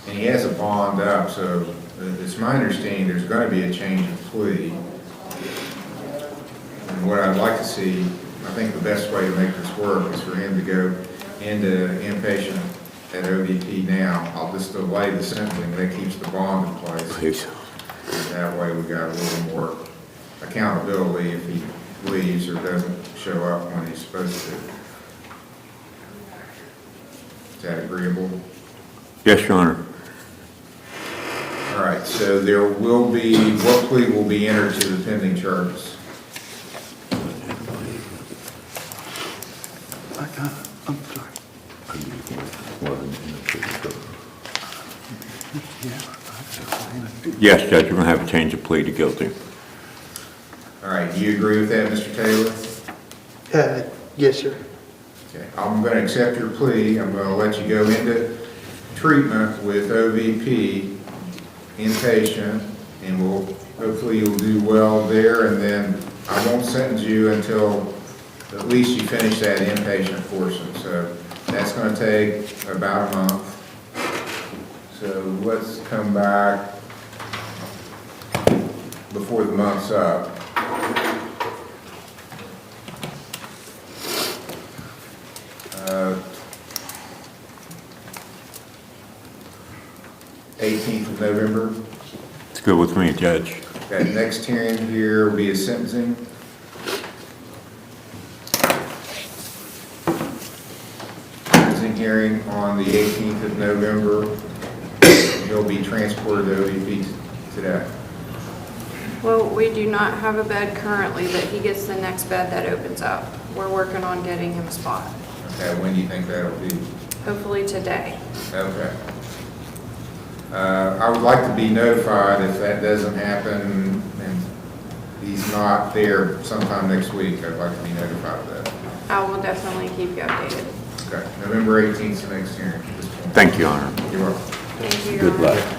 And he has a bond up, so it's my understanding there's going to be a change of plea. And what I'd like to see, I think the best way to make this work is for him to go into inpatient at OVP now. I'll just delay the sentencing, that keeps the bond in place. Please. And that way we got a little more accountability if he leaves or doesn't show up when he's supposed to. Is that agreeable? Yes, Your Honor. All right, so there will be, what plea will be entered to the pending charges? I'm sorry. Yes, Judge, we're going to have a change of plea to guilty. All right, do you agree with that, Mr. Taylor? Yes, sir. Okay, I'm going to accept your plea. I'm going to let you go into treatment with OVP, inpatient, and hopefully you'll do well there, and then I won't sentence you until at least you finish that inpatient portion. So that's going to take about a month. So let's come back before the month's up. Uh, 18th of November. It's good with me, Judge. That next hearing here will be a sentencing. Sentencing hearing on the 18th of November. He'll be transported to ODP today. Well, we do not have a bed currently, but he gets the next bed that opens up. We're working on getting him a spot. Okay, when do you think that'll be? Hopefully today. Okay. I would like to be notified if that doesn't happen and he's not there sometime next week. I'd like to be notified of that. I will definitely keep you updated. Okay, November 18th is the next hearing at this point. Thank you, Your Honor. You're welcome. Thank you, Your Good Honor. luck.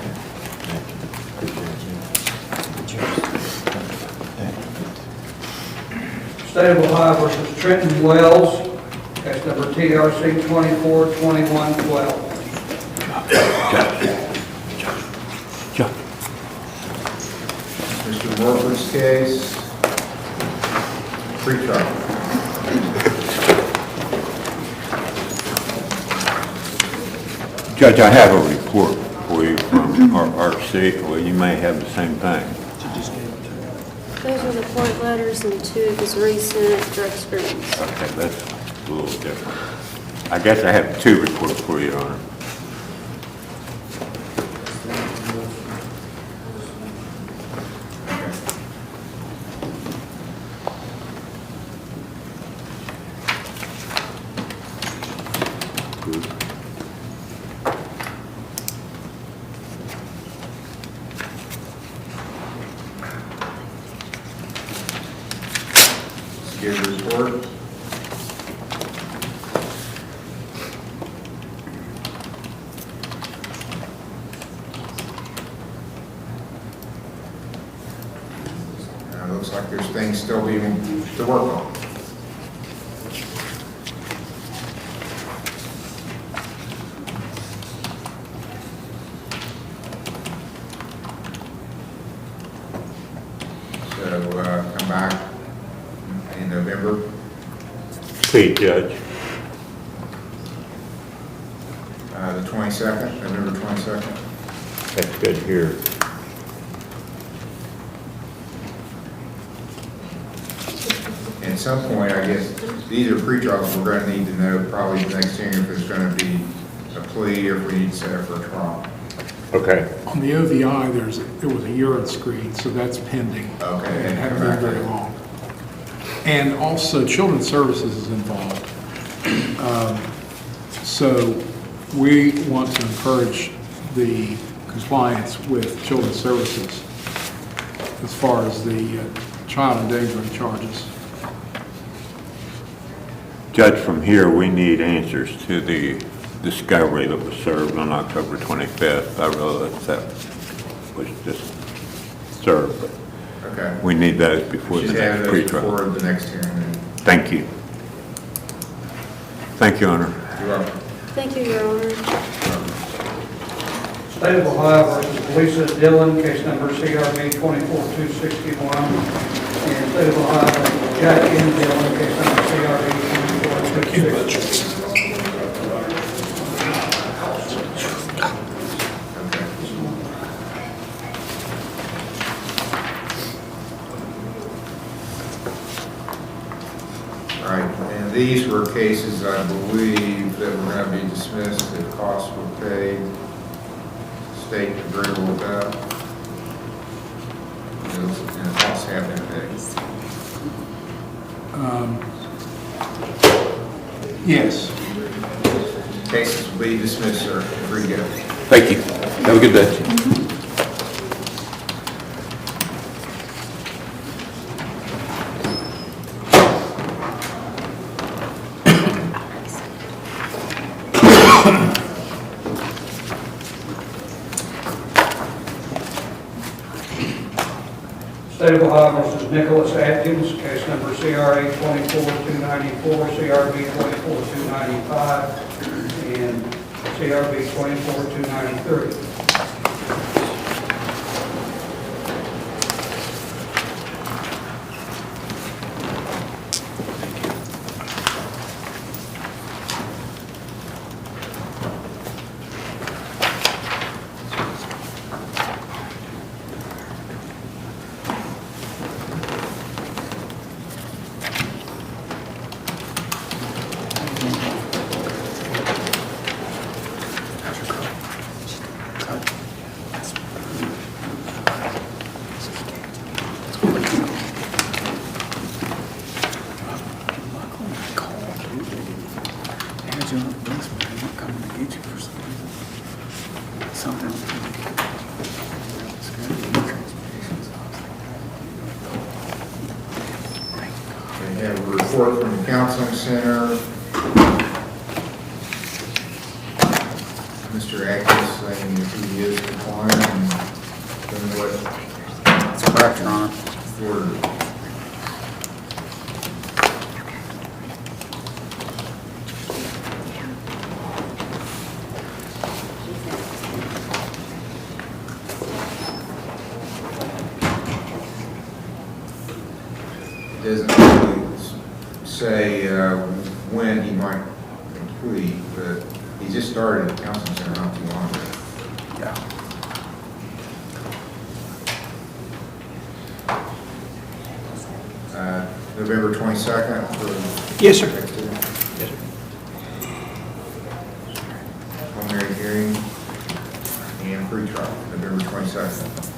State of Ohio versus Trenton Wells, case number TRC 242112. Mr. Morford's case, pretrial. Judge, I have a report for you from our RC. Well, you may have the same thing. Those are the court letters and 2 of his recent drug screens. Okay, that's a little different. I guess I have 2 reports for you, Your Honor. Give the report. Looks like there's things still being to work on. So come back in November. Please, Judge. The 22nd, November 22nd. That's good here. At some point, I guess, these are pre-trials, we're going to need to know probably the next hearing if there's going to be a plea or if we need to set up for a trial. Okay. On the OVI, there was a urine screen, so that's pending. Okay. It hadn't been very long. And also, Children's Services is involved. So we want to encourage the compliance with Children's Services as far as the child endangerment charges. Judge, from here, we need answers to the discovery that was served on October 25th. I realize that was just served, but Okay. We need those before the Should have next those pretrial. before the next hearing. then. Thank you. Thank you, Honor. You're welcome. Thank you, Your Honor. State of Ohio versus Lisa Dillon, case number CRB 24261. And State of Ohio versus Jack N. Dillon, case number CRB 24260. All right, and these were cases, I believe, that were going to be dismissed if costs were paid. State agreeable with that? And the costs have been paid. Yes. Cases will be dismissed, sir. Agree to go. Thank you. Have a good day. State of Ohio versus Nicholas Atkins, case number CRA 24294, CRB 24295, and CRB 24293. We have a report from the Counseling Center. Mr. Atkins saying that he is compliant and doing what? That's correct, Your Honor. Ordered. Doesn't really say when he might complete, but he just started at the Counseling Center not too long ago. Yeah. November 22nd for... Yes, sir. Preliminary hearing and pretrial, November 22nd.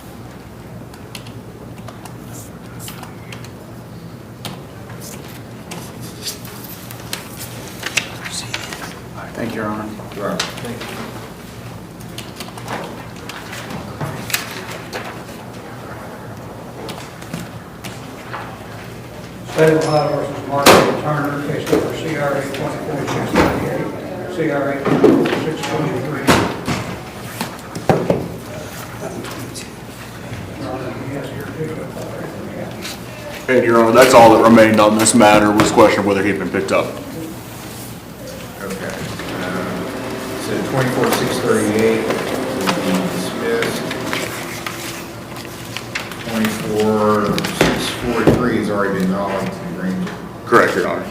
Thank you, Your Honor. Right. State of Ohio versus Martin Turner, case number CRA 24698, CRA 24623. And Your Honor, that's all that remained on this matter was the question of whether he'd been picked up. Okay. So 24638 will be dismissed. 24643 has already been acknowledged to the Ranger. Correct, Your Honor.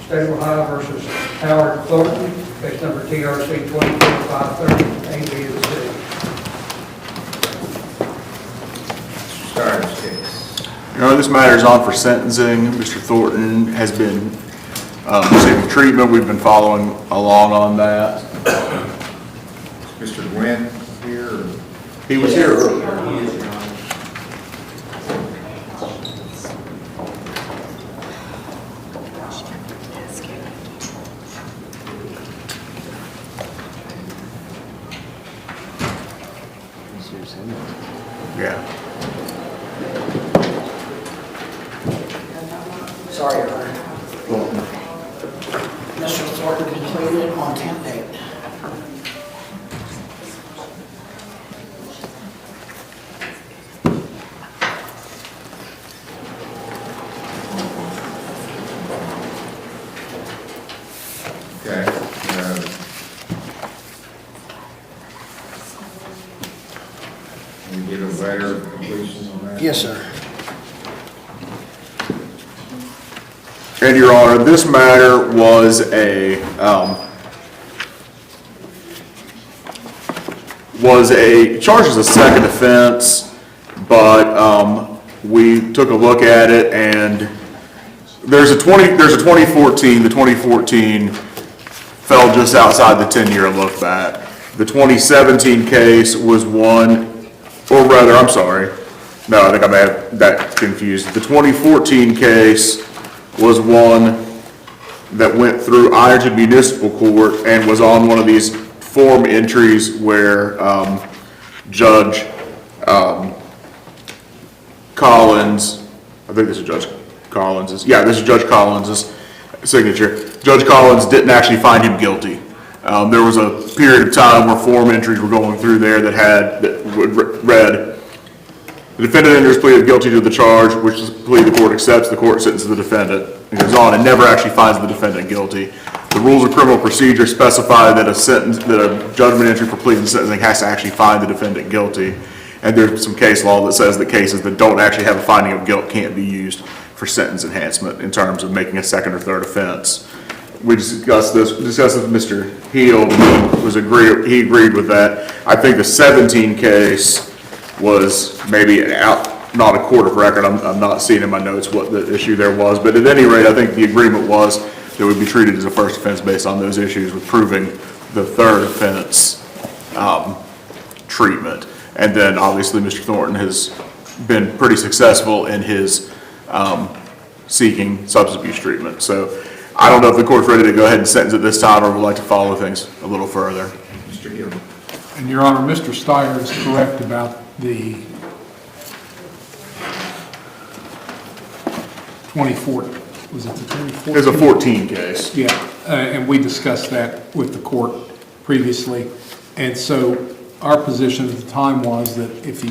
State of Ohio versus Howard Thornton, case number TRC 24530, A, B, and C. Mr. Steiner's case. Your Honor, this matter is on for sentencing. Mr. Thornton has been receiving treatment. We've been following along on that. Mr. Gwynn here? Or? He was here earlier. Yeah. Sorry, Your Honor. Mr. Thornton completed on 10/8. Okay. Can we get a letter of completion on that? Yes, sir. And Your Honor, this matter was charged as a second offense, but we took a look at it, and there's a 2014. The 2014 fell just outside the 10-year look back. The 2017 case was one, or rather, I'm sorry. No, I think I may have that confused. The 2014 case was one that went through Ironton Municipal Court and was on one of these form entries where Judge Collins, I think this is Judge Collins's, yeah, this is Judge Collins's signature. Judge Collins didn't actually find him guilty. There was a period of time where form entries were going through there that read, the defendant enters plea of guilty to the charge, which is plea the court accepts, the court sentences the defendant. It goes on and never actually finds the defendant guilty. The rules of criminal procedure specify that a judgment entry for plea and sentencing has to actually find the defendant guilty. And there's some case law that says that cases that don't actually have a finding of guilt can't be used for sentence enhancement in terms of making a second or third offense. We discussed this with Mr. Heald, and he agreed with that. I think the 17 case was maybe not a court of record. I'm not seeing in my notes what the issue there was, but at any rate, I think the agreement was that it would be treated as a first offense based on those issues with proving the third offense treatment. And then obviously Mr. Thornton has been pretty successful in his seeking substance abuse treatment. So I don't know if the court's ready to go ahead and sentence at this time or would like to follow things a little further. Mr. Hill. And Your Honor, Mr. Steyer is correct about the 2014, was it the 2014? There's a 14 case. Yeah, and we discussed that with the court previously. And so our position at the time was that if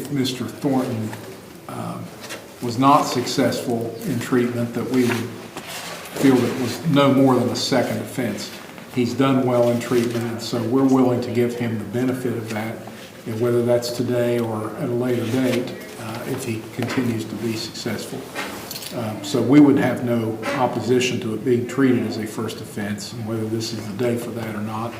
Mr. Thornton was not successful in treatment, that we would feel that it was no more than a second offense. He's done well in treatment, and so we're willing to give him the benefit of that, and whether that's today or at a later date, if he continues to be successful. So we would have no opposition to it being treated as a first offense, and whether this is the day for that or not,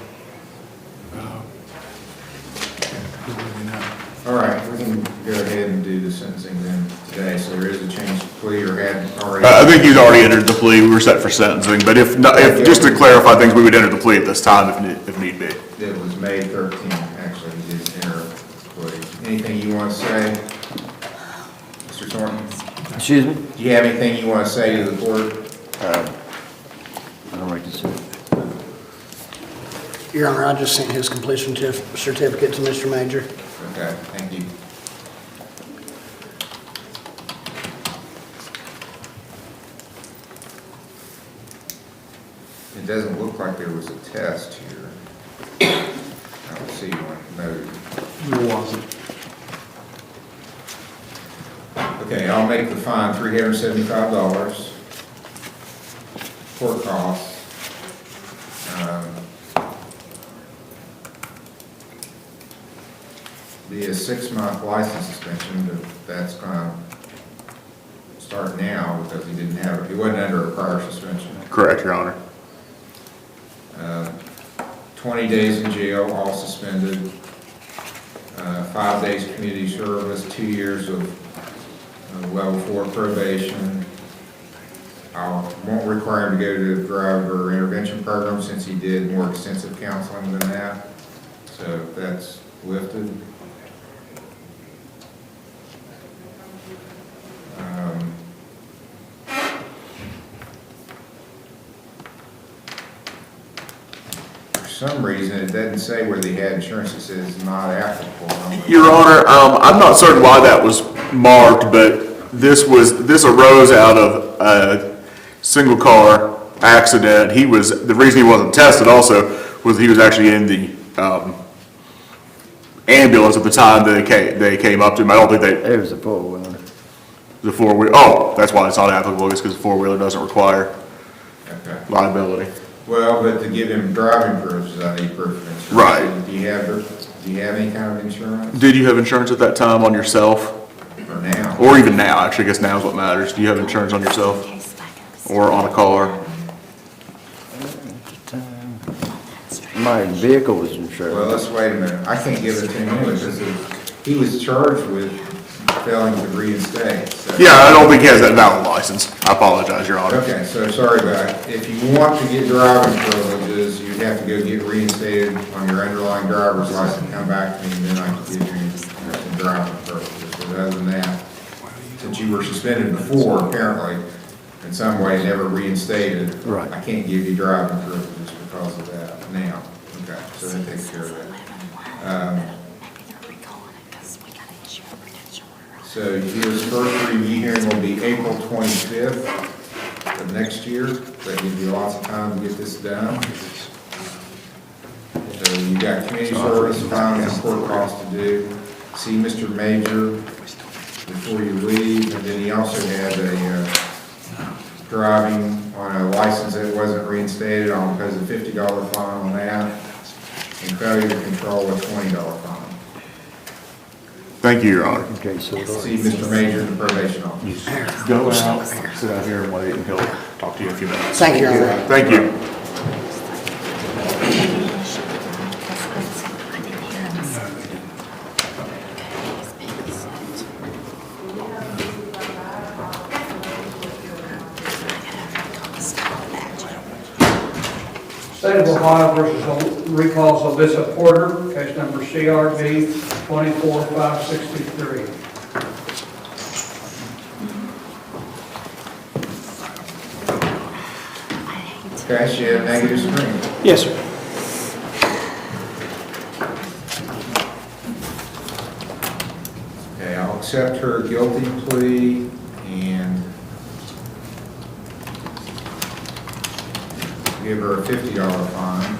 don't really know. All right, we can go ahead and do the sentencing then today. So there is a change of plea or had already? I think he's already entered the plea. We were set for sentencing, but if just to clarify things, we would enter the plea at this time if need be. It was May 13th, actually, he did enter the plea. Anything you want to say, Mr. Thornton? Excuse me? Do you have anything you want to say to the court? I don't like to say. Your Honor, I just sent his completion certificate to Mr. Major. Okay, thank you. It doesn't look like there was a test here. I don't see one noted. There wasn't. Okay, I'll make the fine $375. Court costs. Be a 6-month license suspension, but that's going to start now because he didn't have it. He wasn't under a prior suspension. Correct, Your Honor. 20 days in jail, all suspended. 5 days community service, 2 years of level 4 probation. I won't require him to go to the driver intervention program since he did more extensive counseling than that. So that's lifted. For some reason, it doesn't say where they had insurance. It says not applicable. Your Honor, I'm not certain why that was marked, but this arose out of a single car accident. The reason he wasn't tested also was he was actually in the ambulance at the time they came up to him. I don't think It was a four-wheeler. the four-wheeler, oh, that's why it's not applicable, it's because the four-wheeler doesn't require liability. Well, but to give him driving privileges, I need proof of insurance. Right. Do you have any kind of insurance? Did you have insurance at that time on yourself? Or now? Or even now, actually, I guess now is what matters. Do you have insurance on yourself? Or on a car? My vehicle was insured. Well, let's wait a minute. I can't give it to him anyway because he was charged with failing to reinstate. So. Yeah, I don't think he has that valid license. I apologize, Your Honor. Okay, so sorry about it. If you want to get driving privileges, you'd have to go get reinstated on your underlying driver's license, come back to me, and then I can give you some driving privileges. But other than that, since you were suspended before, apparently, in some way never reinstated, Right. I can't give you driving privileges because of that now. Okay, so that takes care of that. So his first review hearing will be April 25th of next year. That gives you lots of time to get this done. So you've got community service, fines, and court costs to do. See Mr. Major before you leave. And then he also had a driving on a license that wasn't reinstated on because of $50 fine on that. And failure to control a $20 fine. Thank you, Your Honor. Okay, so See Mr. Major in the probation office. Go out, sit out here and wait, and he'll talk to you in a few minutes. Thank you, Your Honor. Thank you. State of Ohio versus recalls Alyssa Porter, case number CRB 24563. Okay, she had a negative screen. Yes, sir. Okay, I'll accept her guilty plea and give her a $50 fine.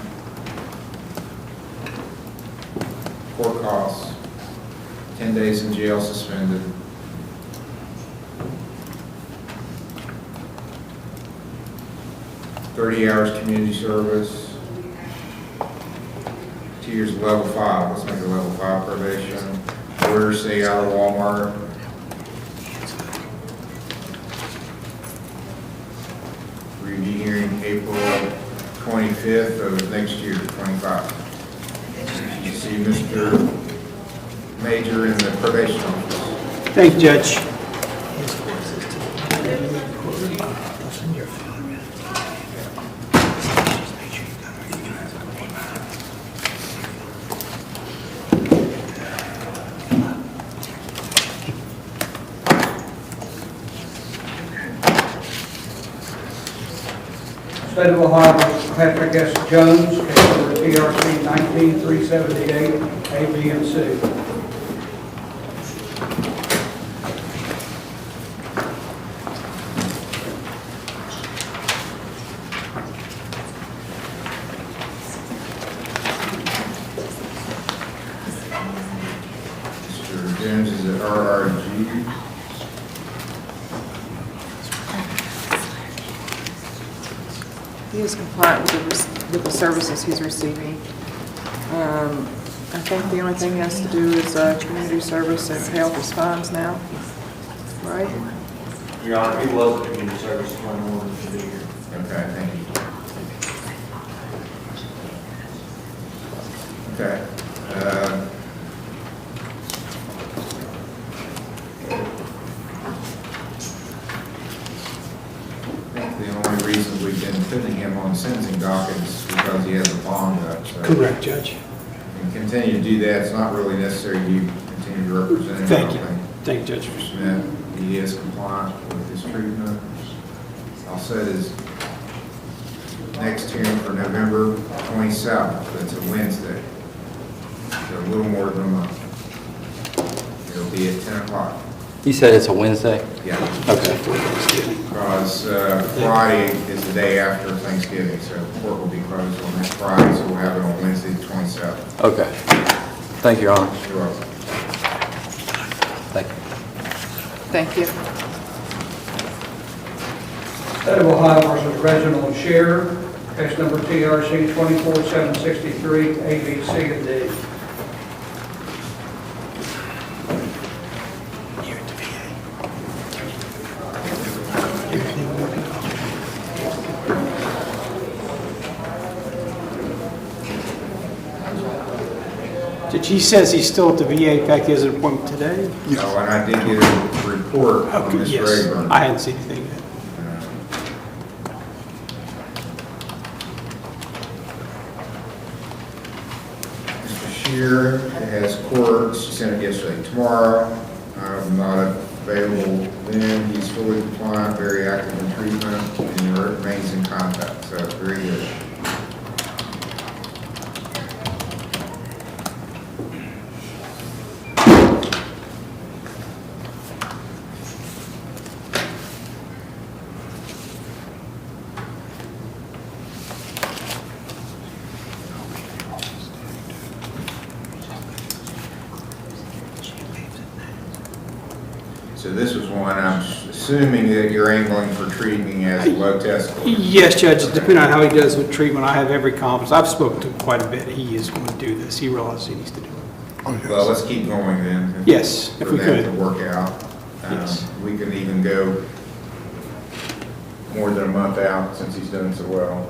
Court costs, 10 days in jail suspended. $30 hours community service, 2 years of level 5, let's make a level 5 probation. Order stay out of Walmart. Review hearing April 25th of next year, 25. You see Mr. Major in the probation office. Thank you, Judge. State of Ohio versus Patrick S. Jones, case number TRC 19378, A, B, and C. Mr. Jones is at RRG. He is compliant with the services he's receiving. I think the only thing he has to do is community service and pay off his fines now, right? Your Honor, he was a community service when in order to be here. Okay, thank you. Okay. I think the only reason we've been putting him on sentencing docket is because he has a bond up, so. Correct, Judge. And continue to do that, it's not really necessary you continue to represent him. Thank you. Thank you, Judge. Smith, he is compliant with his treatment. I'll set his next hearing for November 27th, that's a Wednesday. So a little more than a month. It'll be at 10 o'clock. You said it's a Wednesday? Yeah. Okay. Because Friday is the day after Thanksgiving, so court will be closed on that Friday, so we'll have it on Wednesday the 27th. Okay. Thank you, Your Honor. You're welcome. Thank you. Thank you. State of Ohio versus Reginald Shearer, case number TRC 24763, A, B, C, and D. Judge, he says he's still at the VA. In fact, he has an appointment today. Oh, and I did get a report from Okay, Ms. yes. Rayburn. I hadn't seen anything yet. Mr. Shearer has court, she sent it yesterday, tomorrow. I'm not available then. He's fully compliant, very active in treatment, and he remains in contact, so it's very good. So this was one, I'm assuming that you're angling for treating as a low test score. Yes, Judge, depending on how he does with treatment, I have every confidence. I've spoken to him quite a bit. He is going to do this. He realizes he needs to do it. Well, let's keep going then. Yes, if we For that could. to work out. Yes. We can even go more than a month out since he's done so well.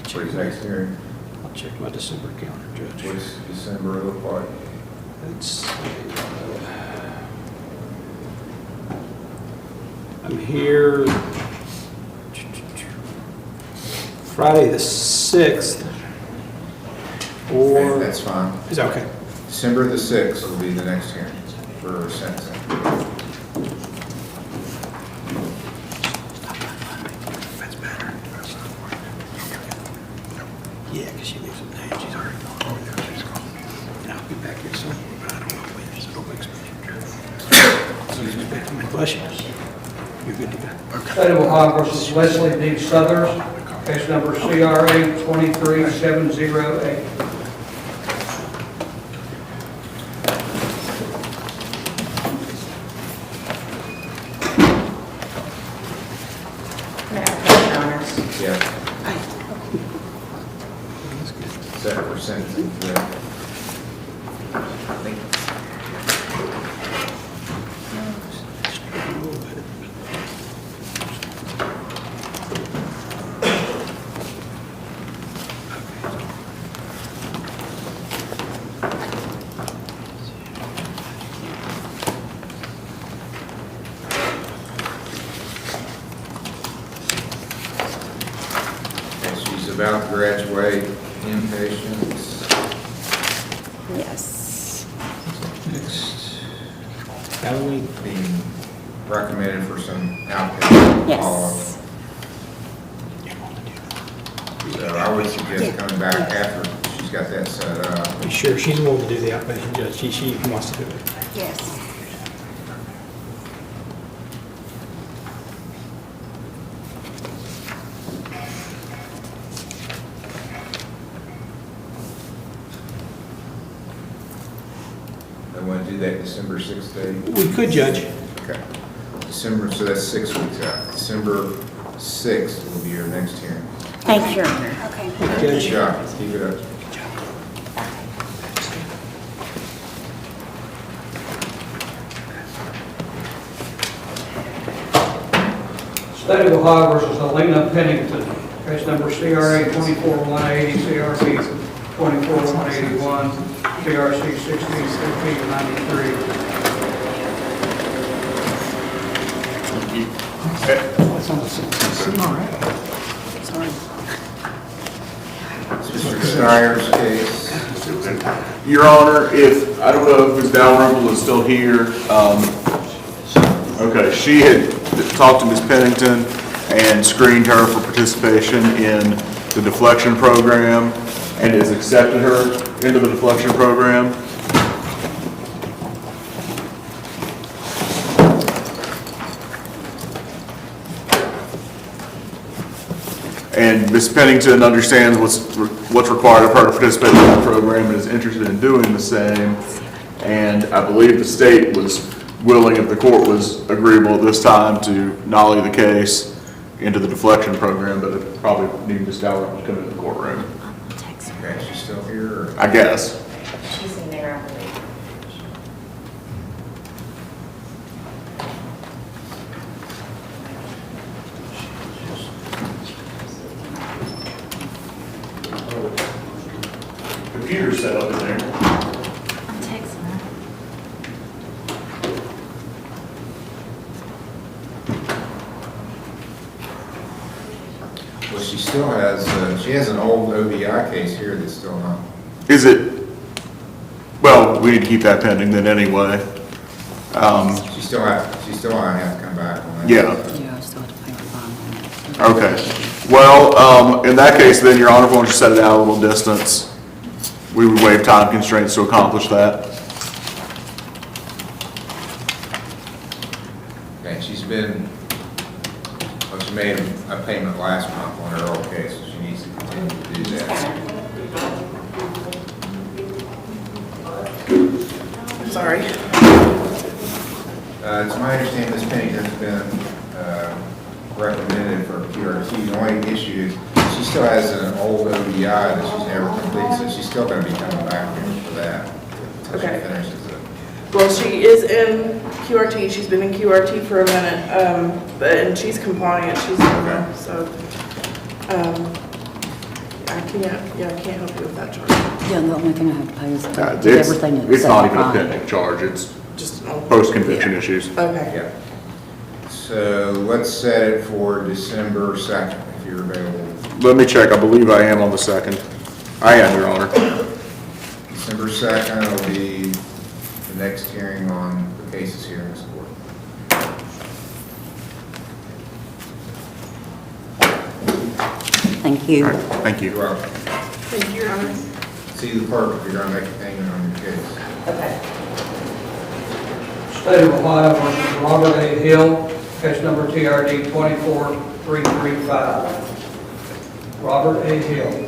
For his next hearing. I'll check my December calendar, Judge. What's December look like? Let's see. I'm here Friday the 6th, or... That's fine. Is that okay? December the 6th will be the next hearing for sentencing. That's better. Yeah, because she leaves at 9. She's already gone. Oh, yeah, she's gone. And I'll be back here soon, but I don't know when, so don't expect me. Bless you. You're good to go. State of Ohio versus Leslie D. Southers, case number CRA 23708. Yeah. Set for sentencing today. Thank you. About to graduate inpatients. Yes. Next. Halloween. Being recommended for some outpatient Yes. follow-up. So I would suggest coming back after she's got that set up. Sure, she's willing to do the outpatient, Judge. She wants to do it. Yes. I want to do that December 6th date. We could, Judge. Okay. December, so that's 6 weeks out. December 6th will be your next hearing. Thank you, Your Honor. Okay. Good job. Keep it up. State of Ohio versus Alina Pennington, case number CRA 24180, CRB 24181, CRC 161593. Mr. Steyer's case. Your Honor, I don't know if Ms. Dalrymple is still here. Okay, she had talked to Ms. Pennington and screened her for participation in the deflection program and has accepted her into the deflection program. And Ms. Pennington understands what's required of her to participate in the program and is interested in doing the same. And I believe the state was willing, if the court was agreeable at this time, to nollie the case into the deflection program, but it probably need Ms. Dalrymple to come into the courtroom. Okay, she's still here? Or? I guess. She's in there, I believe. Computer set up in there. I'm texting her. Well, she still has, she has an old OBI case here that's still not. Is it? Well, we need to keep that pending then anyway. She still have to come back on that. Yeah. Yeah, I still have to pay for bond. Okay. Well, in that case, then, Your Honor, why don't you set it out a little distance? We would waive time constraints to accomplish that. Okay, she's been, well, she made a payment last month on her old case, so she needs to continue to do that. Sorry. It's my understanding Ms. Pennington's been recommended for QRT. The only issue is she still has an old OBI that she's never completed, so she's still going to be coming back here for that. Until Okay. she finishes it. Well, she is in QRT. She's been in QRT for a minute, and she's compliant. She's okay. So, I can't help you with that charge. Yeah, the only thing I have to pay is everything. It's not even a pending charge, it's Just post-conviction issues. Okay. Yeah. So let's set it for December 2nd, if you're available. Let me check, I believe I am on the 2nd. I am, Your Honor. December 2nd will be the next hearing on the cases here in this court. Thank you. All right, thank you. You're welcome. Thank you, Your Honor. See the clerk if you're going to make a payment on your case. Okay. State of Ohio versus Robert A. Hill, case number TRD 24335. Robert A. Hill.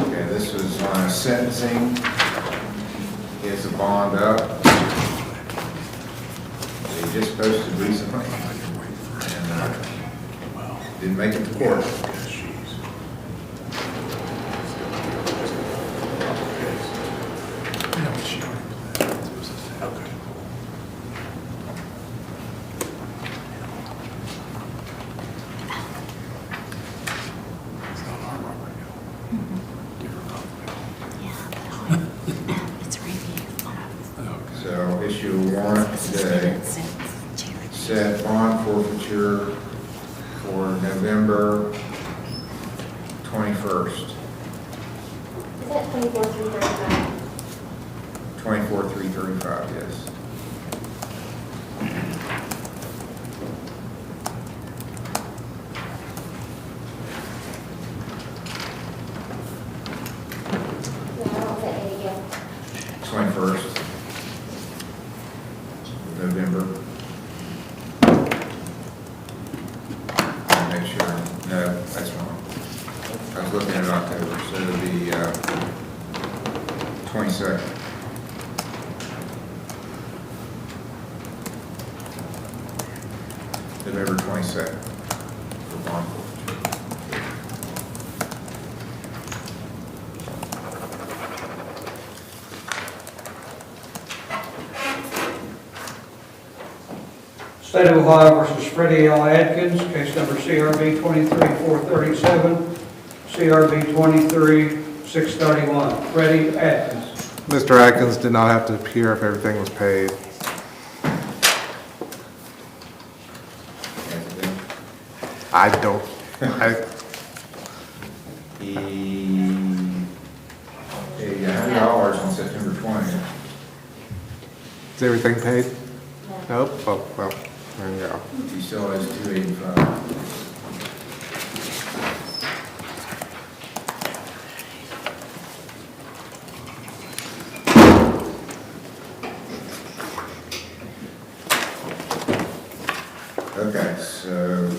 Okay, this was on a sentencing. He has a bond up. He just posted recently. And didn't make it to court. It's review. So issue a warrant today. Set bond forfeiture for November 21st. Is that 24,335? 24,335, yes. Yeah, 21st November. Make sure, no, that's wrong. I was looking at October, so it'll be 22nd. November 22nd for bond forfeiture. State of Ohio versus Freddie L. Adkins, case number CRB 23-437, CRB 23-631. Freddie Adkins. Mr. Atkins did not have to appear if everything was paid. I don't, He paid $100 on September 20th. Is everything paid? Nope. Oh, well, there you go. He still has $285. Okay, so,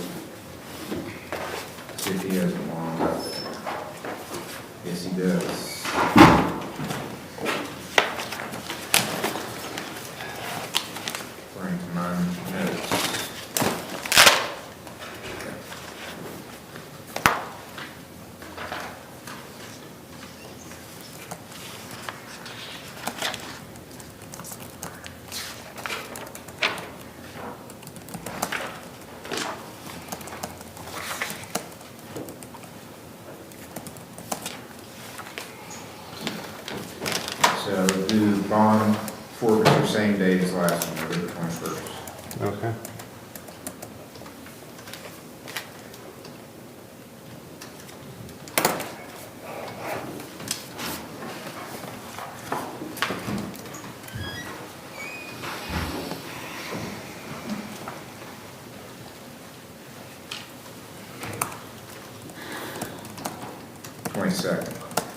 see if he has it long. Yes, he does. According to my notes. So do bond forfeiture same date as last one, November 21st. Okay.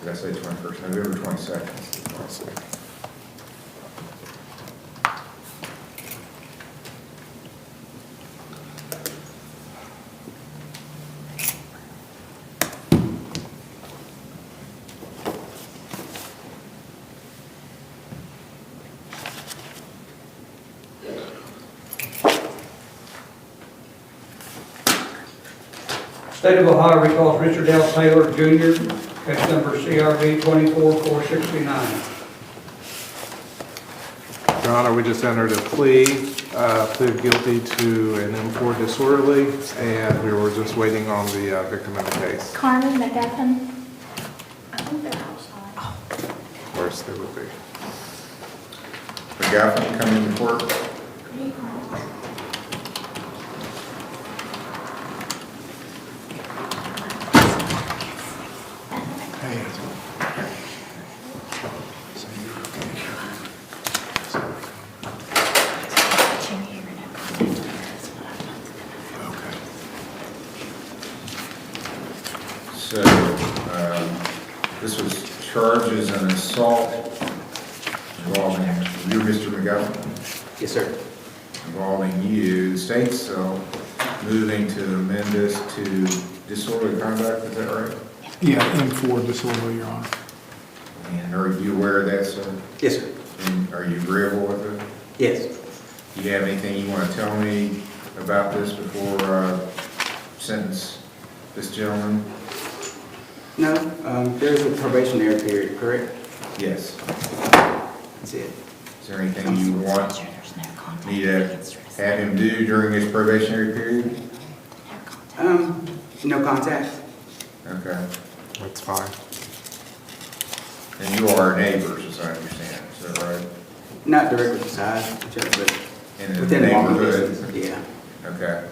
Did I say 21st? November 22nd. State of Ohio recalls Richard L. Taylor Jr., case number CRB 24-469. Your Honor, we just entered a plea, pleaded guilty to an import disorderly, and we were just waiting on the victim in the case. Carmen McGuffin. I think they're outside. Of course, there would be. McGuffin coming to court. So, this was charges and assault involving you, Mr. McGuffin? Yes, sir. Involving you, the state's moving to amend this to disorderly conduct, is that right? Yeah, M4 disorder, Your Honor. And are you aware of that, sir? Yes, sir. And are you agreeable with it? Yes. Do you have anything you want to tell me about this before I sentence this gentleman? No, there's a probationary period, correct? Yes. That's it. Is there anything you want me to have him do during his probationary period? No contact. Okay. That's fine. And you are neighbors, as I understand, is that right? Not directly beside each other, but In the within walking neighborhood? distance. Yeah. Okay.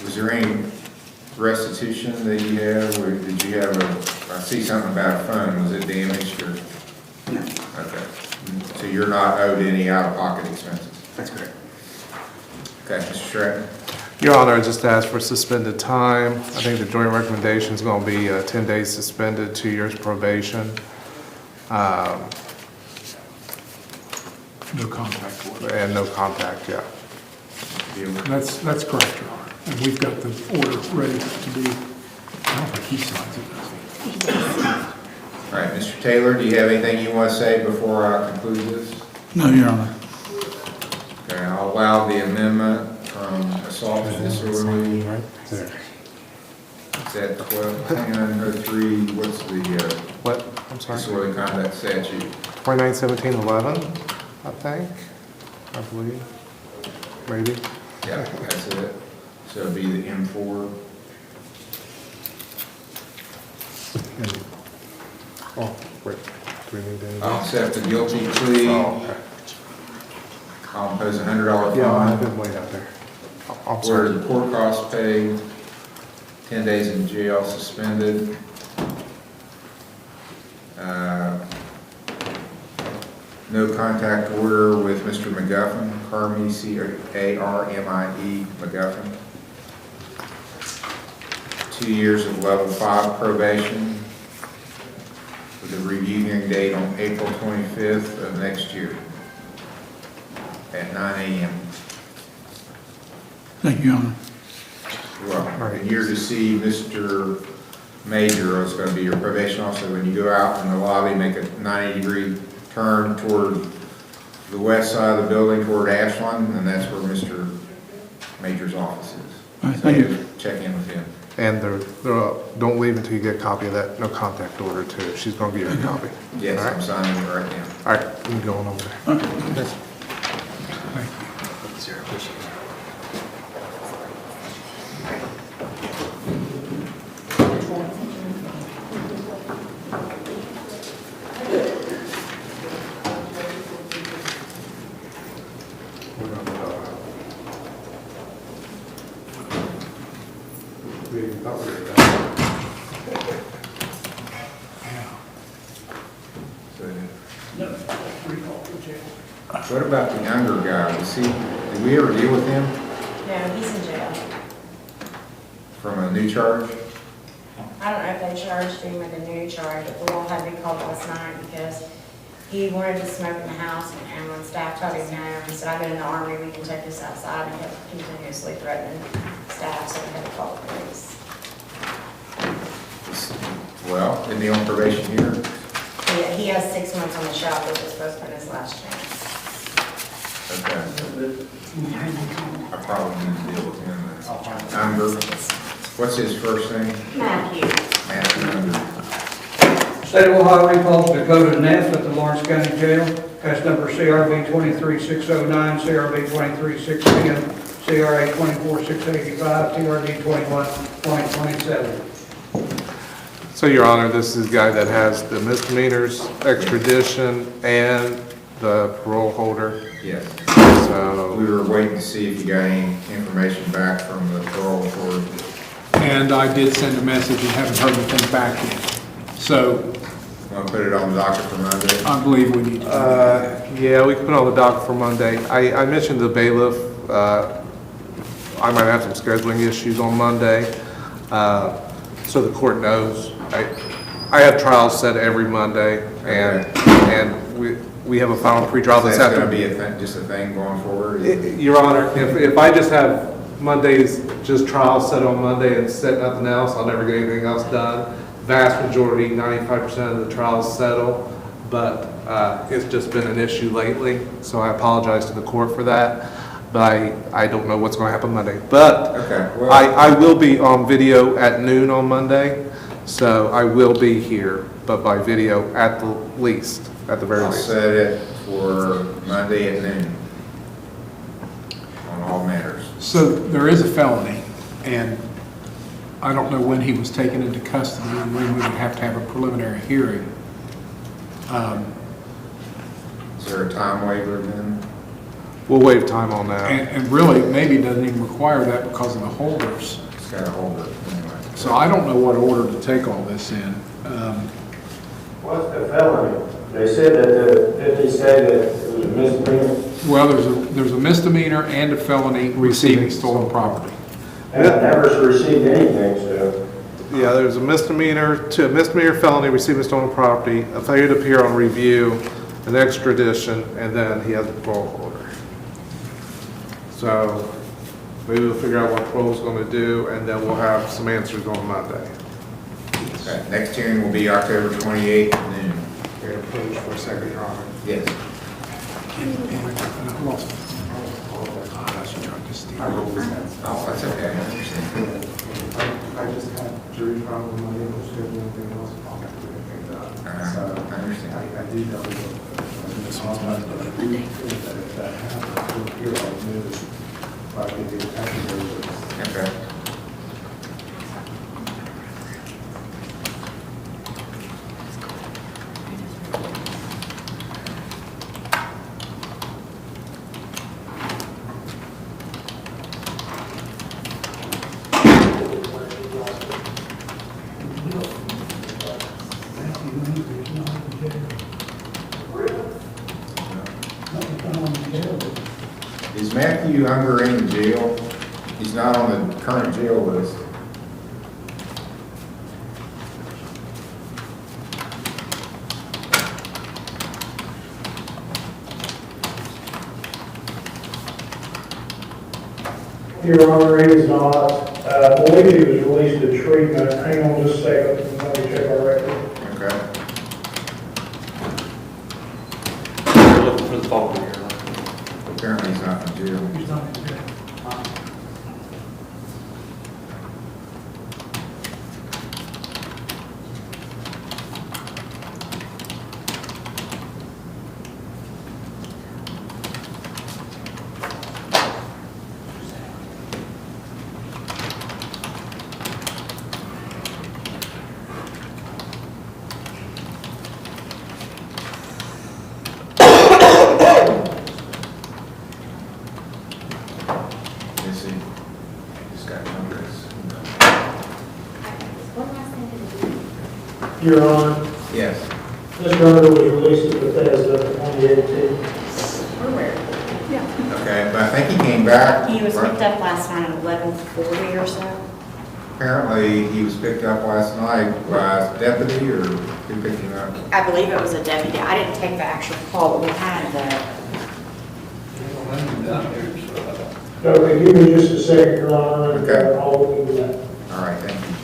Was there any restitution that you have, or did you have I see something about a fund, was it damaged or? No. Okay. So you're not owed any out-of-pocket expenses? That's correct. Okay, Mr. Stratton? Your Honor, I just asked for suspended time. I think the joint recommendation is going to be 10 days suspended, 2 years probation. No contact order. And no contact, yeah. That's correct, Your Honor. And we've got the order ready to be, I don't think he signs it, does he? All right, Mr. Taylor, do you have anything you want to say before I conclude this? No, Your Honor. Okay, I'll allow the amendment from assault and disorderly. Right there. Is that 2903, what's the What? I'm sorry. disorderly conduct statute? 291711, I think, I believe, maybe. Yeah, that's it. So it'd be the M4. Oh, wait, do we need any? I'll accept the guilty plea. Oh, okay. I'll impose a $100 Yeah, I've fine. been way out there. I'm Order sorry. the court costs paid, 10 days in jail suspended. No contact order with Mr. McGuffin, Carmi, C-A-R-M-I-E, McGuffin. 2 years of level 5 probation with a review hearing date on April 25th of next year at 9 a.m. Thank you, Your Honor. Well, and you're to see Mr. Major, it's going to be your probation officer. When you go out in the lobby, make a 90-degree turn toward the west side of the building toward Ashland, and that's where Mr. Major's office is. All right, So thank you. check in with him. And don't leave until you get a copy of that no contact order too. She's gonna give you a copy. Yes, All right? I'm signing it right now. All right, I'm going over there. All right. What about the younger guy? Did we ever deal with him No, he's in jail. from a new charge? I don't know if they charged him with a new charge, but the law had to be called last night because he wanted to smoke in the house, and when staff told him no, he said, I've been in the army, we can take this outside, and he kept continuously threatening staff, so we had to call the police. Well, isn't he on probation here? He has 6 months on the shop, which is supposed to be his last chance. Okay. I probably need to deal with him. Unger. What's his first name? Matthew. Matthew Unger. State of Ohio recalls Dakota Neff at the Lawrence County Jail. Case number CRB 23609, CRB 23610, CRA 24685, TRD 21.27. So, Your Honor, this is a guy that has the misdemeanors, extradition, and the parole holder. Yes. So, We were waiting to see if you got any information back from the parole authority. And I did send a message and haven't heard anything back yet. So Want to put it on the docket for Monday? I believe we need to do that. yeah, we can put it on the docket for Monday. I mentioned the bailiff. I might have some scheduling issues on Monday, so the court knows. I have trials set every Monday, and we have a final pretrial Is this that going to afternoon. be just a thing going forward? Your Honor, if I just have Mondays, just trials set on Monday and set nothing else, I'll never get anything else done. Vast majority, 95% of the trials settle, but it's just been an issue lately, so I apologize to the court for that. But I don't know what's going to happen Monday. But Okay, well- I will be on video at noon on Monday, so I will be here, but by video at the least, at the very I'll least. set it for Monday at noon on all matters. So there is a felony, and I don't know when he was taken into custody, and when we would have to have a preliminary hearing. Is there a time waiver then? We'll waive time on that. And really, maybe doesn't even require that because of the holders. It's got a holder anyway. So I don't know what order to take all this in. What's the felony? They said that, did they say that it was a misdemeanor? Well, there's a misdemeanor and a felony receiving stolen property. And I never received anything, so. Yeah, there's a misdemeanor, felony, receiving stolen property, a failure to appear on review, an extradition, and then he has a parole order. So maybe we'll figure out what parole's going to do, and then we'll have some answers on Monday. Okay, next hearing will be October 28th at noon. We're going to approach for a second, Your Honor. Yes. And I lost it. I should try this. Oh, that's okay, I understand. I just had jury trial with my legal schedule and everything else, I'll have to get things done. So I understand. I do know this one's not, but I do think that if that happens, we'll hear all the news, if I can get it. Okay. Is Matthew Unger in the jail? He's not on the current jail list. Your Honor, he is not. I believe he was released to treatment. Hang on just a second, let me check our record. Okay. We're looking for the phone here. Apparently he's not in jail. He's not in jail. Is he? He's got numbers. Your Honor, Yes. Mr. Unger was released to Bethesda in 2018. Okay, but I think he came back. He was picked up last night at 11:40 or so. Apparently, he was picked up last night by a deputy, or who picked him up? I believe it was a deputy. I didn't take the actual call, but we had the, Okay, give me just a second, Your Honor, and Okay. I'll look into that. All right, thank you.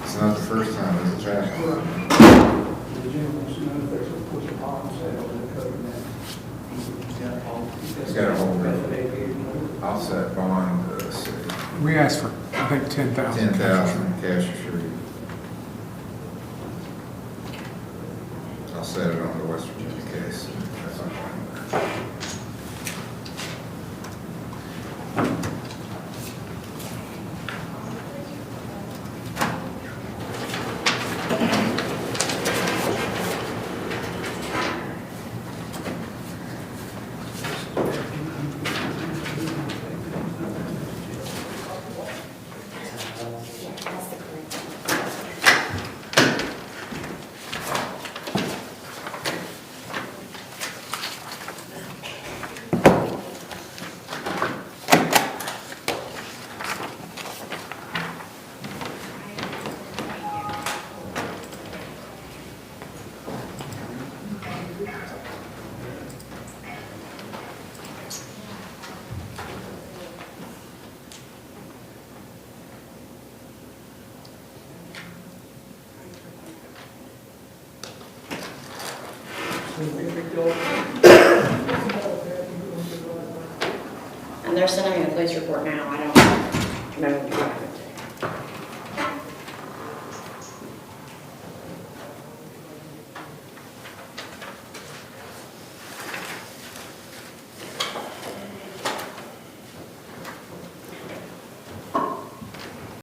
It's not the first time this has happened. The gentleman wants to know if there's a pond sale in the covenant. He's got a whole offset bond, city. We asked for, I think, 10,000. 10,000 cash assured. I'll set it on the West Virginia case. That's not fine. And they're sending me a police report now, I don't know.